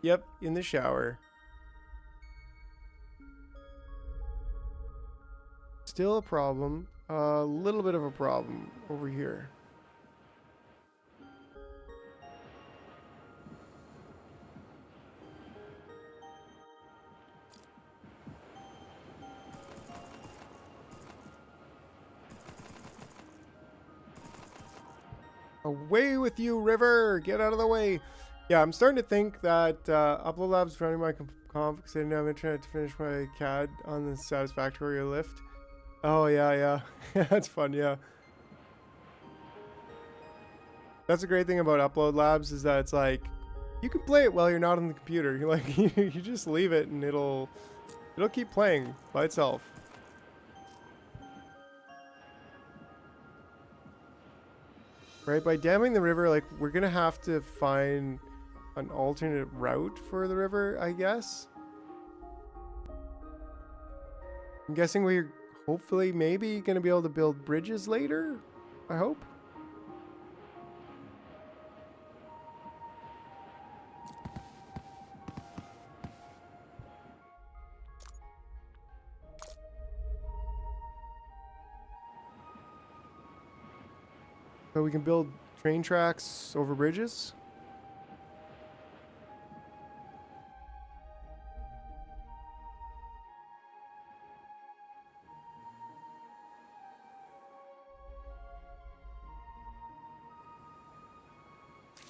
Yep, in the shower. Still a problem. A little bit of a problem over here. Away with you, river! Get out of the way! Yeah, I'm starting to think that Upload Labs running my conf because I didn't have internet to finish my CAD on the satisfactory lift. Oh, yeah. That's fun, yeah. That's a great thing about Upload Labs is that it's like, you can play it while you're not on the computer. You're like, you just leave it and it'll keep playing by itself. Right, by damming the river, like, we're gonna have to find an alternate route for the river, I guess. I'm guessing we're hopefully maybe gonna be able to build bridges later, I hope. So we can build train tracks over bridges.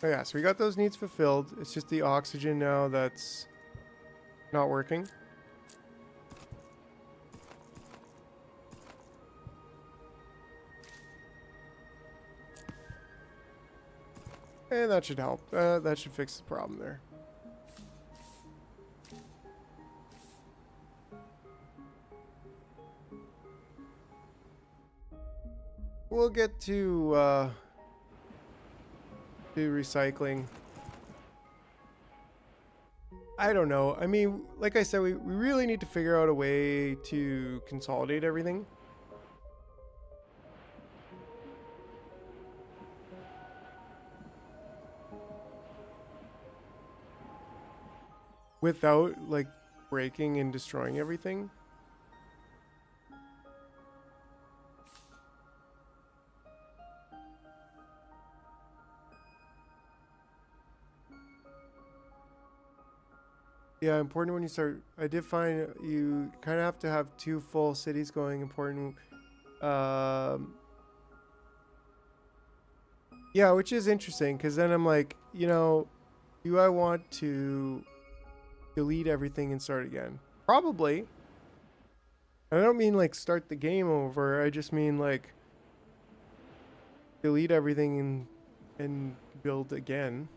Oh yeah, so we got those needs fulfilled. It's just the oxygen now that's not working. And that should help. That should fix the problem there. We'll get to do recycling. I don't know. I mean, like I said, we really need to figure out a way to consolidate everything. Without, like, breaking and destroying everything. Yeah, important when you start. I did find you kind of have to have 2 full cities going. Important. Yeah, which is interesting because then I'm like, you know, do I want to delete everything and start again? Probably. I don't mean like start the game over. I just mean like delete everything and build again.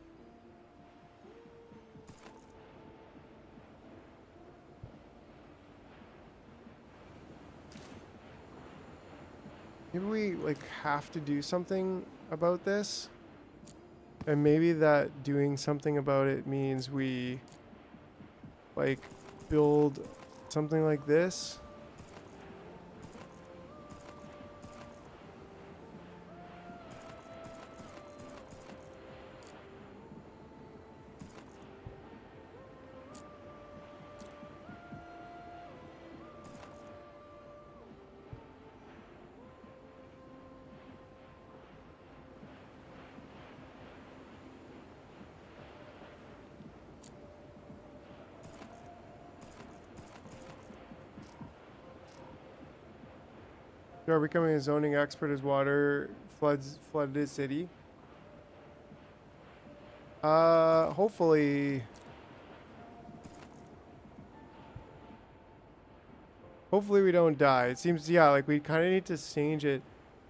Maybe we like have to do something about this. And maybe that doing something about it means we like build something like this. You are becoming a zoning expert as water flooded a city. Hopefully we don't die. It seems, yeah, like we kind of need to change it.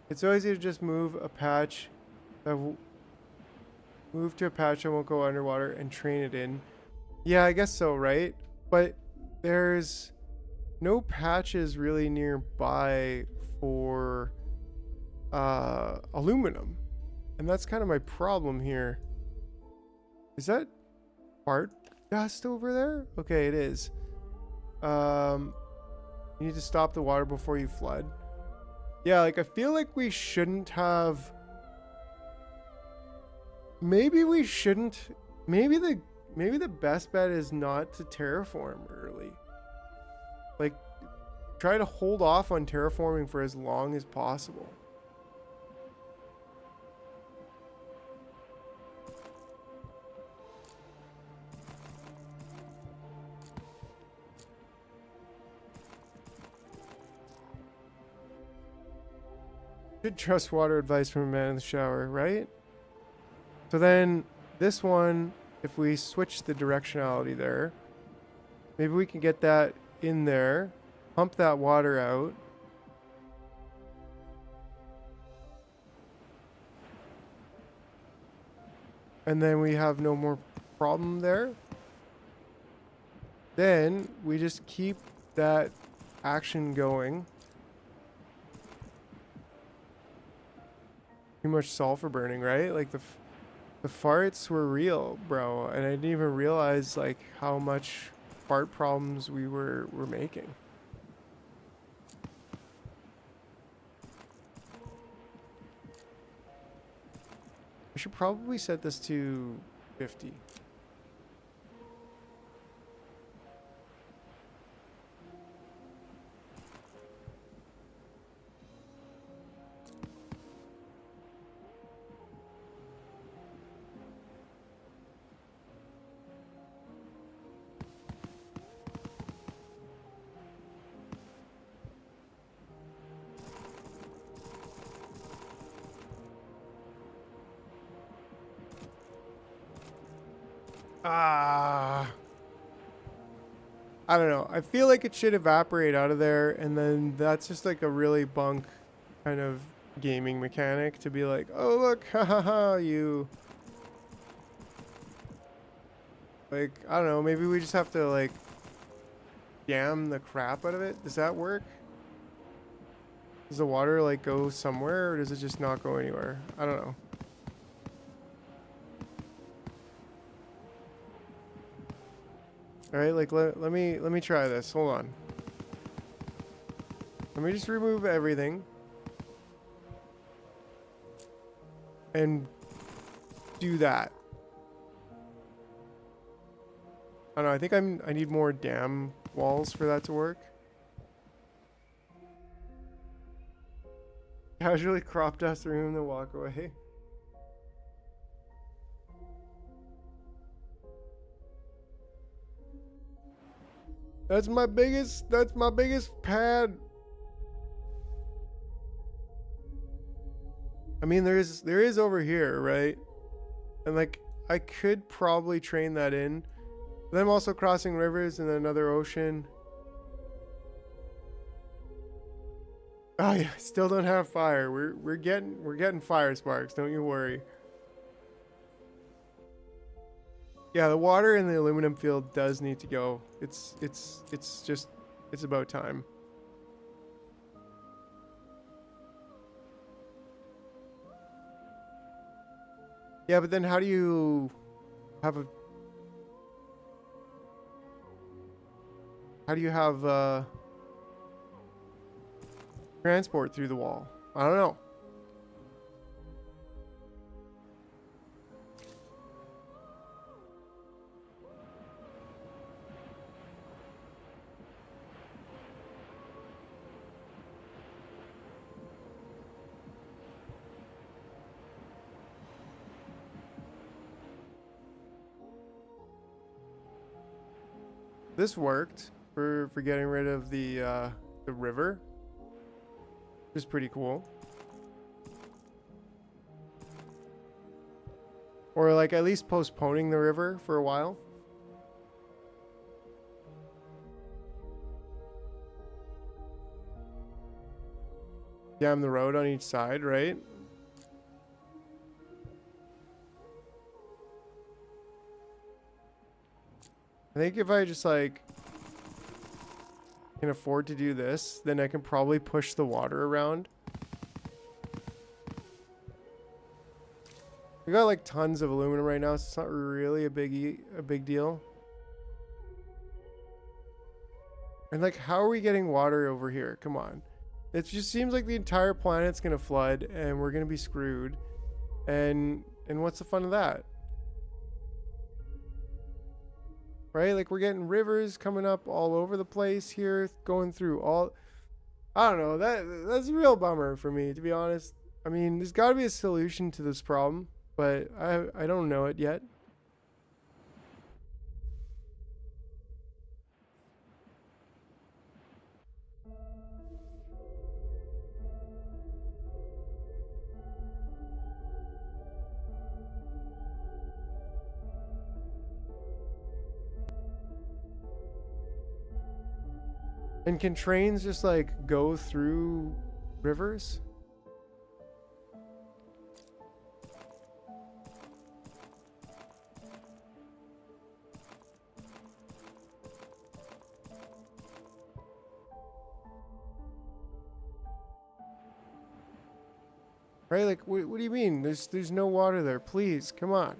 It's always easier to just move a patch move to a patch that won't go underwater and train it in. Yeah, I guess so, right? But there's no patches really nearby for aluminum. And that's kind of my problem here. Is that fart dust over there? Okay, it is. You need to stop the water before you flood. Yeah, like I feel like we shouldn't have. Maybe we shouldn't. Maybe the best bet is not to terraform early. Like, try to hold off on terraforming for as long as possible. Should trust water advice from a man in the shower, right? So then this one, if we switch the directionality there, maybe we can get that in there, pump that water out. And then we have no more problem there. Then we just keep that action going. Too much sulfur burning, right? Like the farts were real, bro, and I didn't even realize like how much fart problems we were making. I should probably set this to 50. I don't know. I feel like it should evaporate out of there, and then that's just like a really bunk kind of gaming mechanic to be like, oh look, haha, you. Like, I don't know, maybe we just have to like jam the crap out of it. Does that work? Does the water like go somewhere, or does it just not go anywhere? I don't know. All right, like let me try this. Hold on. Let me just remove everything and do that. I don't know. I think I need more dam walls for that to work. Casually crop dust the room, then walk away. That's my biggest pad. I mean, there is over here, right? And like I could probably train that in. Then I'm also crossing rivers and another ocean. Oh yeah, still don't have fire. We're getting fire sparks, don't you worry. Yeah, the water in the aluminum field does need to go. It's about time. Yeah, but then how do you have transport through the wall? I don't know. This worked for getting rid of the river, which is pretty cool. Or like at least postponing the river for a while. Dam the road on each side, right? I think if I just like can afford to do this, then I can probably push the water around. We got like tons of aluminum right now, so it's not really a big deal. And like, how are we getting water over here? Come on. It just seems like the entire planet's gonna flood and we're gonna be screwed. And what's the fun of that? Right? Like we're getting rivers coming up all over the place here, going through all. I don't know. That's a real bummer for me, to be honest. I mean, there's got to be a solution to this problem, but I don't know it yet. And can trains just like go through rivers? Right? Like, what do you mean? There's no water there. Please, come on.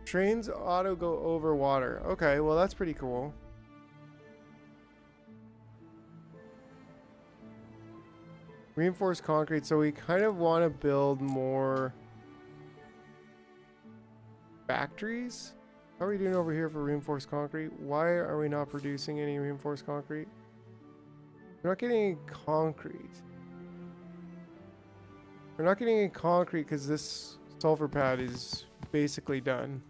Trains auto go over water. Okay, well that's pretty cool. Reinforced concrete, so we kind of want to build more factories. How are we doing over here for reinforced concrete? Why are we not producing any reinforced concrete? We're not getting any concrete. We're not getting any concrete because this sulfur pad is basically done.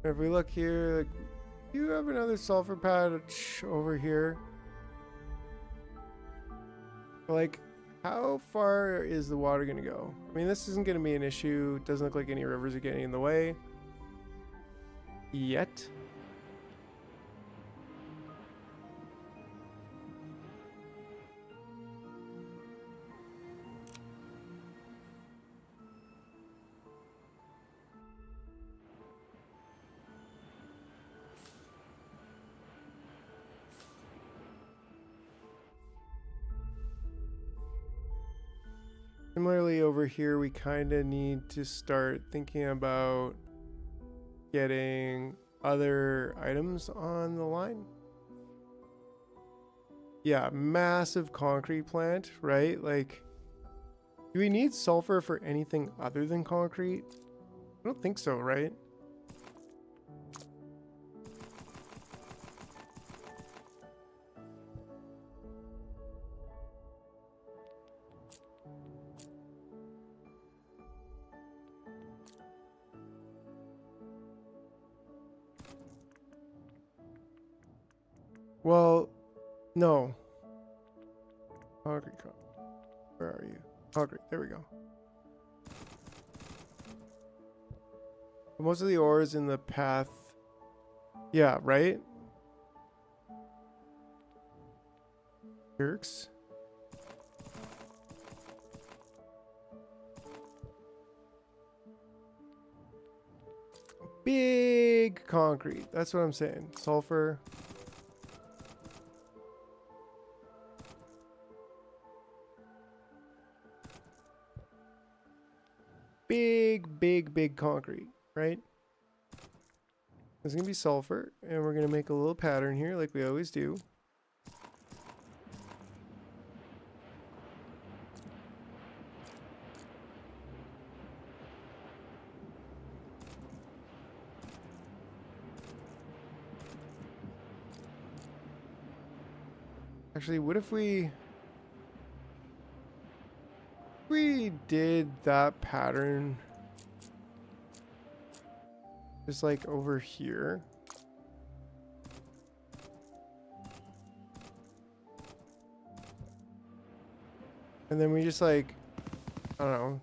If we look here, like, you have another sulfur pad over here. Like, how far is the water going to go? I mean, this isn't going to be an issue. It doesn't look like any rivers are getting in the way. yet. Similarly, over here, we kind of need to start thinking about getting other items on the line. Yeah, massive concrete plant, right? Like, do we need sulfur for anything other than concrete? I don't think so, right? Well, no. Concrete. Where are you? Concrete. There we go. Most of the ore is in the path. Yeah, right? Jerks. Big concrete. That's what I'm saying. Sulfur. Big concrete, right? There's gonna be sulfur, and we're gonna make a little pattern here like we always do. Actually, what if we did that pattern just like over here? And then we just like, I don't know.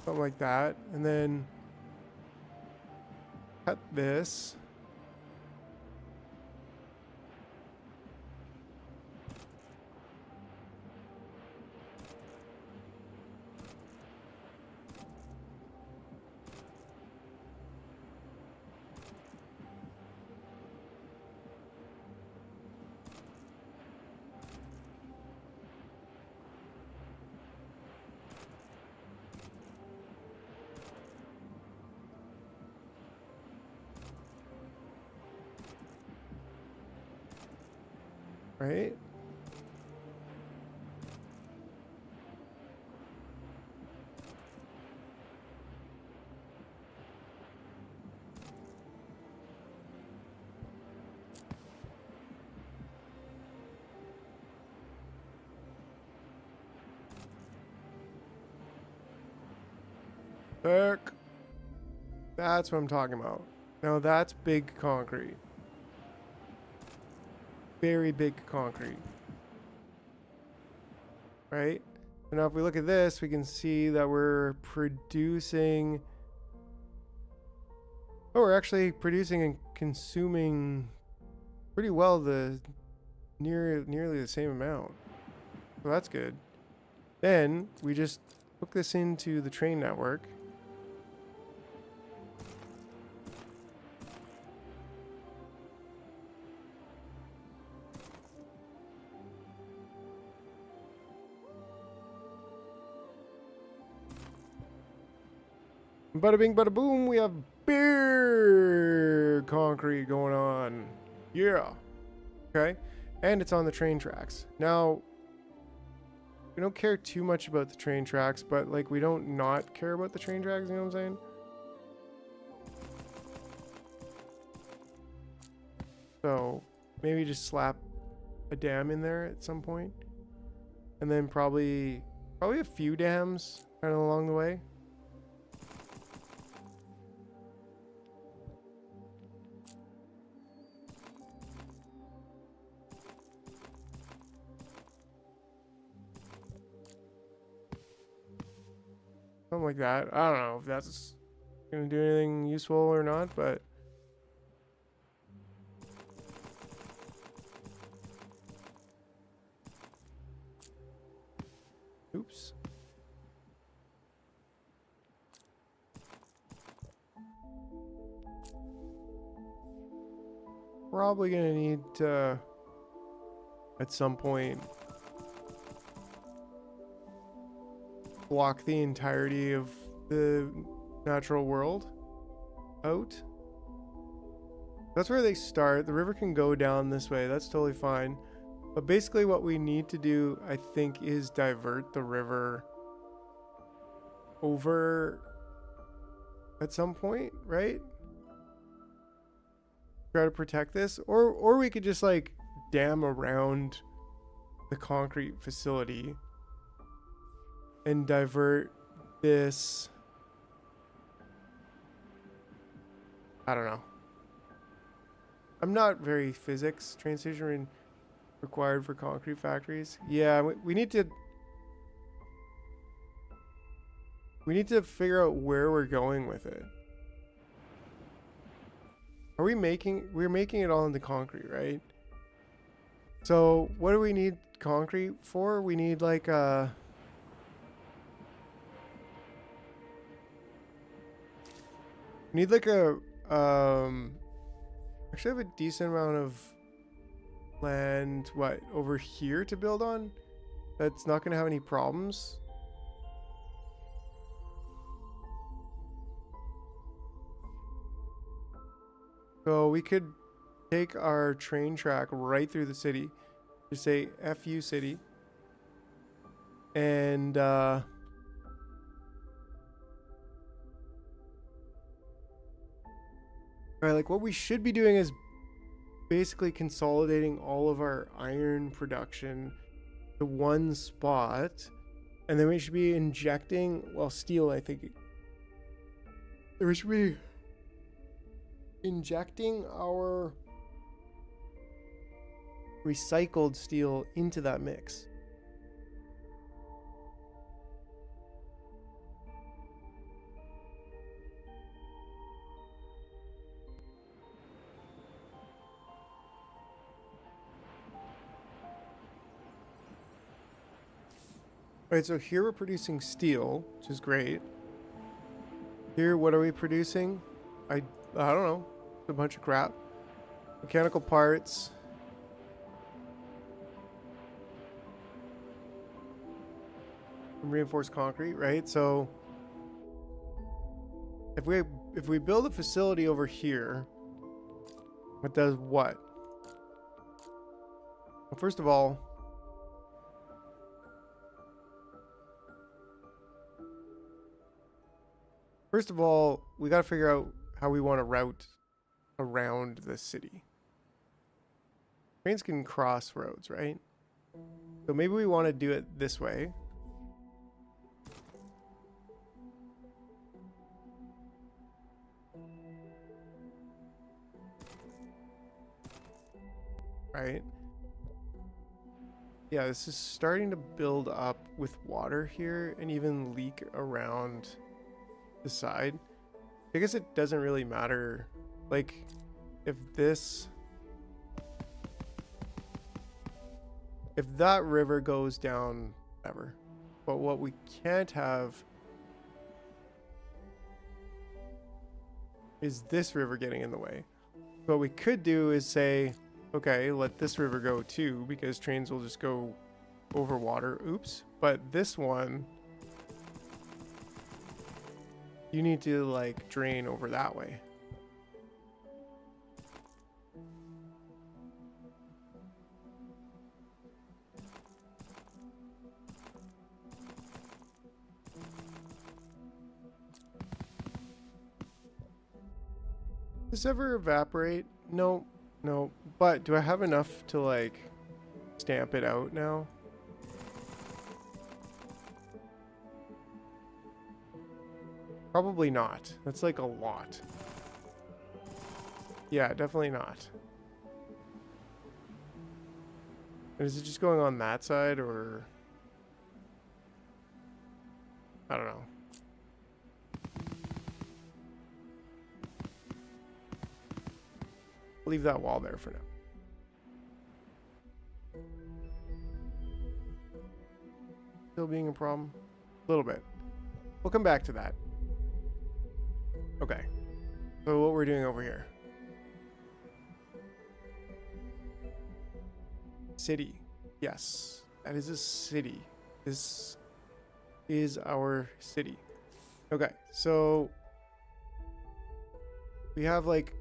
Something like that. And then cut this. Right? Look. That's what I'm talking about. Now that's big concrete. Very big concrete. Right? So now if we look at this, we can see that we're producing... Oh, we're actually producing and consuming pretty well the nearly the same amount. So that's good. Then we just hook this into the train network. Bada bing, bada boom, we have big concrete going on. Yeah. Okay. And it's on the train tracks. Now, we don't care too much about the train tracks, but like we don't not care about the train tracks, you know what I'm saying? So maybe just slap a dam in there at some point. And then probably a few dams kind of along the way. Something like that. I don't know if that's gonna do anything useful or not, but oops. Probably gonna need to at some point block the entirety of the natural world out. That's where they start. The river can go down this way. That's totally fine. But basically what we need to do, I think, is divert the river over at some point, right? Try to protect this. Or we could just like dam around the concrete facility and divert this. I don't know. I'm not very physics. Train station required for concrete factories. Yeah, we need to figure out where we're going with it. Are we making we're making it all into concrete, right? So what do we need concrete for? We need like we need like a actually I have a decent amount of land over here to build on. That's not gonna have any problems. So we could take our train track right through the city. Just say FU city. And right, like what we should be doing is basically consolidating all of our iron production to one spot, and then we should be injecting, well, steel, I think. We should be injecting our recycled steel into that mix. Alright, so here we're producing steel, which is great. Here, what are we producing? I don't know. A bunch of crap. Mechanical parts. Reinforced concrete, right? So if we build a facility over here, it does what? Well, first of all, we got to figure out how we want to route around the city. Trains can cross roads, right? So maybe we want to do it this way. Right? Yeah, this is starting to build up with water here and even leak around the side. I guess it doesn't really matter. Like, if that river goes down, ever. But what we can't have is this river getting in the way. What we could do is say, okay, let this river go too, because trains will just go over water. Oops. But this one, you need to like drain over that way. Does this ever evaporate? No, no. But do I have enough to like stamp it out now? Probably not. That's like a lot. Yeah, definitely not. And is it just going on that side, or I don't know. leave that wall there for now. Still being a problem? A little bit. We'll come back to that. Okay. So what we're doing over here. City. Yes. That is a city. This is our city. Okay. So we have like,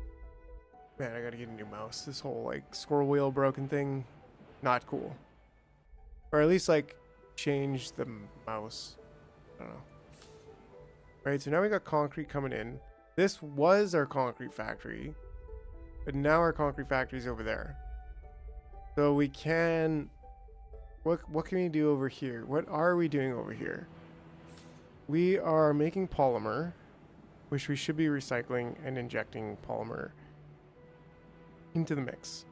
man, I gotta get a new mouse. This whole like scroll wheel broken thing, not cool. Or at least like change the mouse. I don't know. Right, so now we got concrete coming in. This was our concrete factory, but now our concrete factory is over there. So we can, what can we do over here? What are we doing over here? We are making polymer, which we should be recycling and injecting polymer into the mix.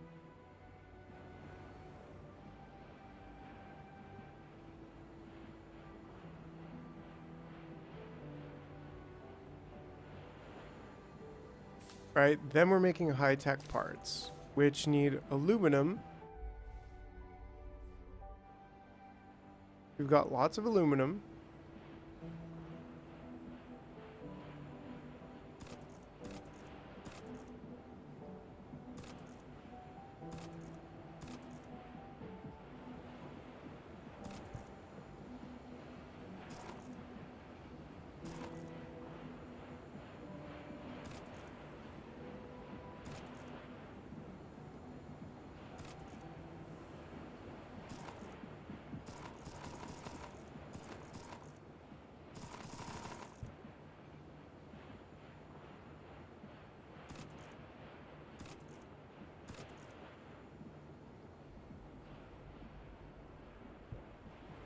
Right, then we're making high-tech parts, which need aluminum. We've got lots of aluminum.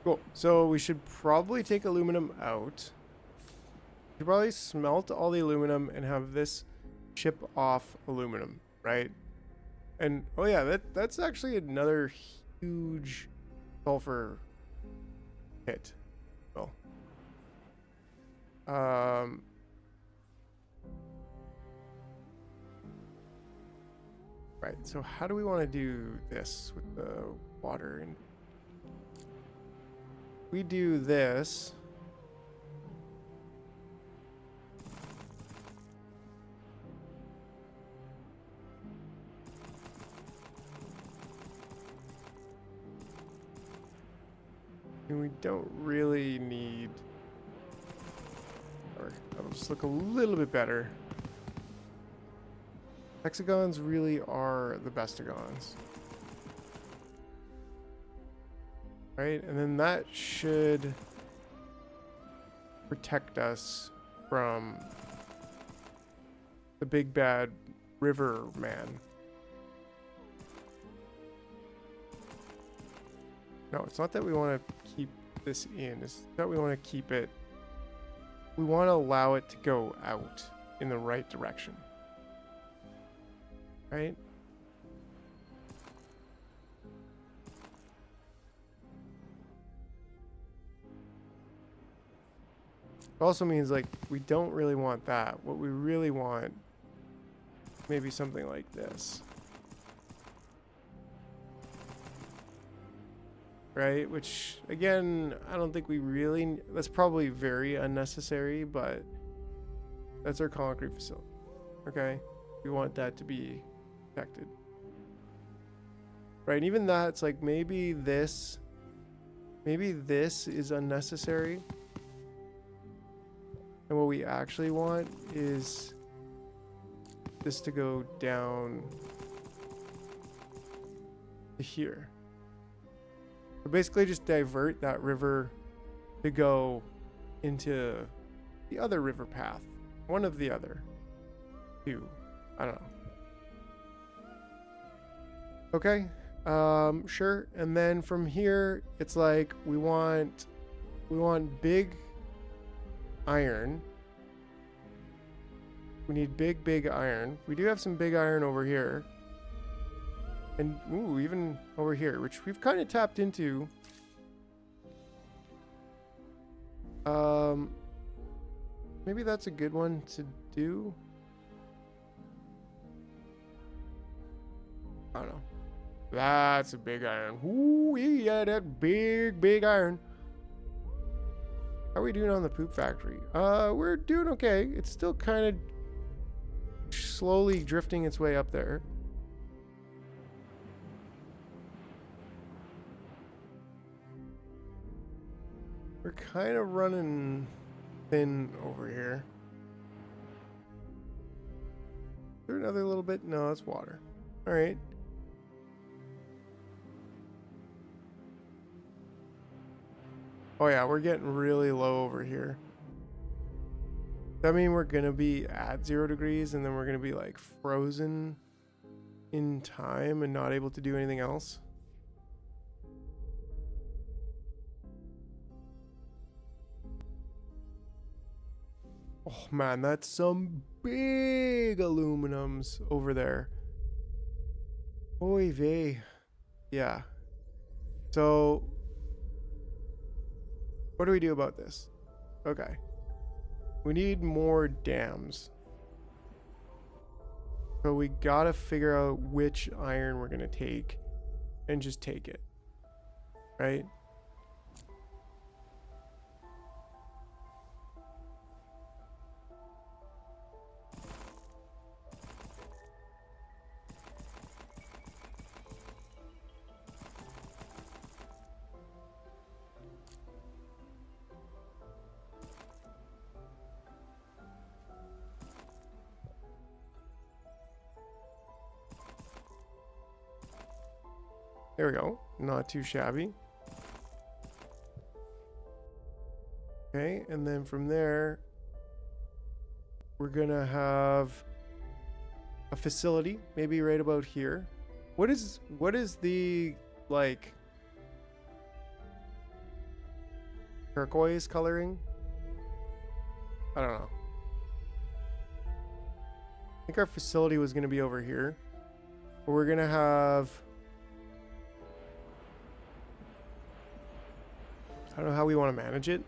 Cool. So we should probably take aluminum out. We should probably smelt all the aluminum and have this chip off aluminum, right? And oh yeah, that's actually another huge sulfur hit. Well, right. So how do we want to do this with the water? And we do this. And we don't really need, or that'll just look a little bit better. Hexagons really are the bestagons. Right, and then that should protect us from the big bad river man. No, it's not that we want to keep this in. It's that we want to keep it. We want to allow it to go out in the right direction. Right? It also means like we don't really want that. What we really want, maybe something like this. Right? Which again, I don't think we really, that's probably very unnecessary, but that's our concrete facility. Okay? We want that to be protected. Right? And even that's like maybe this is unnecessary. And what we actually want is this to go down to here. So basically just divert that river to go into the other river path. One of the other two. I don't know. Okay. Sure. And then from here, it's like we want big iron. We need big iron. We do have some big iron over here. And ooh, even over here, which we've kind of tapped into. Maybe that's a good one to do. That's a big iron. Ooh, yeah, that big iron. How are we doing on the poop factory? We're doing okay. It's still kind of slowly drifting its way up there. We're kind of running thin over here. Is there another little bit? No, it's water. All right. Oh yeah, we're getting really low over here. Does that mean we're gonna be at 0 degrees and then we're gonna be like frozen in time and not able to do anything else? Oh man, that's some big aluminums over there. Oy vey. Yeah. So, what do we do about this? Okay. We need more dams. So we gotta figure out which iron we're gonna take and just take it. Right? There we go. Not too shabby. Okay, and then from there, we're gonna have a facility, maybe right about here. What is the like turquoise coloring? I don't know. I think our facility was gonna be over here. But we're gonna have, I don't know how we want to manage it.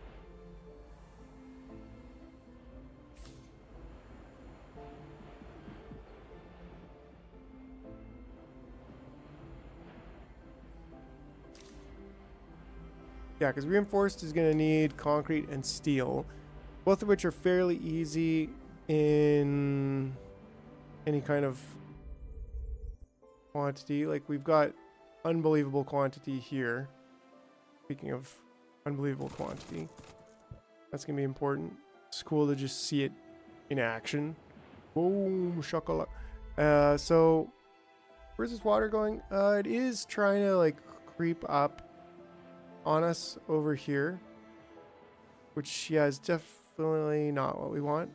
Yeah, because reinforced is going to need concrete and steel, both of which are fairly easy in any kind of quantity. Like, we've got unbelievable quantity here. Speaking of unbelievable quantity, that's going to be important. It's cool to just see it in action. Boom, shakalaka. So, where's this water going? It is trying to, like, creep up on us over here, which, yeah, is definitely not what we want.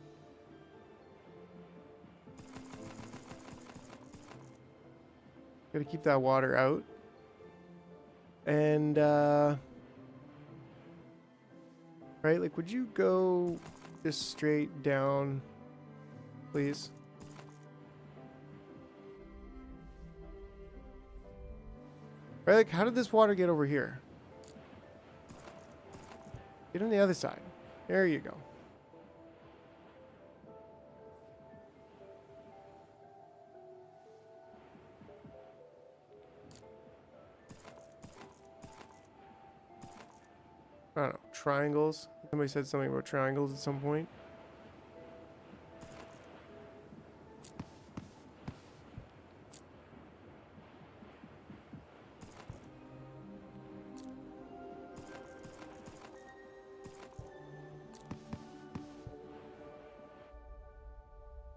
Gotta keep that water out. And right, like, would you go just straight down, please? Right, like, how did this water get over here? Get on the other side. There you go. I don't know. Triangles. Somebody said something about triangles at some point.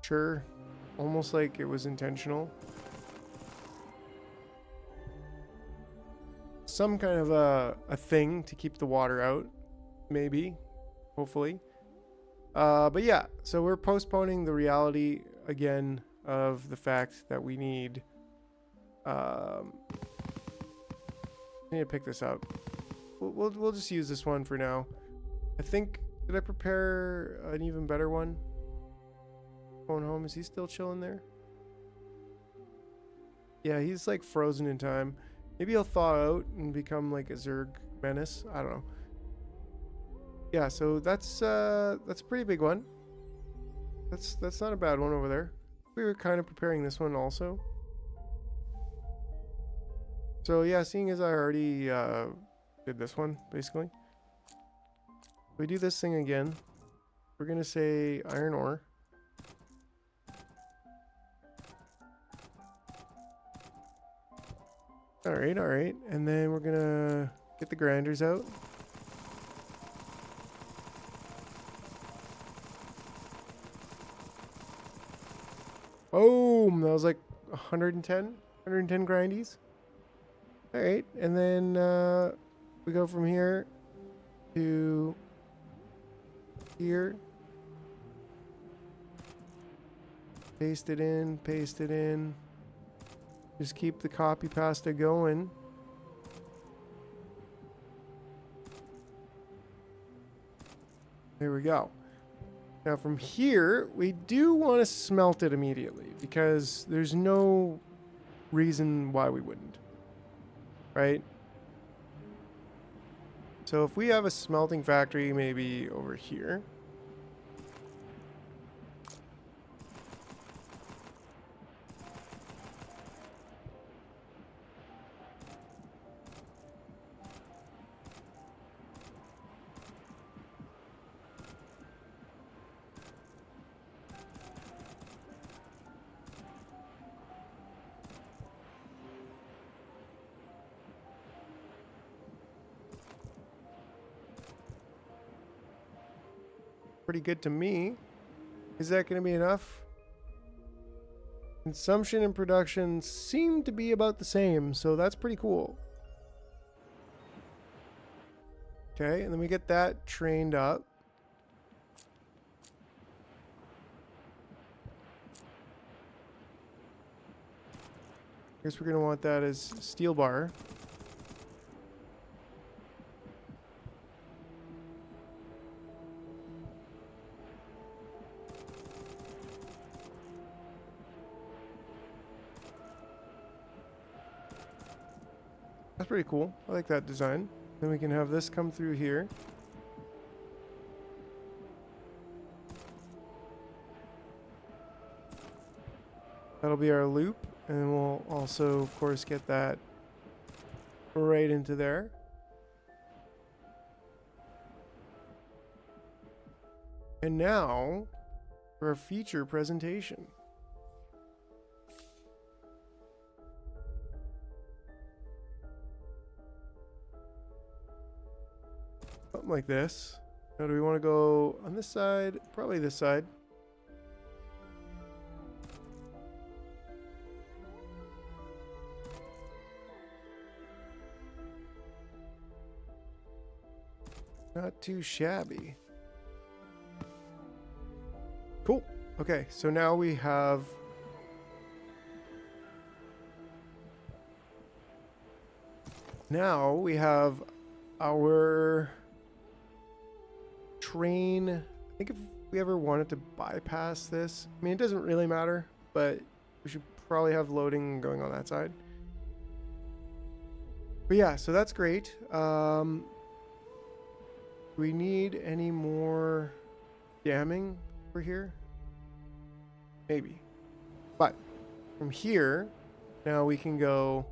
Sure. Almost like it was intentional. Some kind of a thing to keep the water out. Maybe. Hopefully. But yeah, so we're postponing the reality again of the fact that we need I need to pick this up. We'll just use this one for now. I think, did I prepare an even better one? Going home, is he still chilling there? Yeah, he's like frozen in time. Maybe he'll thaw out and become like a Zerg menace. I don't know. Yeah, so that's a pretty big one. That's not a bad one over there. We were kind of preparing this one also. So yeah, seeing as I already did this one, basically. We do this thing again. We're gonna say iron ore. Alright, alright. And then we're gonna get the grinders out. Boom! That was like 110 grindies. Alright, and then we go from here to here. Paste it in, paste it in. Just keep the copy pasta going. There we go. Now from here, we do want to smelt it immediately because there's no reason why we wouldn't. Right? So if we have a smelting factory maybe over here. Pretty good to me. Is that going to be enough? Consumption and production seem to be about the same, so that's pretty cool. Okay, and then we get that trained up. Guess we're going to want that as steel bar. That's pretty cool. I like that design. Then we can have this come through here. That'll be our loop. And we'll also, of course, get that right into there. And now for a feature presentation. Something like this. Now, do we want to go on this side? Probably this side. Not too shabby. Cool. Okay, so now we have our train. I think if we ever wanted to bypass this, I mean, it doesn't really matter, but we should probably have loading going on that side. But yeah, so that's great. Do we need any more damming over here? Maybe. But from here, now we can go.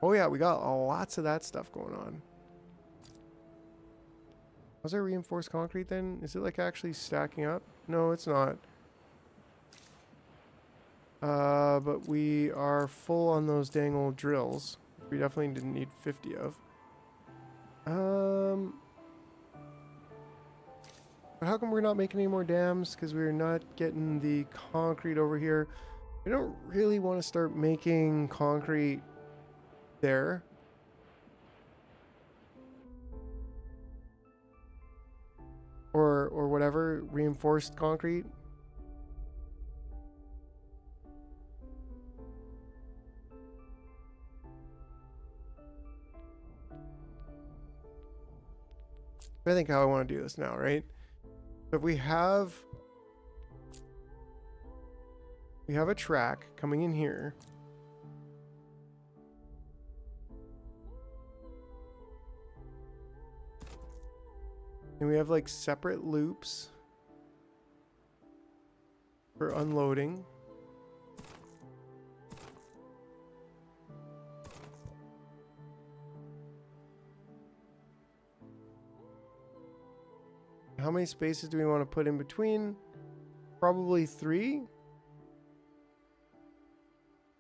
Oh yeah, we got lots of that stuff going on. Was there reinforced concrete then? Is it like actually stacking up? No, it's not. But we are full on those dang old drills. We definitely didn't need 50 of. But how come we're not making any more dams? Because we're not getting the concrete over here. We don't really want to start making concrete there. Or whatever, reinforced concrete. I think how I want to do this now, right? If we have a track coming in here. And we have like separate loops. for unloading. How many spaces do we want to put in between? Probably 3.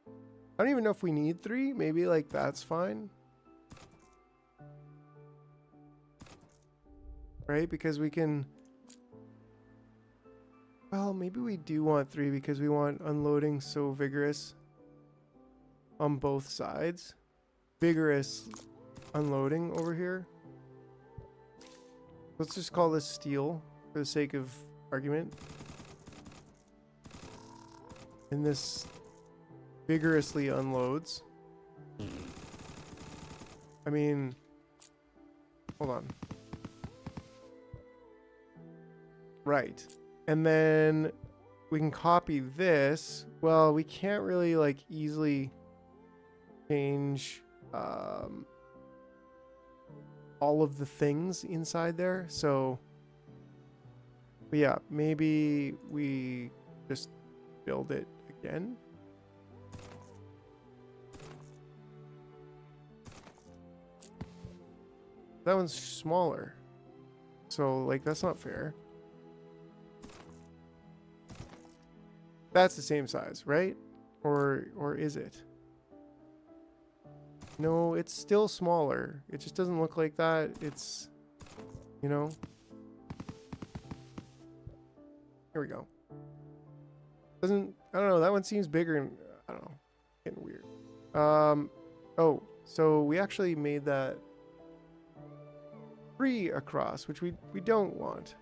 I don't even know if we need 3. Maybe like that's fine. Right? Because we can... Well, maybe we do want 3 because we want unloading so vigorous on both sides. Vigorous unloading over here. Let's just call this steel for the sake of argument. And this vigorously unloads. I mean, hold on. Right. And then we can copy this. Well, we can't really like easily change all of the things inside there. So, but yeah, maybe we just build it again. That one's smaller. So, like, that's not fair. That's the same size, right? Or is it? No, it's still smaller. It just doesn't look like that. It's, you know. Here we go. Doesn't, I don't know, that one seems bigger and, I don't know, getting weird. Oh, so we actually made that 3 across, which we don't want.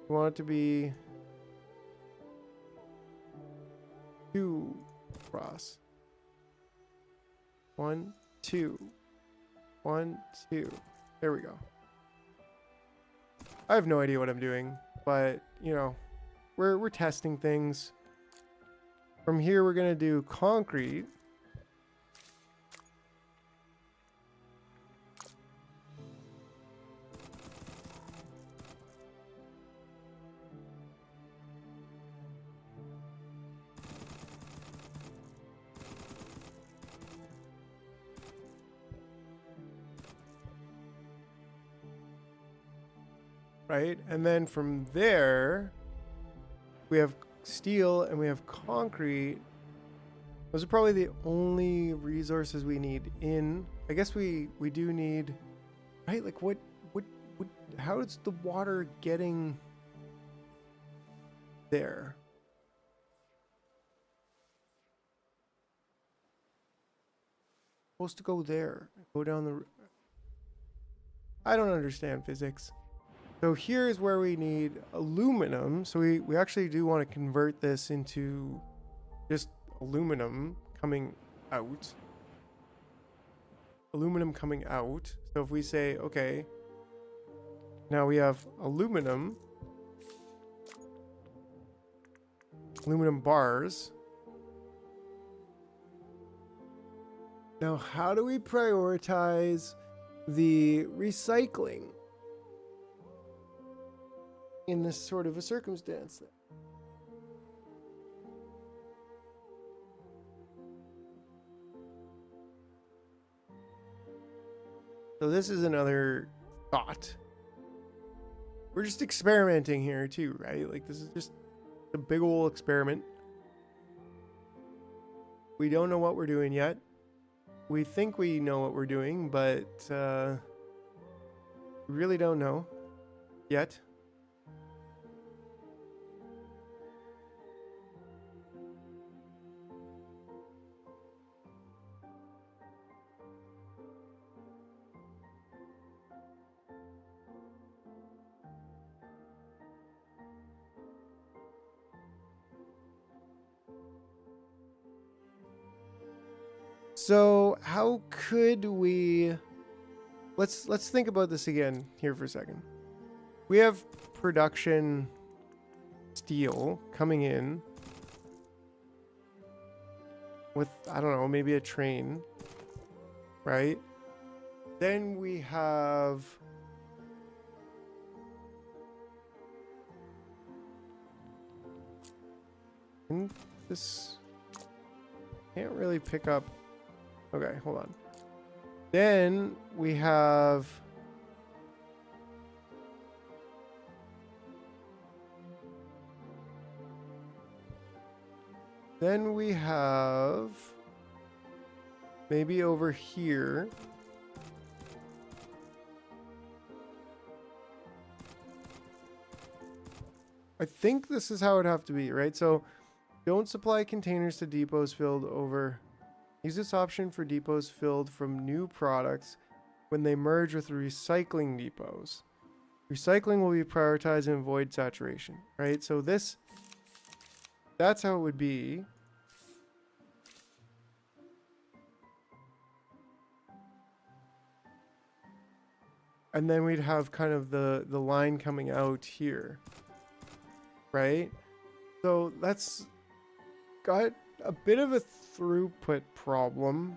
We want it to be 2 across. 1, 2. 1, 2. There we go. I have no idea what I'm doing, but you know, we're testing things. From here we're gonna do concrete. Right, and then from there we have steel and we have concrete. Those are probably the only resources we need in. I guess we do need, right? Like what how is the water getting there? Supposed to go there, go down the, I don't understand physics. So here's where we need aluminum. So we actually do want to convert this into just aluminum coming out. Aluminum coming out. So if we say, okay, now we have aluminum bars. Now, how do we prioritize the recycling in this sort of a circumstance then? So this is another thought. We're just experimenting here too, right? Like this is just a big old experiment. We don't know what we're doing yet. We think we know what we're doing, but we really don't know yet. So how could we, let's think about this again here for a second. We have production steel coming in with, I don't know, maybe a train, right? Then we have And this can't really pick up. Okay, hold on. Then we have maybe over here. I think this is how it would have to be, right? So don't supply containers to depots filled over. Use this option for depots filled from new products when they merge with recycling depots. Recycling will be prioritized and avoid saturation, right? So that's how it would be. And then we'd have kind of the line coming out here, right? So that's got a bit of a throughput problem,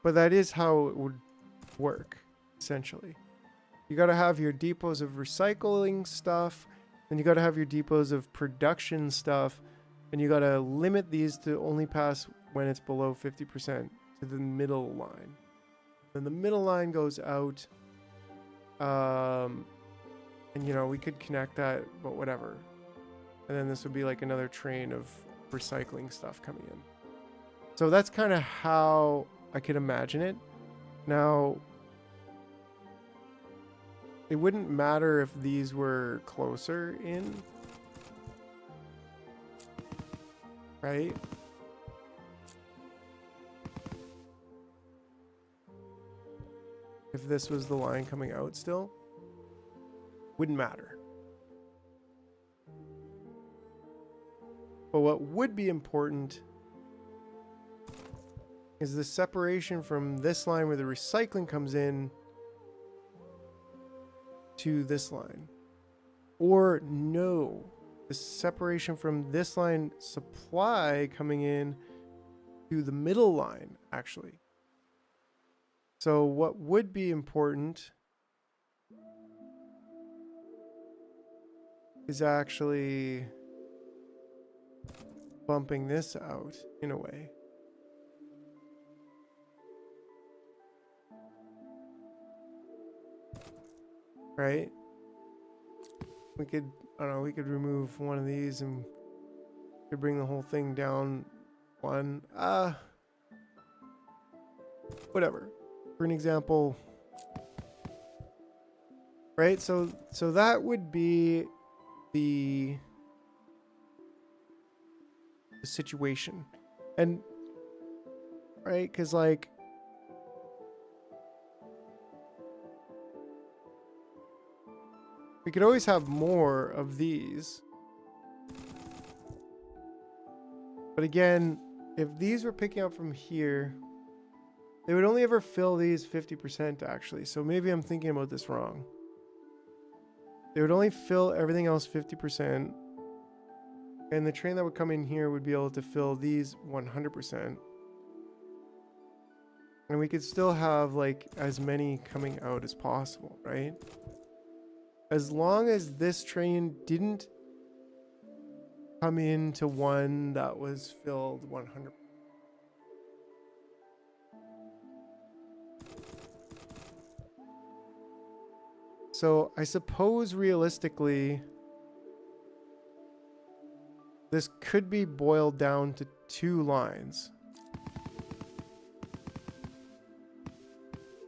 but that is how it would work, essentially. You got to have your depots of recycling stuff, and you got to have your depots of production stuff, and you got to limit these to only pass when it's below 50% to the middle line. Then the middle line goes out, and you know, we could connect that, but whatever. And then this would be like another train of recycling stuff coming in. So that's kind of how I could imagine it. Now, it wouldn't matter if these were closer in, right? If this was the line coming out still, wouldn't matter. But what would be important is the separation from this line where the recycling comes in to this line. Or no, the separation from this line supply coming in to the middle line, actually. So what would be important is actually bumping this out in a way. Right? We could, I don't know, we could remove one of these and could bring the whole thing down one. Whatever. For an example, right? So that would be the situation. And right, because like we could always have more of these, but again, if these were picking up from here, they would only ever fill these 50% actually. So maybe I'm thinking about this wrong. They would only fill everything else 50%. And the train that would come in here would be able to fill these 100%. And we could still have like as many coming out as possible, right? As long as this train didn't come into one that was filled 100%. So I suppose realistically, this could be boiled down to 2 lines.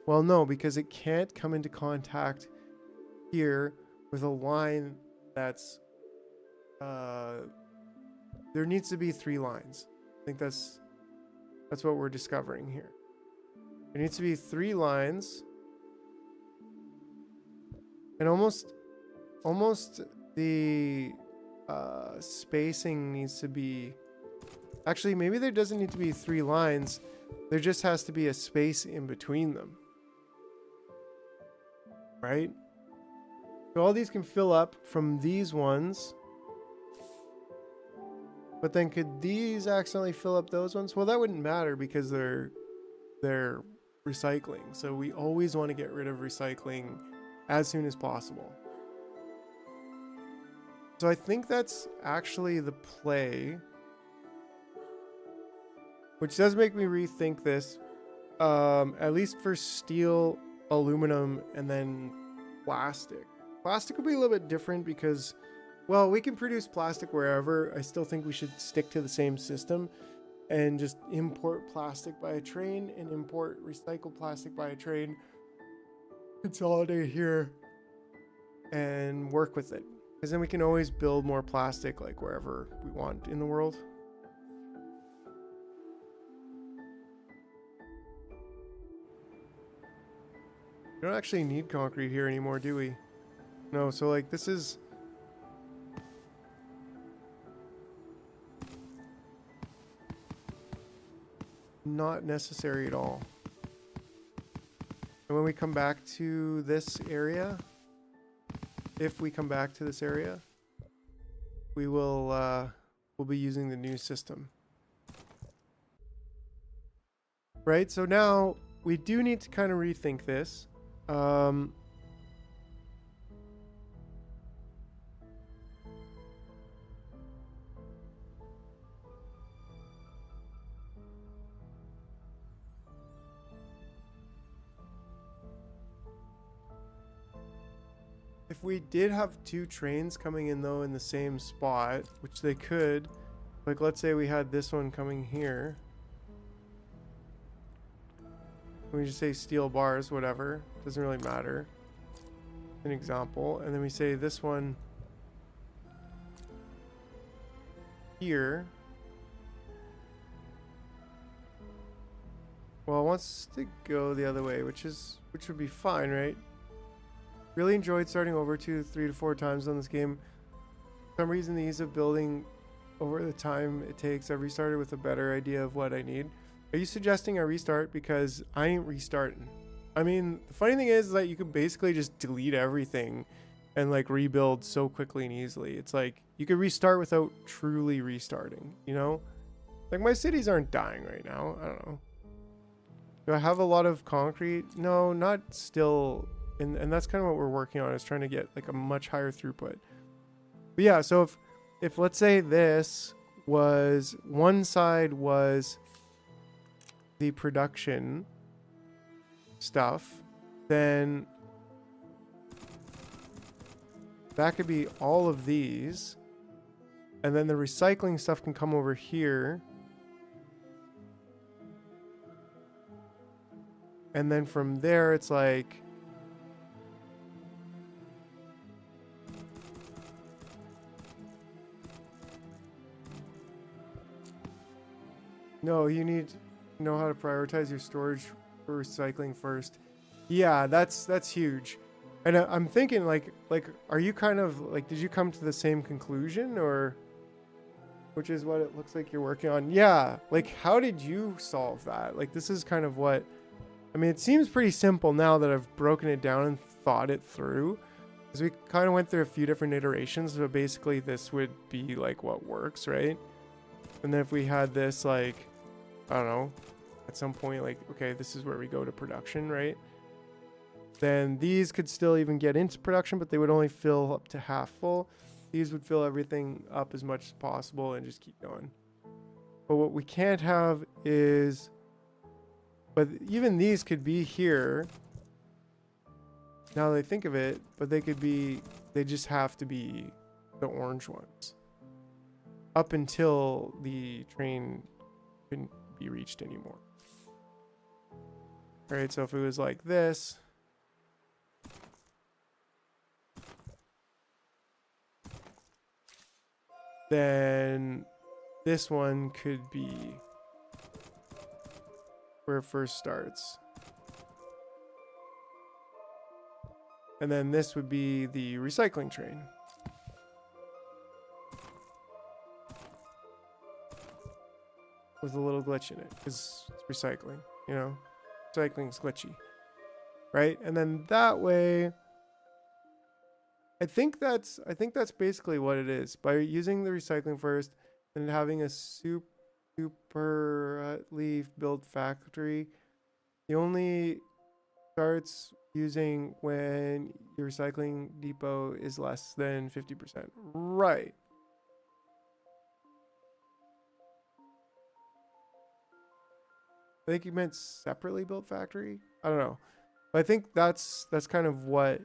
Well, no, because it can't come into contact here with a line that's there needs to be 3 lines. I think that's what we're discovering here. There needs to be 3 lines, and almost the spacing needs to be, actually maybe there doesn't need to be 3 lines, there just has to be a space in between them, right? So all these can fill up from these ones, but then could these accidentally fill up those ones? Well, that wouldn't matter because they're recycling, so we always want to get rid of recycling as soon as possible. So I think that's actually the play, which does make me rethink this. At least for steel, aluminum, and then plastic. Plastic will be a little bit different because, well, we can produce plastic wherever. I still think we should stick to the same system and just import plastic by a train and import recycled plastic by a train, consolidate here, and work with it. Because then we can always build more plastic like wherever we want in the world. We don't actually need concrete here anymore, do we? No, so like this is... not necessary at all. And when we come back to this area, if we come back to this area, we will we'll be using the new system. Right, so now we do need to kind of rethink this. If we did have two trains coming in though in the same spot, which they could, like let's say we had this one coming here. We just say steel bars, whatever, doesn't really matter. An example, and then we say this one here. Well, it wants to go the other way, which would be fine, right? Really enjoyed starting over 3 to 4 times on this game. For some reason, the ease of building over the time it takes, I restarted with a better idea of what I need. Are you suggesting I restart? Because I ain't restarting. I mean, the funny thing is that you could basically just delete everything and like rebuild so quickly and easily. It's like you could restart without truly restarting, you know? Like my cities aren't dying right now. I don't know. Do I have a lot of concrete? No, not still. And that's kind of what we're working on, is trying to get like a much higher throughput. But yeah, so if let's say this was, one side was the production stuff, then that could be all of these, and then the recycling stuff can come over here, and then from there it's like no, you need to know how to prioritize your storage for recycling first. Yeah, that's huge. And I'm thinking like are you kind of like, did you come to the same conclusion, or which is what it looks like you're working on? Yeah, like how did you solve that? Like this is kind of what, I mean, it seems pretty simple now that I've broken it down and thought it through, because we kind of went through a few different iterations, but basically this would be like what works, right? And then if we had this, like, I don't know, at some point, like, okay, this is where we go to production, right? Then these could still even get into production, but they would only fill up to half full. These would fill everything up as much as possible and just keep going. But what we can't have is, but even these could be here. Now that I think of it, but they could be, they just have to be the orange ones. Up until the train couldn't be reached anymore. All right, so if it was like this, then this one could be where it first starts. And then this would be the recycling train. With a little glitch in it, because it's recycling, you know? Recycling's glitchy. Right? And then that way, I think that's basically what it is. By using the recycling first and having a super leaf build factory, he only starts using when your recycling depot is less than 50%. Right. I think you meant separately built factory. I don't know. But I think that's kind of what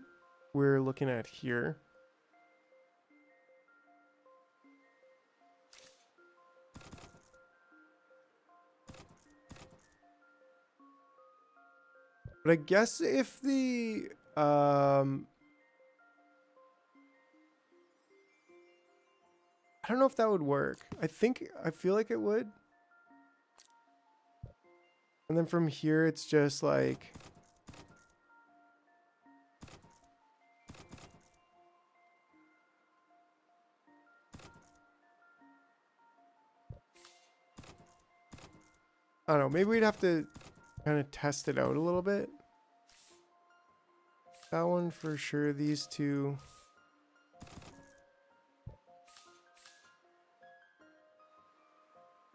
we're looking at here. But I guess if the I don't know if that would work. I feel like it would. And then from here it's just like I don't know, maybe we'd have to kind of test it out a little bit. That one for sure, these two.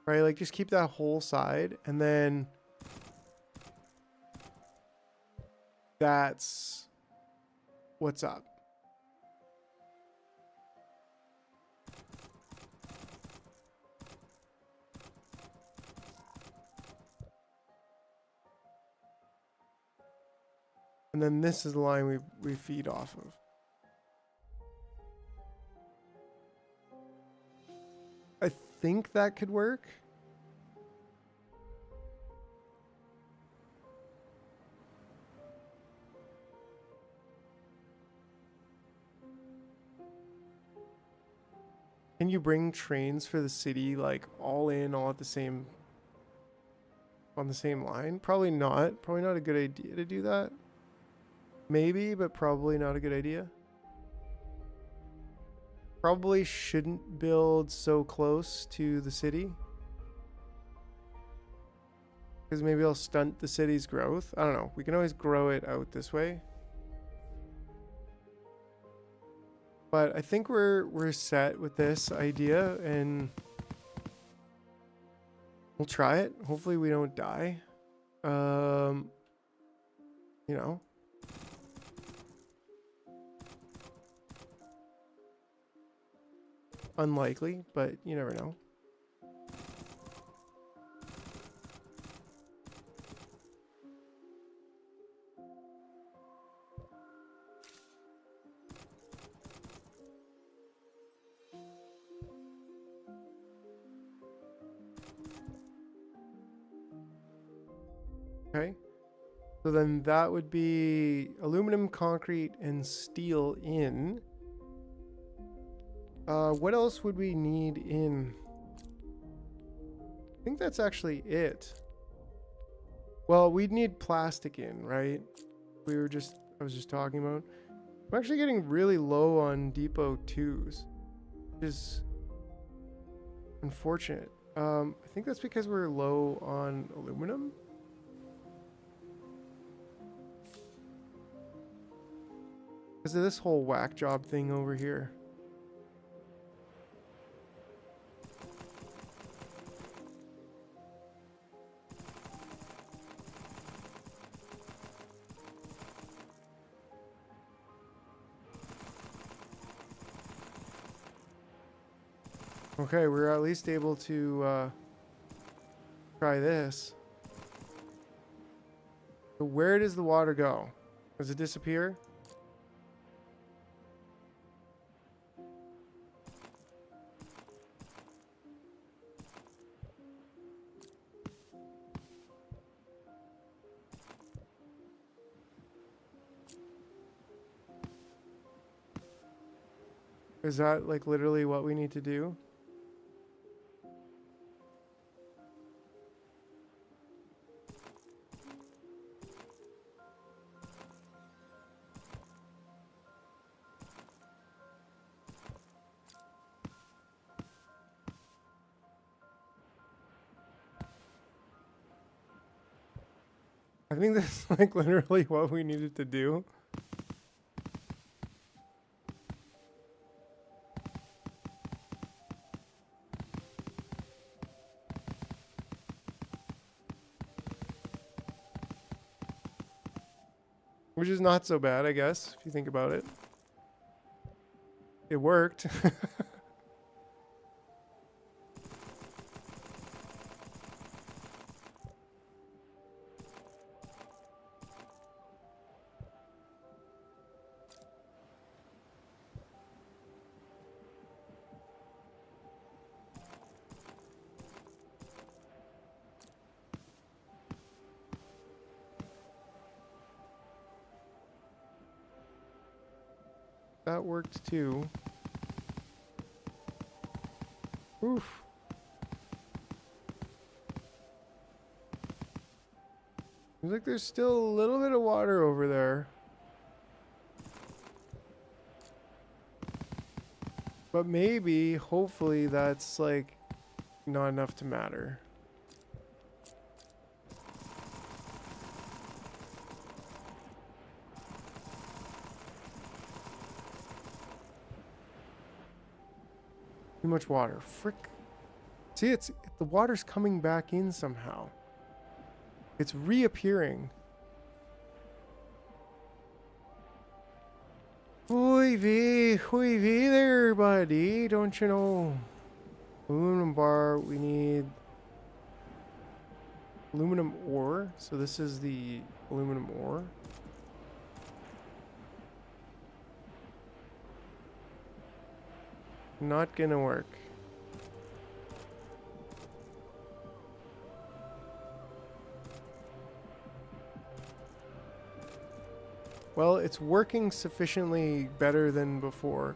Right, like just keep that whole side and then that's what's up. And then this is the line we feed off of. I think that could work. Can you bring trains for the city like all in all at the same on the same line? Probably not. Probably not a good idea to do that. Maybe, but probably not a good idea. Probably shouldn't build so close to the city. Because maybe I'll stunt the city's growth. I don't know. We can always grow it out this way. But I think we're set with this idea and we'll try it. Hopefully we don't die. You know. Unlikely, but you never know. Okay. So then that would be aluminum, concrete, and steel in. What else would we need in? I think that's actually it. Well, we'd need plastic in, right? I was just talking about. I'm actually getting really low on depot 2s, which is unfortunate. I think that's because we're low on aluminum. Because of this whole whack job thing over here. Okay, we're at least able to try this. So where does the water go? Does it disappear? Is that like literally what we need to do? I think that's like literally what we needed to do. Which is not so bad, I guess, if you think about it. It worked. That worked too. Oof. Seems like there's still a little bit of water over there. But maybe, hopefully, that's like not enough to matter. Too much water. Frick. See, the water's coming back in somehow. It's reappearing. Hoi vee there, buddy. Don't you know? Aluminum bar. We need aluminum ore. So this is the aluminum ore. Not gonna work. Well, it's working sufficiently better than before.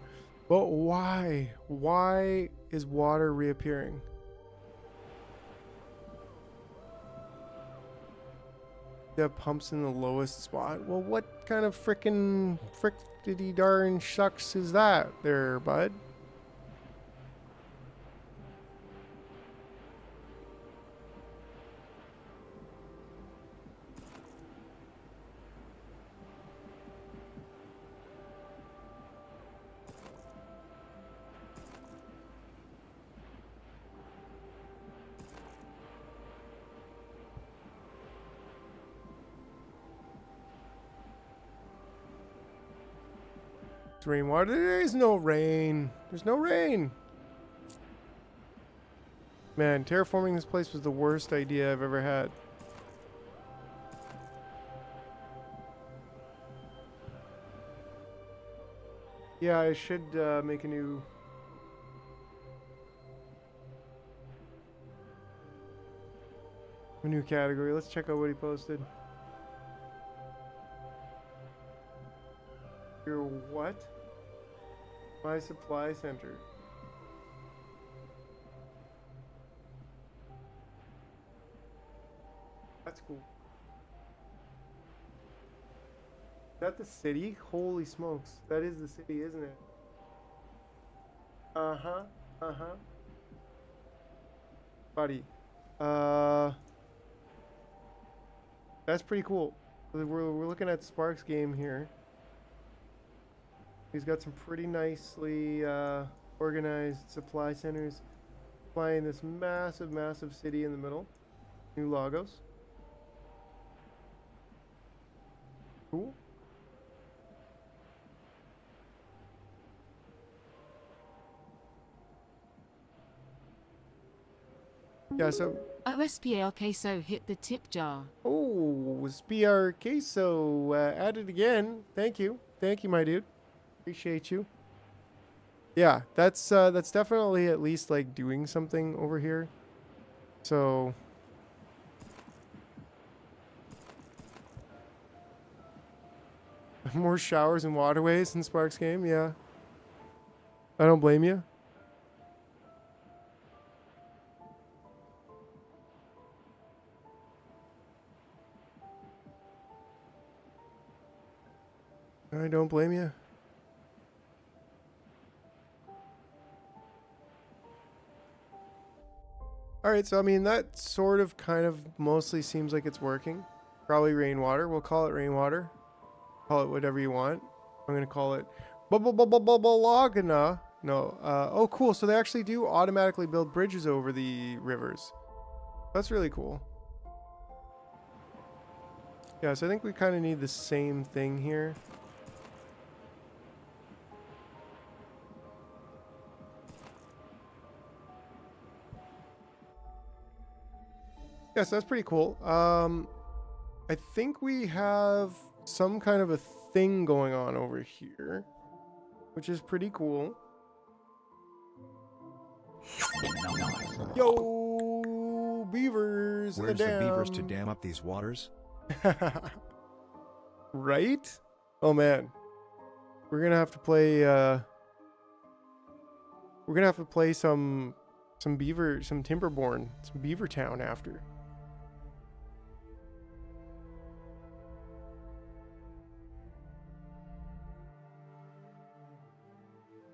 But why? Why is water reappearing? That pumps in the lowest spot. Well, what kind of frickin' frick-diddy darn shucks is that there, bud? It's rainwater. There is no rain. There's no rain. Man, terraforming this place was the worst idea I've ever had. Yeah, I should make a new category. Let's check out what he posted. Your what? My supply center. That's cool. Is that the city? Holy smokes. That is the city, isn't it? Uh-huh. Uh-huh. Buddy. That's pretty cool. We're looking at Spark's game here. He's got some pretty nicely organized supply centers supplying this massive, massive city in the middle. New Lagos. Cool. Yeah, so... OSPR queso hit the tip jar. Oh, SPR queso added again. Thank you. Thank you, my dude. Appreciate you. Yeah, that's definitely at least like doing something over here. So more showers and waterways in Spark's game, yeah. I don't blame you. I don't blame you. Alright, so I mean, that sort of kind of mostly seems like it's working. Probably rainwater. We'll call it rainwater. Call it whatever you want. I'm going to call it Lagana. No. Oh, cool. So they actually do automatically build bridges over the rivers. That's really cool. Yeah, so I think we kind of need the same thing here. Yes, that's pretty cool. I think we have some kind of a thing going on over here, which is pretty cool. Yo, beavers in Where's the the dam. beavers to dam up these waters? Right? Oh man, we're gonna have to play. We're gonna have to play some beaver, some Timberborn, some Beaver Town after.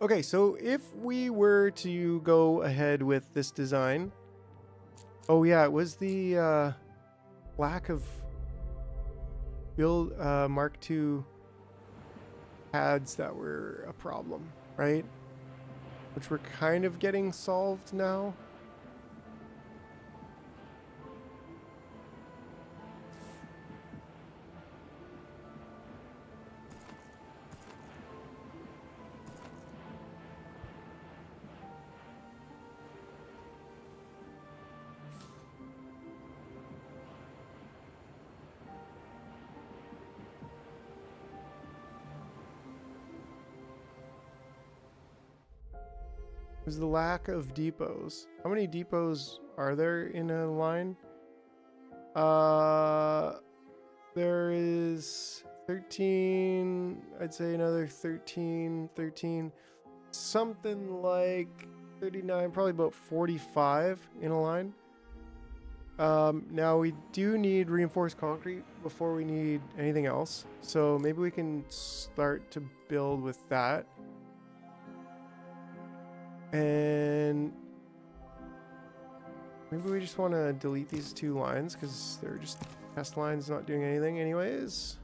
Okay, so if we were to go ahead with this design, oh yeah, it was the lack of build Mark II pads that were a problem, right? Which we're kind of getting solved now. There's the lack of depots. How many depots are there in a line? There is 13, I'd say another 13, something like 39, probably about 45 in a line. Now we do need reinforced concrete before we need anything else. So maybe we can start to build with that. And maybe we just want to delete these two lines because they're just test lines not doing anything anyways.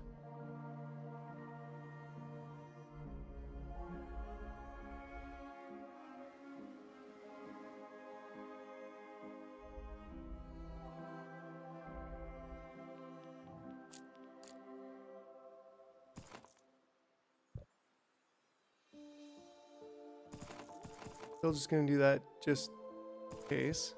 Still just going to do that just in case.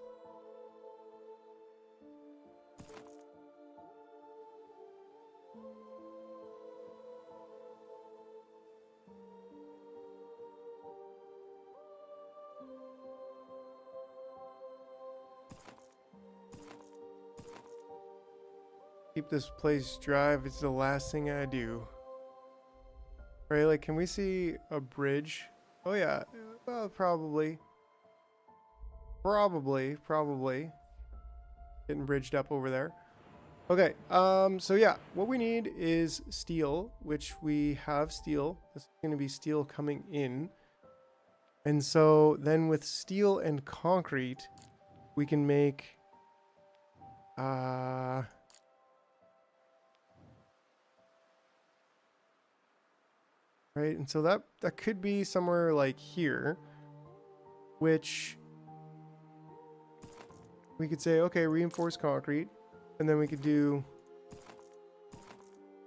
Keep this place dry if it's the last thing I do. Right, like can we see a bridge? Oh yeah, well, probably. Getting bridged up over there. Okay, so yeah, what we need is steel, which we have steel. This is going to be steel coming in. And so then with steel and concrete, we can make right, and so that could be somewhere like here, which we could say, okay, reinforced concrete, and then we could do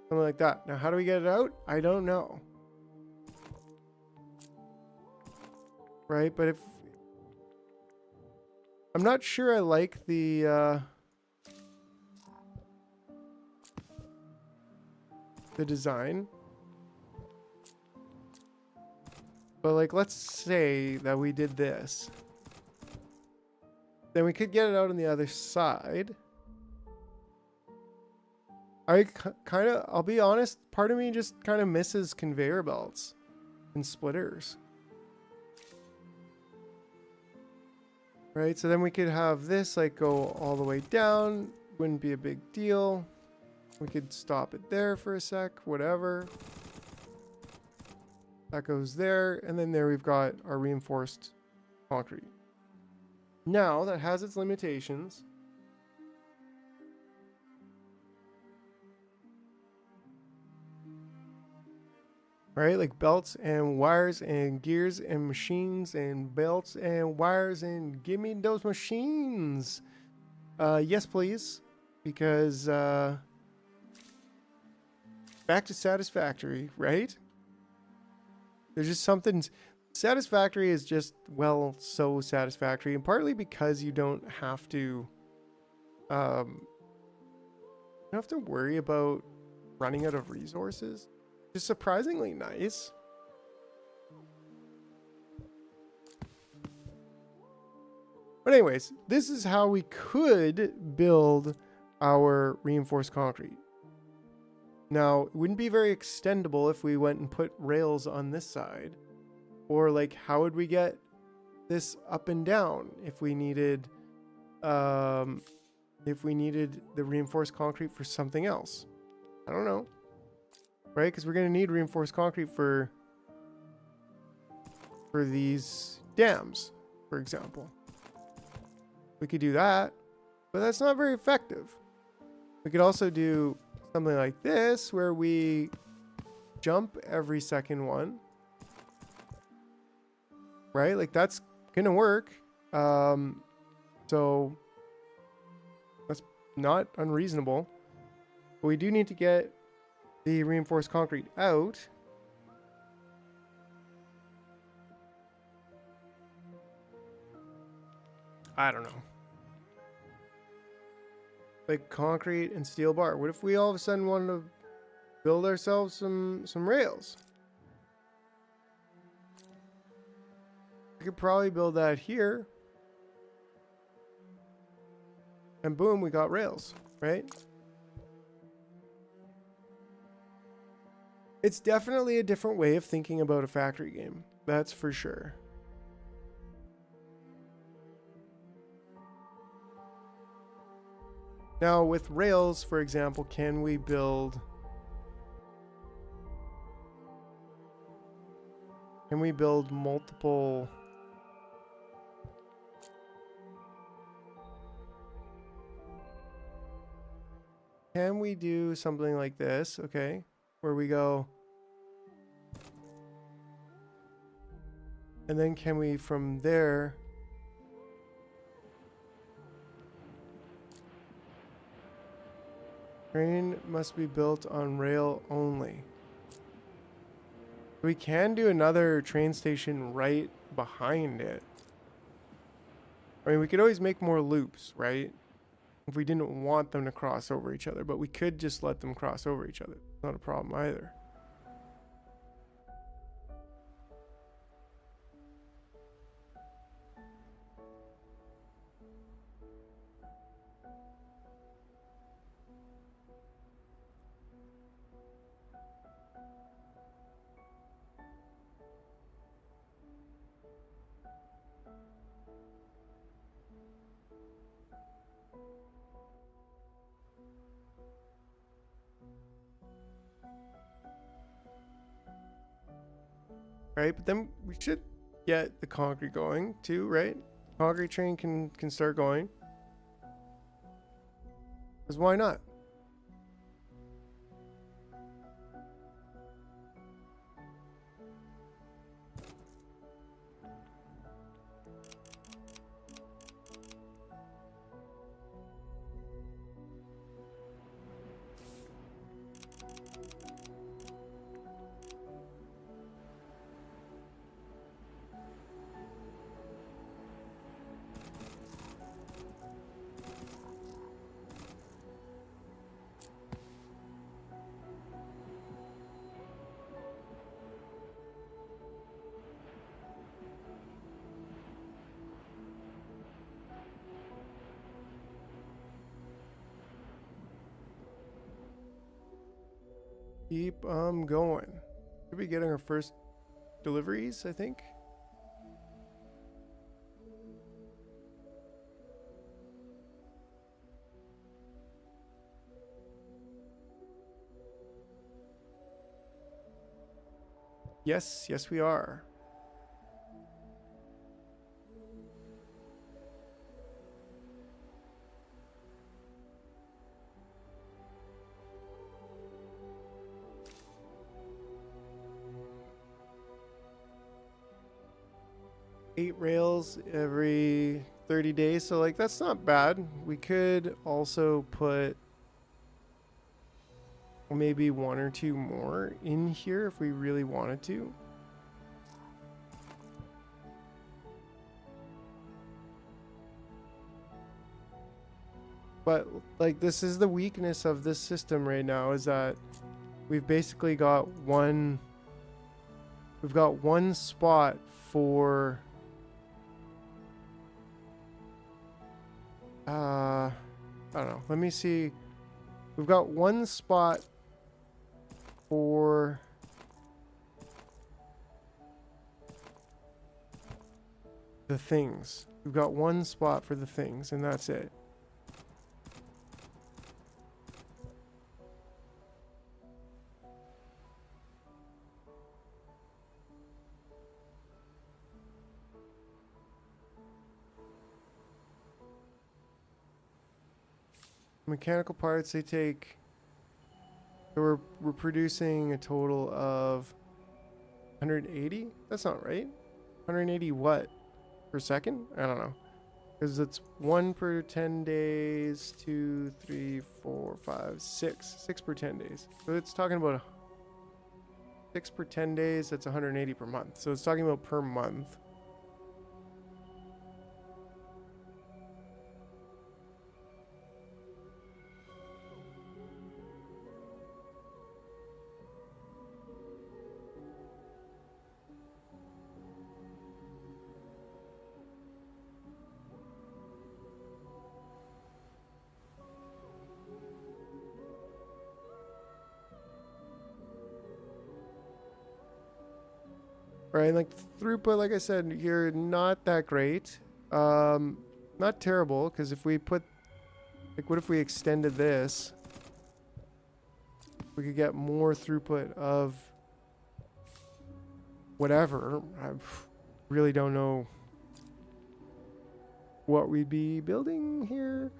something like that. Now, how do we get it out? I don't know. Right, but if I'm not sure I like the design. But like, let's say that we did this. Then we could get it out on the other side. I kind of, I'll be honest, part of me just kind of misses conveyor belts and splitters. Right, so then we could have this like go all the way down. Wouldn't be a big deal. We could stop it there for a sec, whatever. That goes there, and then there we've got our reinforced concrete. Now, that has its limitations. Right, like belts and wires and gears and machines and belts and wires and give me those machines. Yes, please. Because back to satisfactory, right? There's just something satisfactory is just, well, so satisfactory, and partly because you don't have to you don't have to worry about running out of resources. Just surprisingly nice. But anyways, this is how we could build our reinforced concrete. Now, it wouldn't be very extendable if we went and put rails on this side. Or like, how would we get this up and down if we needed the reinforced concrete for something else? I don't know. Right? Because we're going to need reinforced concrete for these dams, for example. We could do that, but that's not very effective. We could also do something like this where we jump every second one. Right? Like that's gonna work. So that's not unreasonable. But we do need to get the reinforced concrete out. I don't know. Like concrete and steel bar. What if we all of a sudden wanted to build ourselves some rails? We could probably build that here. And boom, we got rails, right? It's definitely a different way of thinking about a factory game. That's for sure. Now with rails, for example, can we build multiple can we do something like this, okay, where we go and then can we from there train must be built on rail only. We can do another train station right behind it. I mean, we could always make more loops, right? If we didn't want them to cross over each other, but we could just let them cross over each other. Not a problem either. Right, but then we should get the concrete going too, right? Concrete train can start going. Because why not? Keep going. Should be getting our first deliveries, I think. Yes, yes we are. Eight rails every 30 days, so like that's not bad. We could also put maybe one or two more in here if we really wanted to. But like, this is the weakness of this system right now, is that we've basically got one spot for I don't know. Let me see. We've got one spot for the things. We've got one spot for the things, and that's it. Mechanical parts, they take... So we're producing a total of 180? That's not right. 180 what? Per second? I don't know. Because it's 1 per 10 days, 2, 3, 4, 5, 6. 6 per 10 days. So it's talking about 6 per 10 days, that's 180 per month. So it's talking about per month. Right, like throughput, like I said, here not that great. Not terrible, because if we put, like, what if we extended this? We could get more throughput of whatever. I really don't know what we'd be building here.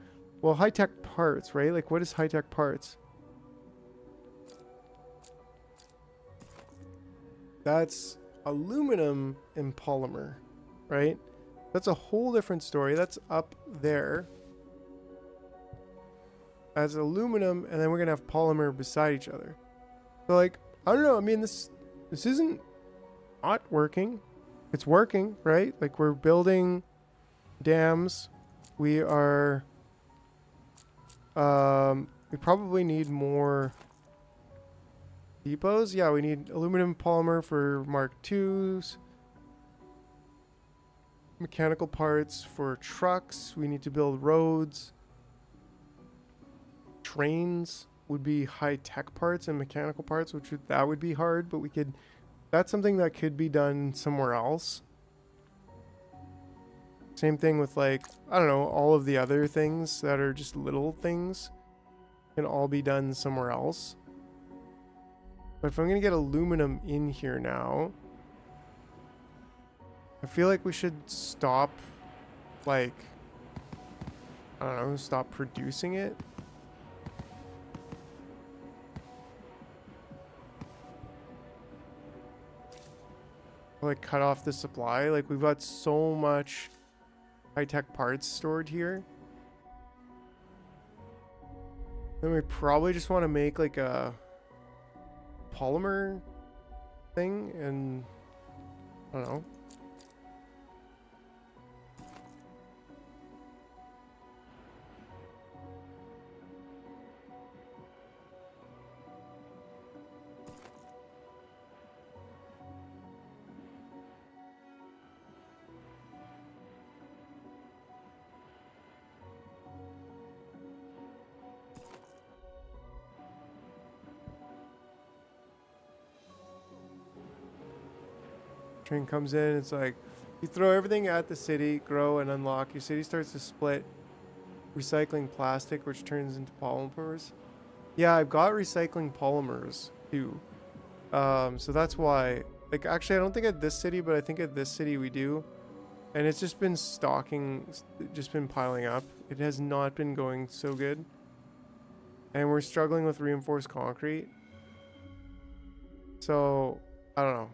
Well, high-tech parts, right? Like, what is high-tech parts? That's aluminum and polymer, right? That's a whole different story. That's up there. As aluminum, and then we're gonna have polymer beside each other. So, like, I don't know. I mean, this isn't not working. It's working, right? Like, we're building dams. We are. We probably need more depots. Yeah, we need aluminum polymer for Mark IIs. Mechanical parts for trucks. We need to build roads. Trains would be high-tech parts, and mechanical parts, that would be hard, but we could... That's something that could be done somewhere else. Same thing with, like, I don't know, all of the other things that are just little things can all be done somewhere else. But if I'm going to get aluminum in here now, I feel like we should stop, like, I don't know, stop producing it. Like, cut off the supply. Like, we've got so much high-tech parts stored here. Then we probably just want to make, like, a polymer thing, and I don't know. Train comes in, it's like you throw everything at the city, grow and unlock. Your city starts to split, recycling plastic, which turns into polymers. Yeah, I've got recycling polymers too. So that's why, like, actually I don't think at this city, but I think at this city we do. And it's just been stocking, just been piling up. It has not been going so good. And we're struggling with reinforced concrete. So, I don't know.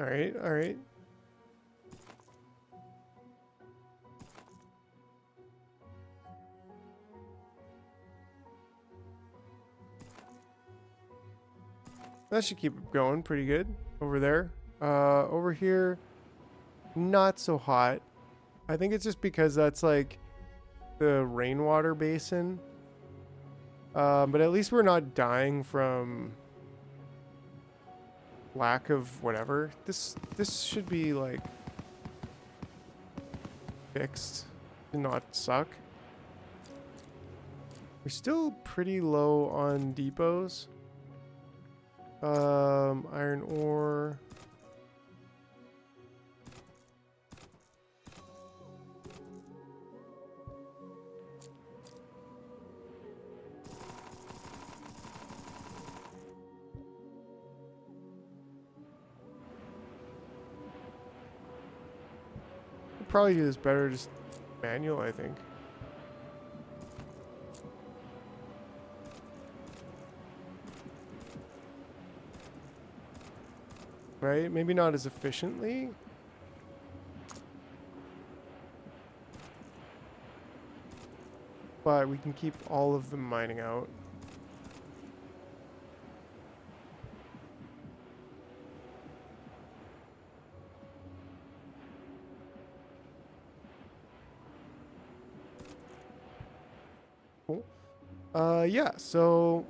All right, all right. That should keep it going pretty good over there. Over here, not so hot. I think it's just because that's like the rainwater basin. But at least we're not dying from lack of whatever. This should be like fixed and not suck. We're still pretty low on depots. Iron ore. We'll probably do this better just manual, I think. Right? Maybe not as efficiently. But we can keep all of them mining out. Cool. Yeah, so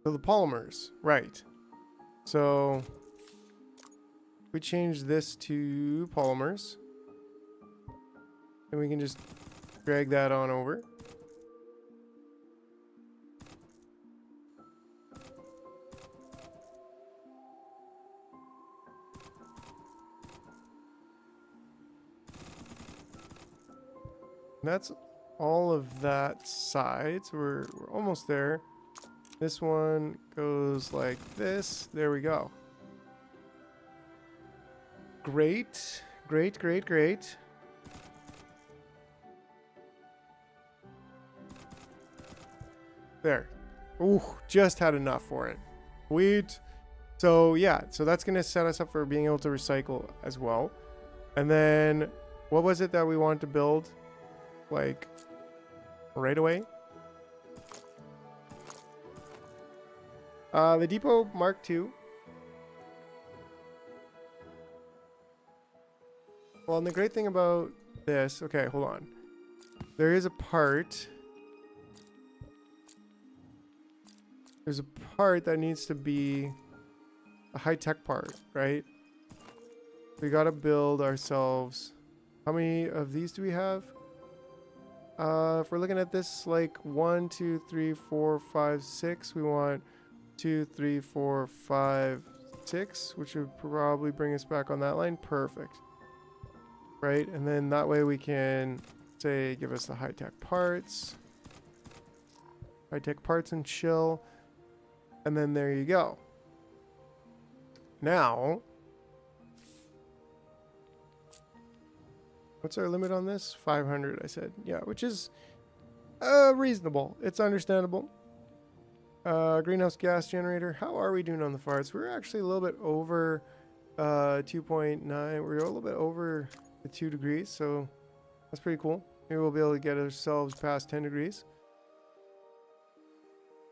the polymers, right. So we change this to polymers. And we can just drag that on over. And that's all of that side. So we're almost there. This one goes like this. There we go. Great. Great, great, great. There. Ooh, just had enough for it. Sweet. So yeah, so that's going to set us up for being able to recycle as well. And then what was it that we wanted to build? Like right away? The Depot Mark II. Well, and the great thing about this, okay, hold on. There is a part. There's a part that needs to be a high-tech part, right? We gotta build ourselves. How many of these do we have? If we're looking at this, like 1, 2, 3, 4, 5, 6, we want 2, 3, 4, 5, 6, which would probably bring us back on that line. Perfect. Right, and then that way we can say give us the high-tech parts. High-tech parts and chill. And then there you go. Now, what's our limit on this? 500, I said. Yeah, which is reasonable. It's understandable. Greenhouse gas generator. How are we doing on the farts? We're actually a little bit over 2.9. We're a little bit over the 2 degrees, so that's pretty cool. Maybe we'll be able to get ourselves past 10 degrees.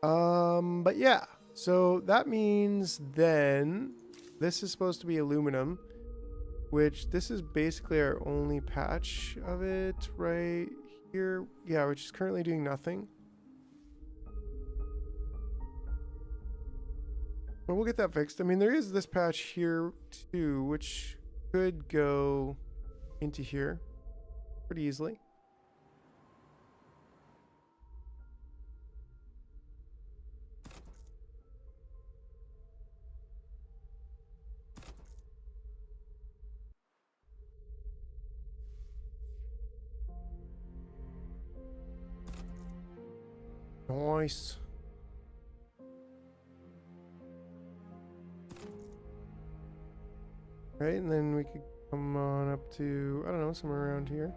But yeah, so that means then this is supposed to be aluminum, which this is basically our only patch of it right here. Yeah, which is currently doing nothing. But we'll get that fixed. I mean, there is this patch here too, which could go into here pretty easily. Nice. Right, and then we could come on up to, I don't know, somewhere around here.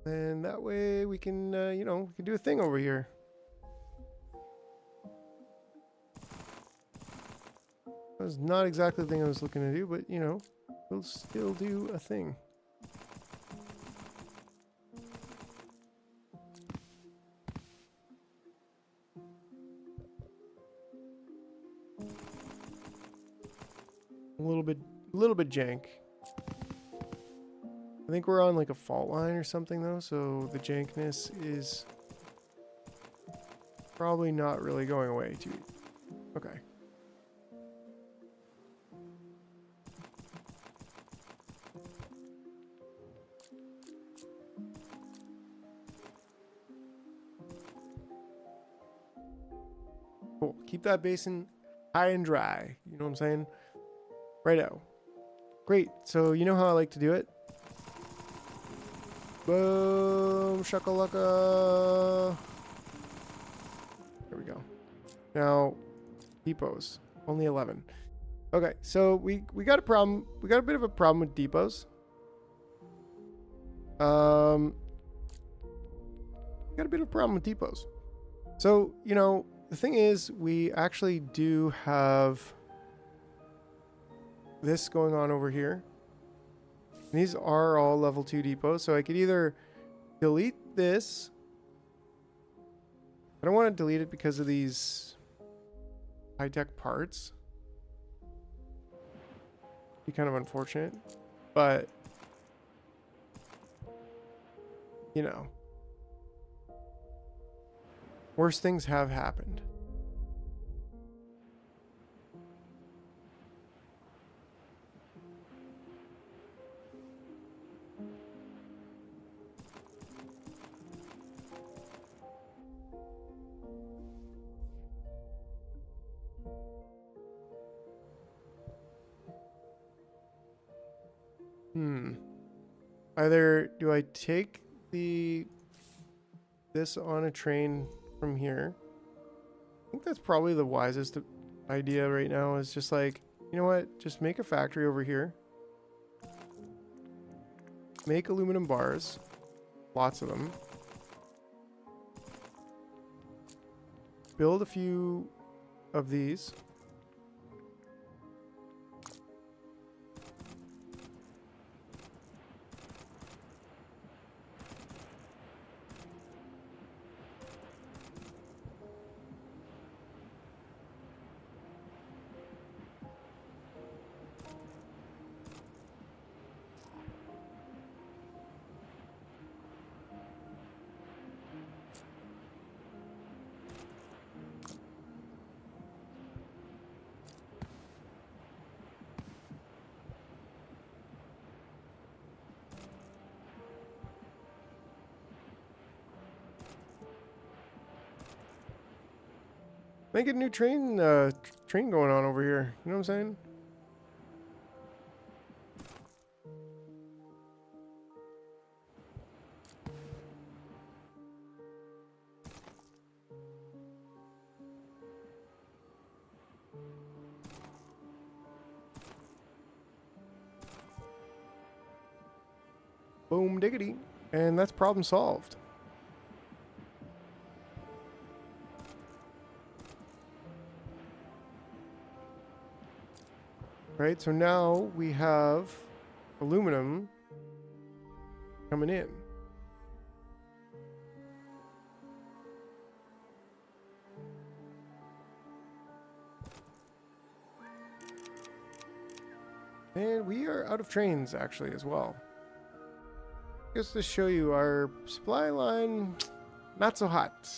And that way we can, you know, we can do a thing over here. That was not exactly the thing I was looking to do, but, you know, we'll still do a thing. A little bit jank. I think we're on like a fault line or something though, so the jankness is probably not really going away too. Okay. Cool. Keep that basin high and dry. You know what I'm saying? Righto. Great. So you know how I like to do it? Boom, shakalaka. There we go. Now, depots. Only 11. Okay, so we got a problem. We got a bit of a problem with depots. Got a bit of a problem with depots. So, you know, the thing is, we actually do have this going on over here. And these are all level 2 depots, so I could either delete this. I don't want to delete it because of these high-tech parts. Be kind of unfortunate, but you know, worse things have happened. Either do I take this on a train from here? I think that's probably the wisest idea right now, is just like, you know what? Just make a factory over here. Make aluminum bars. Lots of them. Build a few of these. Make a new train going on over here. You know what I'm saying? Boom diggity. And that's problem solved. Right, so now we have aluminum coming in. And we are out of trains, actually, as well. Just to show you our supply line, not so hot.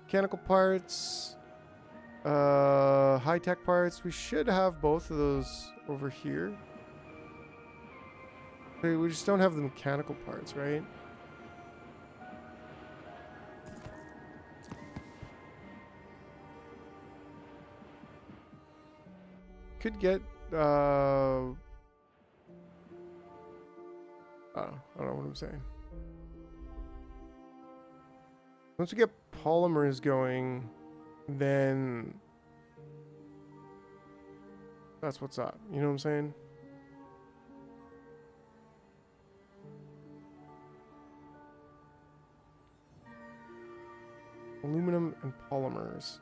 Mechanical parts, high-tech parts. We should have both of those over here. We just don't have the mechanical parts, right? Could get I don't know what I'm saying. Once we get polymers going, then that's what's up. You know what I'm saying? Aluminum and polymers.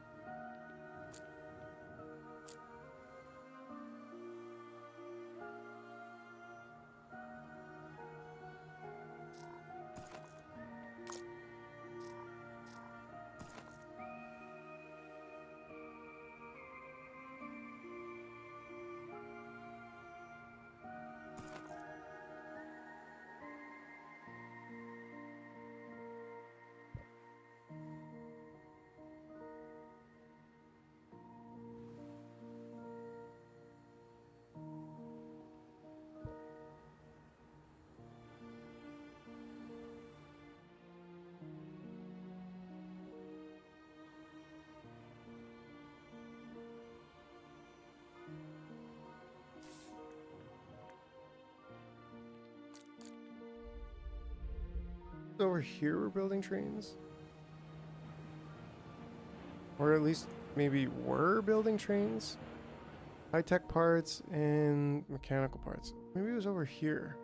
Over here we're building trains, or at least maybe we're building trains, high-tech parts and mechanical parts. Maybe it was over here.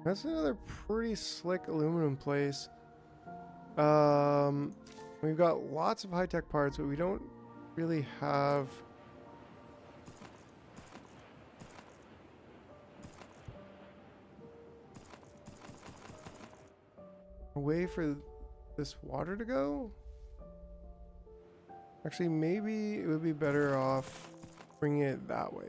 That's another pretty slick aluminum place. We've got lots of high-tech parts, but we don't really have a way for this water to go. Actually, maybe it would be better off bringing it that way.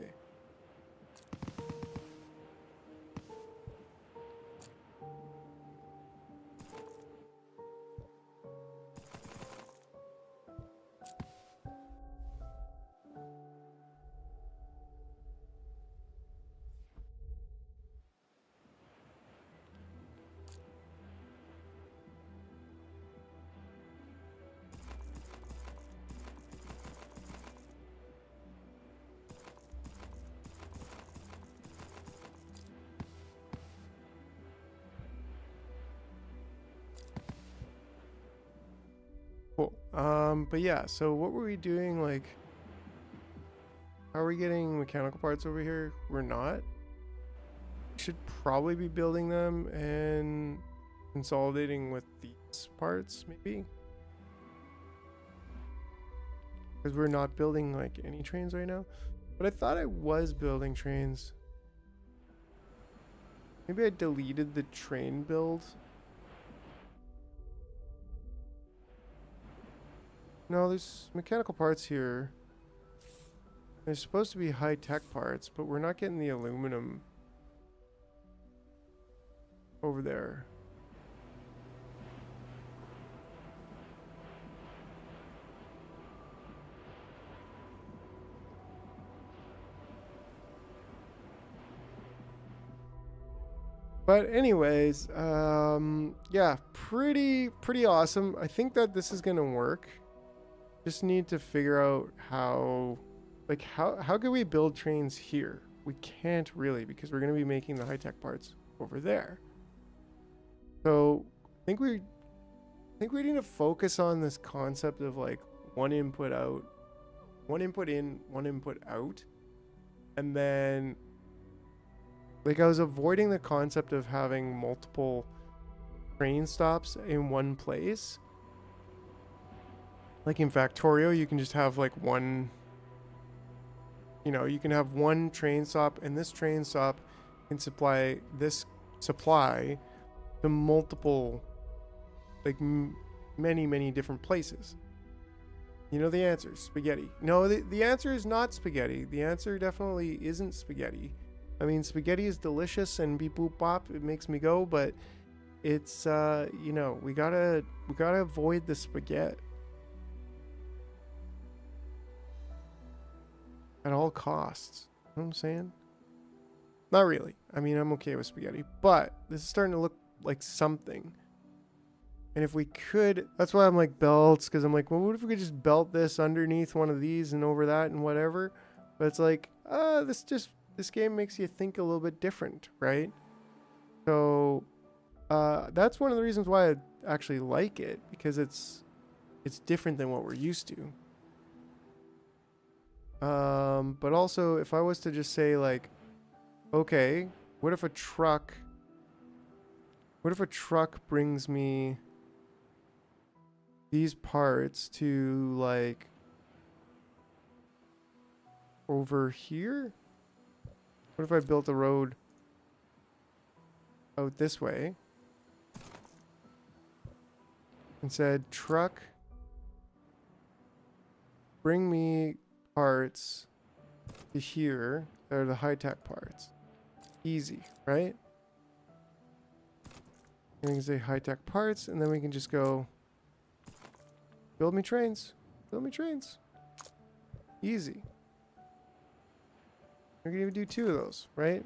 Cool. But yeah, so what were we doing? Like, how are we getting mechanical parts over here? We're not. Should probably be building them and consolidating with these parts, maybe. Because we're not building like any trains right now. But I thought I was building trains. Maybe I deleted the train build. No, there's mechanical parts here. There's supposed to be high-tech parts, but we're not getting the aluminum over there. But anyways, yeah, pretty awesome. I think that this is gonna work. Just need to figure out how, like, how can we build trains here? We can't really, because we're gonna be making the high-tech parts over there. So I think we need to focus on this concept of like one input out, one input in, one input out, and then like I was avoiding the concept of having multiple train stops in one place. Like in Factorio, you can just have like one, you know, you can have one train stop, and this train stop can supply this supply to multiple, like many different places. You know the answer, spaghetti. No, the answer is not spaghetti. The answer definitely isn't spaghetti. I mean, spaghetti is delicious and beep boop bop, it makes me go, but it's you know, we gotta avoid the spaghetti at all costs. You know what I'm saying? Not really. I mean, I'm okay with spaghetti, but this is starting to look like something. And if we could, that's why I'm like belts, because I'm like, well, what if we could just belt this underneath one of these and over that and whatever? But it's like, this game makes you think a little bit different, right? So that's one of the reasons why I actually like it, because it's different than what we're used to. But also, if I was to just say like, okay, what if a truck brings me these parts to like over here? What if I built a road out this way and said, truck, bring me parts to here that are the high-tech parts. Easy, right? And we can say high-tech parts, and then we can just go build me trains. Build me trains. Easy. We can even do 2 of those, right?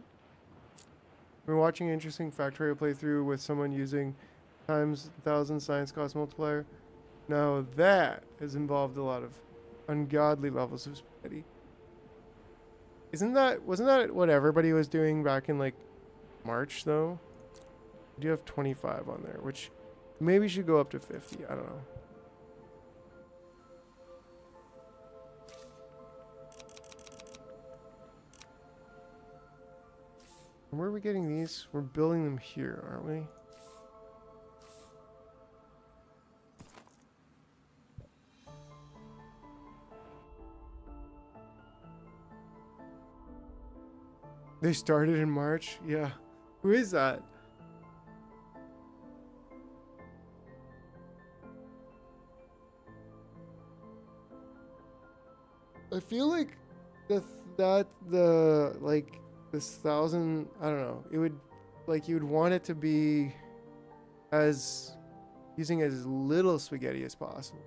We're watching an interesting factorial playthrough with someone using times 1,000 science cost multiplier. Now that has involved a lot of ungodly levels of spaghetti. Wasn't that what everybody was doing back in like March though? We do have 25 on there, which maybe should go up to 50. I don't know. And where are we getting these? We're building them here, aren't we? They started in March? Yeah. Who is that? I feel like this 1,000, I don't know. It would, like, you would want it to be as using as little spaghetti as possible.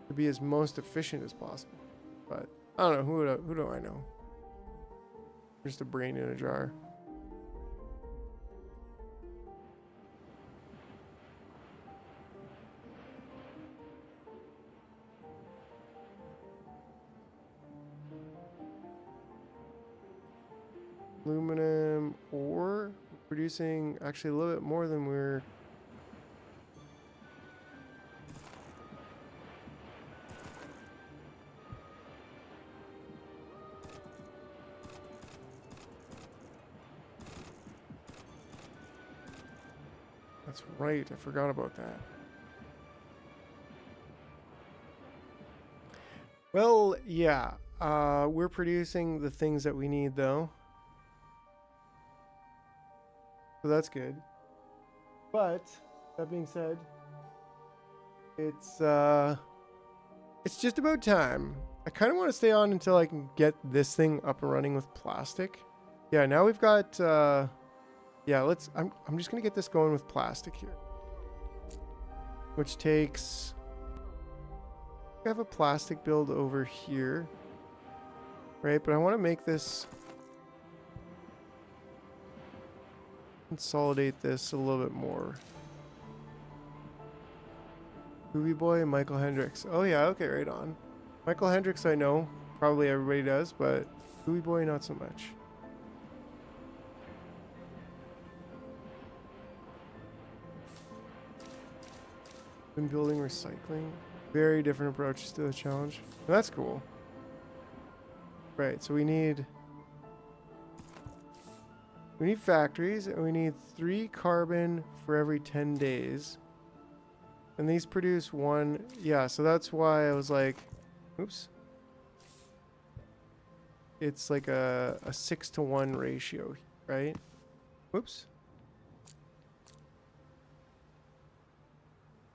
To be as most efficient as possible. But I don't know, who do I know? Just a brain in a jar. Aluminum ore, producing actually a little bit more than we're. That's right, I forgot about that. Well, yeah, we're producing the things that we need though. So that's good. But that being said, it's just about time. I kind of want to stay on until I can get this thing up and running with plastic. Yeah, now we've got yeah, I'm just going to get this going with plastic here. Which takes, we have a plastic build over here. Right, but I want to make this, consolidate this a little bit more. Movie Boy, Michael Hendricks. Oh yeah, okay, right on. Michael Hendricks I know, probably everybody does, but Movie Boy not so much. Been building recycling. Very different approaches to the challenge. That's cool. Right, so we need factories, and we need 3 carbon for every 10 days. And these produce 1. Yeah, so that's why I was like, oops. It's like a 6-to-1 ratio, right? Whoops.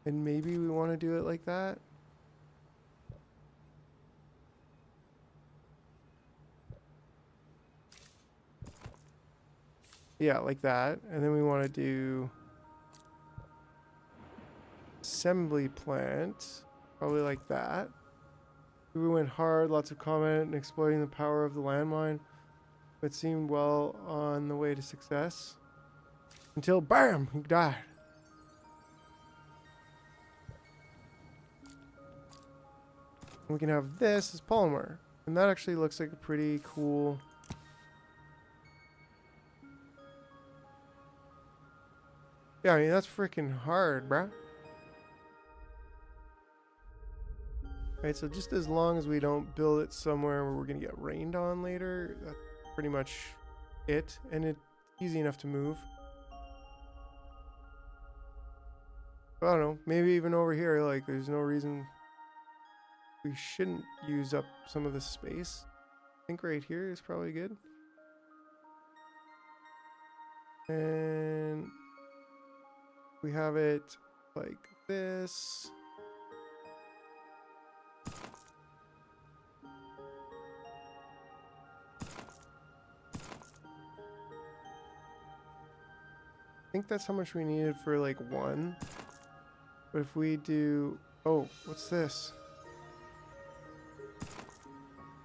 And maybe we want to do it like that. Yeah, like that. And then we want to do assembly plant, probably like that. We went hard, lots of comment and exploiting the power of the landmine, but seemed well on the way to success. Until BAM! He died. We can have this as polymer. And that actually looks like a pretty cool... Yeah, I mean, that's freaking hard, bruh. Right, so just as long as we don't build it somewhere where we're gonna get rained on later, that's pretty much it. And it's easy enough to move. I don't know, maybe even over here, like, there's no reason we shouldn't use up some of the space. I think right here is probably good. And we have it like this. I think that's how much we needed for like one. But if we do... Oh, what's this?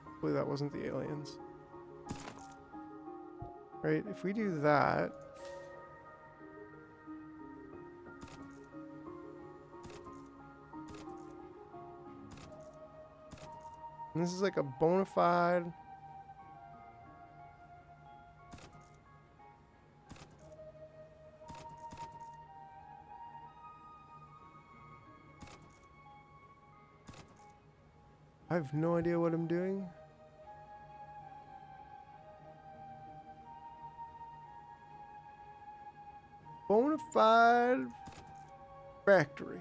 Hopefully that wasn't the aliens. Right, if we do that... And this is like a bona fide... I have no idea what I'm doing. Bona fide factory.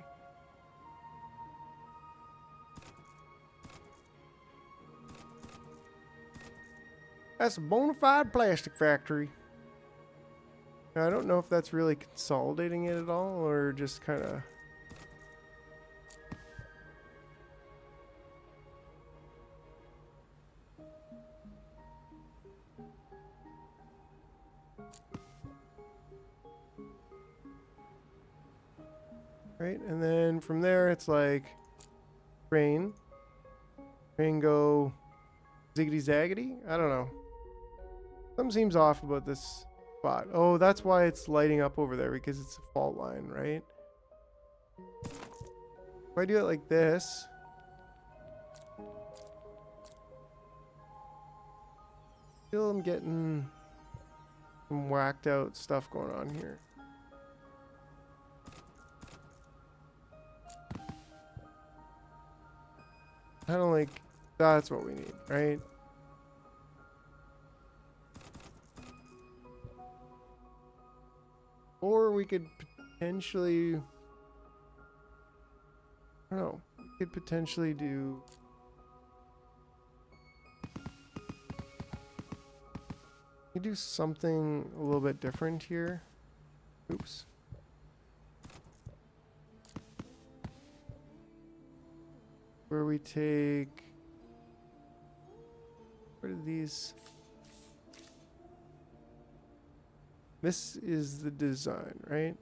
That's a bona fide plastic factory. Now, I don't know if that's really consolidating it at all or just kind of... Right, and then from there it's like rain go ziggity zaggity. I don't know. Something seems off about this spot. Oh, that's why it's lighting up over there, because it's a fault line, right? If I do it like this, still I'm getting some whacked out stuff going on here. I don't like, that's what we need, right? Or we could potentially, I don't know, we could potentially do, we do something a little bit different here. Oops. Where we take, what are these? This is the design, right?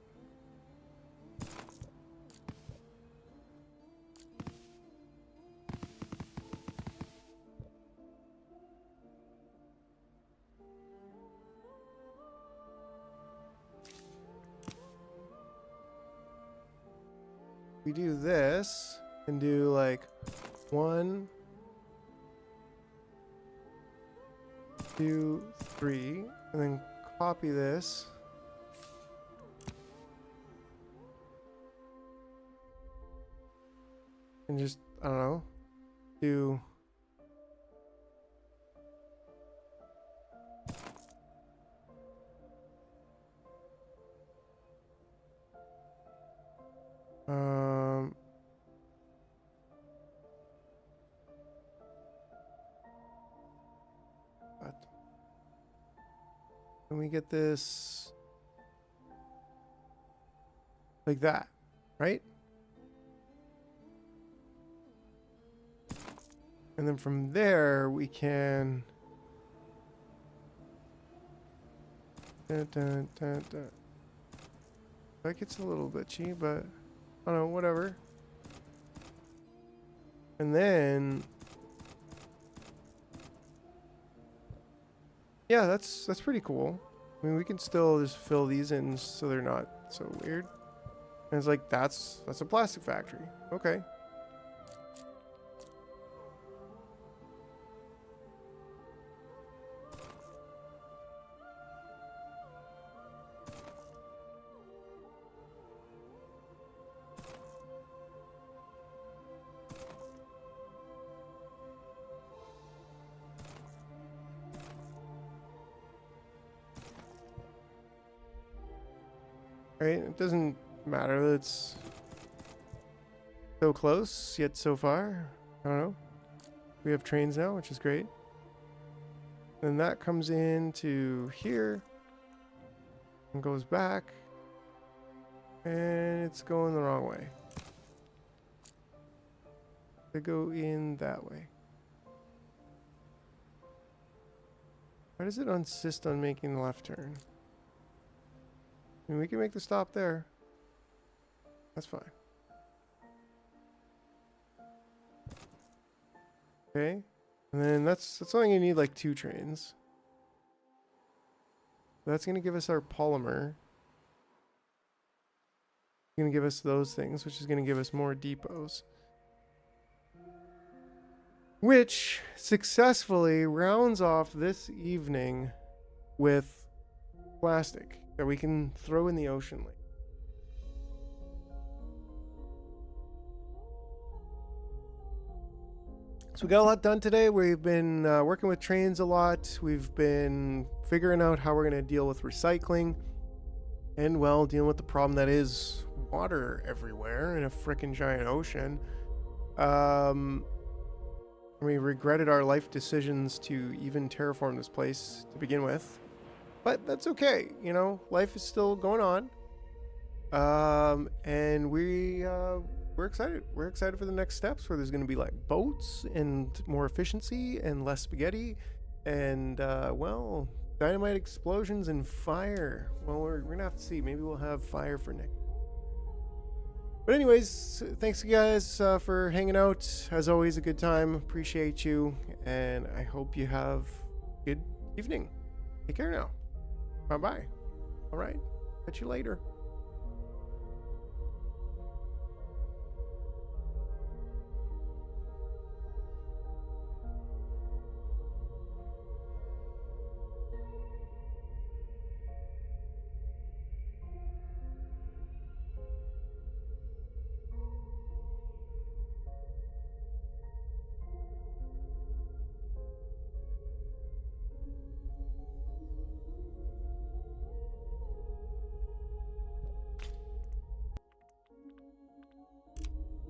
We do this and do like 1, 2, 3, and then copy this. And just, I don't know, do can we get this like that, right? And then from there we can Dun, dun, dun, dun. That gets a little glitchy, but I don't know, whatever. And then, yeah, that's pretty cool. I mean, we can still just fill these in so they're not so weird. And it's like, that's a plastic factory. Okay. Right, it doesn't matter that it's so close, yet so far. I don't know. We have trains now, which is great. Then that comes into here and goes back. And it's going the wrong way. They go in that way. Why does it insist on making the left turn? I mean, we can make the stop there. That's fine. Okay. And then that's only gonna need like 2 trains. That's gonna give us our polymer. It's gonna give us those things, which is gonna give us more depots. Which successfully rounds off this evening with plastic that we can throw in the ocean lake. So we got a lot done today. We've been working with trains a lot. We've been figuring out how we're going to deal with recycling. And, well, dealing with the problem that is water everywhere in a frickin' giant ocean. We regretted our life decisions to even terraform this place to begin with. But that's okay, you know, life is still going on. And we're excited. We're excited for the next steps where there's going to be like boats and more efficiency and less spaghetti and, well, dynamite explosions and fire. Well, we're going to have to see. Maybe we'll have fire for Nick. But anyways, thanks you guys for hanging out. As always, a good time. Appreciate you. And I hope you have a good evening. Take care now. Bye-bye. All right. Catch you later.